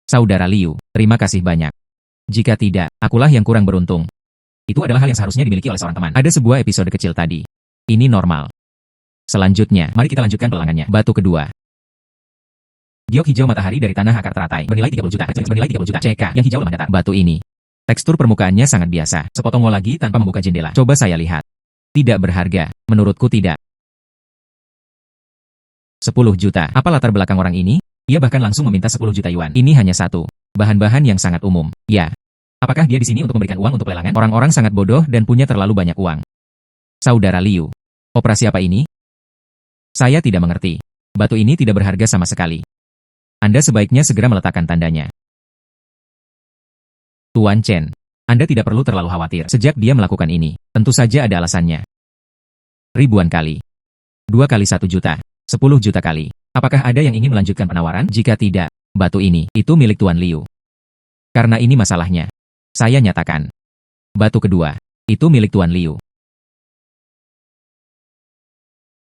A: Saudara Liu, terima kasih banyak. Jika tidak, akulah yang kurang beruntung. Itu adalah hal yang seharusnya dimiliki oleh seorang teman. Ada sebuah episode kecil tadi. Ini normal. Selanjutnya, mari kita lanjutkan pelelangannya. Batu kedua. Giok hijau matahari dari tanah akar teratai. Bernilai 30 juta. Bernilai 30 juta. CK. Yang hijau lemah datar. Batu ini. Tekstur permukaannya sangat biasa. Sepotong wall lagi tanpa membuka jendela. Coba saya lihat. Tidak berharga. Menurutku tidak. 10 juta. Apa latar belakang orang ini? Ia bahkan langsung meminta 10 juta yuan. Ini hanya satu. Bahan-bahan yang sangat umum. Ya. Apakah dia di sini untuk memberikan uang untuk pelelangan? Orang-orang sangat bodoh dan punya terlalu banyak uang. Saudara Liu. Operasi apa ini? Saya tidak mengerti. Batu ini tidak berharga sama sekali. Anda sebaiknya segera meletakkan tandanya. Tuan Chen. Anda tidak perlu terlalu khawatir. Sejak dia melakukan ini, tentu saja ada alasannya. Ribuan kali. 2 kali 1 juta. 10 juta kali. Apakah ada yang ingin melanjutkan penawaran? Jika tidak, batu ini, itu milik Tuan Liu. Karena ini masalahnya. Saya nyatakan. Batu kedua, itu milik Tuan Liu.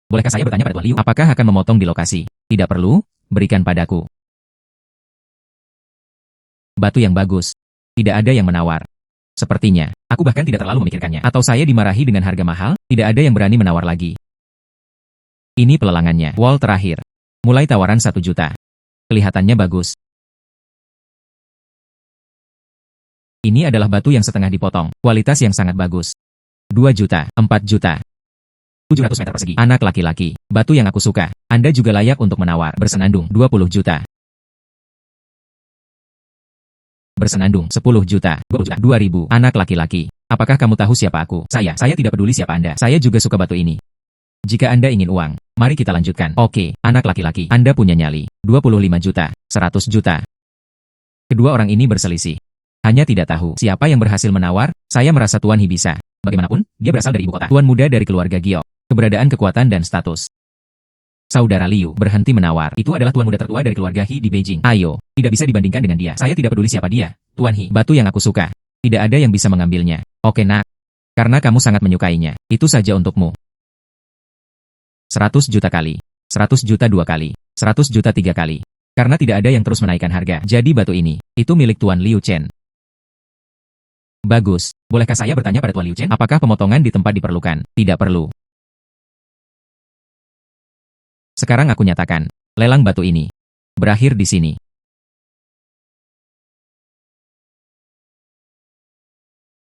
A: Bolehkah saya bertanya pada Tuan Liu, apakah akan memotong di lokasi? Tidak perlu, berikan padaku. Batu yang bagus. Tidak ada yang menawar. Sepertinya, aku bahkan tidak terlalu memikirkannya. Atau saya dimarahi dengan harga mahal, tidak ada yang berani menawar lagi. Ini pelelangannya. Wall terakhir. Mulai tawaran 1 juta. Kelihatannya bagus. Ini adalah batu yang setengah dipotong, kualitas yang sangat bagus. 2 juta, 4 juta. 700 meter persegi. Anak laki-laki, batu yang aku suka. Anda juga layak untuk menawar. Bersenandung, 20 juta. Bersenandung, 10 juta, 20 juta, 2000. Anak laki-laki, apakah kamu tahu siapa aku? Saya tidak peduli siapa Anda. Saya juga suka batu ini. Jika Anda ingin uang, mari kita lanjutkan. Oke, anak laki-laki, Anda punya nyali. 25 juta, 100 juta. Kedua orang ini berselisih. Hanya tidak tahu siapa yang berhasil menawar. Saya merasa Tuan He bisa. Bagaimanapun, dia berasal dari ibu kota. Tuan muda dari keluarga Giok. Keberadaan, kekuatan, dan status. Saudara Liu berhenti menawar. Itu adalah tuan muda tertua dari keluarga He di Beijing. Ayo, tidak bisa dibandingkan dengan dia. Saya tidak peduli siapa dia. Tuan He, batu yang aku suka. Tidak ada yang bisa mengambilnya. Oke nak. Karena kamu sangat menyukainya. Itu saja untukmu. 100 juta kali. 100 juta 2 kali. 100 juta 3 kali. Karena tidak ada yang terus menaikkan harga. Jadi batu ini, itu milik Tuan Liu Chen. Bagus. Bolehkah saya bertanya pada Tuan Liu Chen? Apakah pemotongan di tempat diperlukan? Tidak perlu. Sekarang aku nyatakan, lelang batu ini berakhir di sini.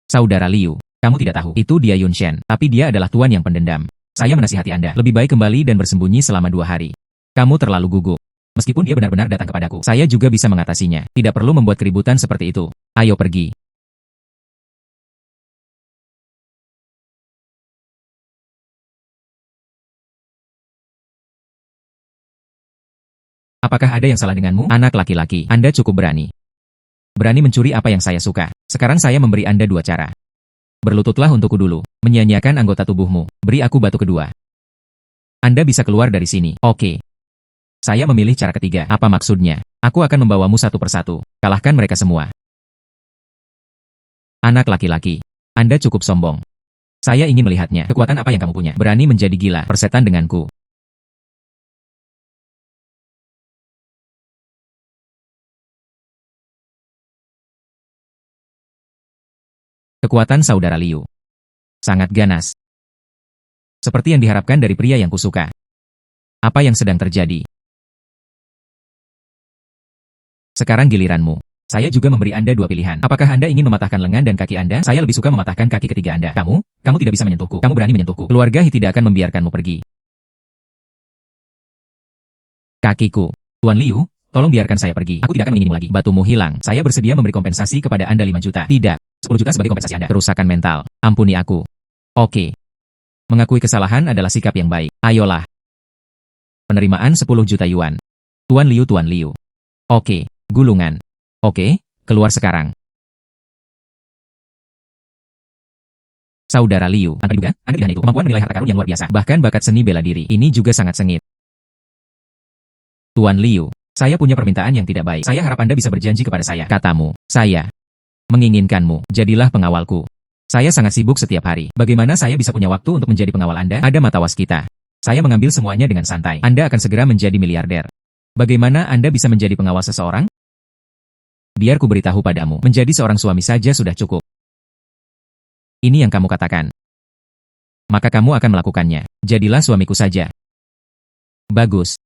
A: Saudara Liu, kamu tidak tahu, itu dia Yun Shen, tapi dia adalah tuan yang pendendam. Saya menasihati Anda, lebih baik kembali dan bersembunyi selama 2 hari. Kamu terlalu gugup. Meskipun dia benar-benar datang kepadaku, saya juga bisa mengatasinya. Tidak perlu membuat keributan seperti itu. Ayo pergi. Apakah ada yang salah denganmu? Anak laki-laki, Anda cukup berani. Berani mencuri apa yang saya suka. Sekarang saya memberi Anda 2 cara. Berlututlah untukku dulu. Menyia-nyiakan anggota tubuhmu. Beri aku batu kedua. Anda bisa keluar dari sini. Oke. Saya memilih cara ketiga. Apa maksudnya? Aku akan membawamu satu persatu. Kalahkan mereka semua. Anak laki-laki, Anda cukup sombong. Saya ingin melihatnya. Kekuatan apa yang kamu punya? Berani menjadi gila, persetan denganku. Kekuatan saudara Liu sangat ganas. Seperti yang diharapkan dari pria yang kusuka. Apa yang sedang terjadi? Sekarang giliranmu. Saya juga memberi Anda 2 pilihan. Apakah Anda ingin mematahkan lengan dan kaki Anda? Saya lebih suka mematahkan kaki ketiga Anda. Kamu tidak bisa menyentuhku. Kamu berani menyentuhku. Keluarga He tidak akan membiarkanmu pergi. Kakiku. Tuan Liu, tolong biarkan saya pergi. Aku tidak akan menginginmu lagi. Batumu hilang. Saya bersedia memberi kompensasi kepada Anda 5 juta. Tidak. 10 juta sebagai kompensasi Anda. Kerusakan mental. Ampuni aku. Oke. Mengakui kesalahan adalah sikap yang baik. Ayolah. Penerimaan 10 juta yuan. Tuan Liu. Oke. Gulungan. Oke, keluar sekarang. Saudara Liu, Anda tidak itu. Kemampuan menilai harta karun yang luar biasa. Bahkan bakat seni bela diri. Ini juga sangat sengit. Tuan Liu, saya punya permintaan yang tidak baik. Saya harap Anda bisa berjanji kepada saya. Katamu, saya menginginkanmu. Jadilah pengawalku. Saya sangat sibuk setiap hari. Bagaimana saya bisa punya waktu untuk menjadi pengawal Anda? Ada mata waskita. Saya mengambil semuanya dengan santai. Anda akan segera menjadi miliarder. Bagaimana Anda bisa menjadi pengawal seseorang? Biar ku beritahu padamu, menjadi seorang suami saja sudah cukup. Ini yang kamu katakan. Maka kamu akan melakukannya. Jadilah suamiku saja. Bagus.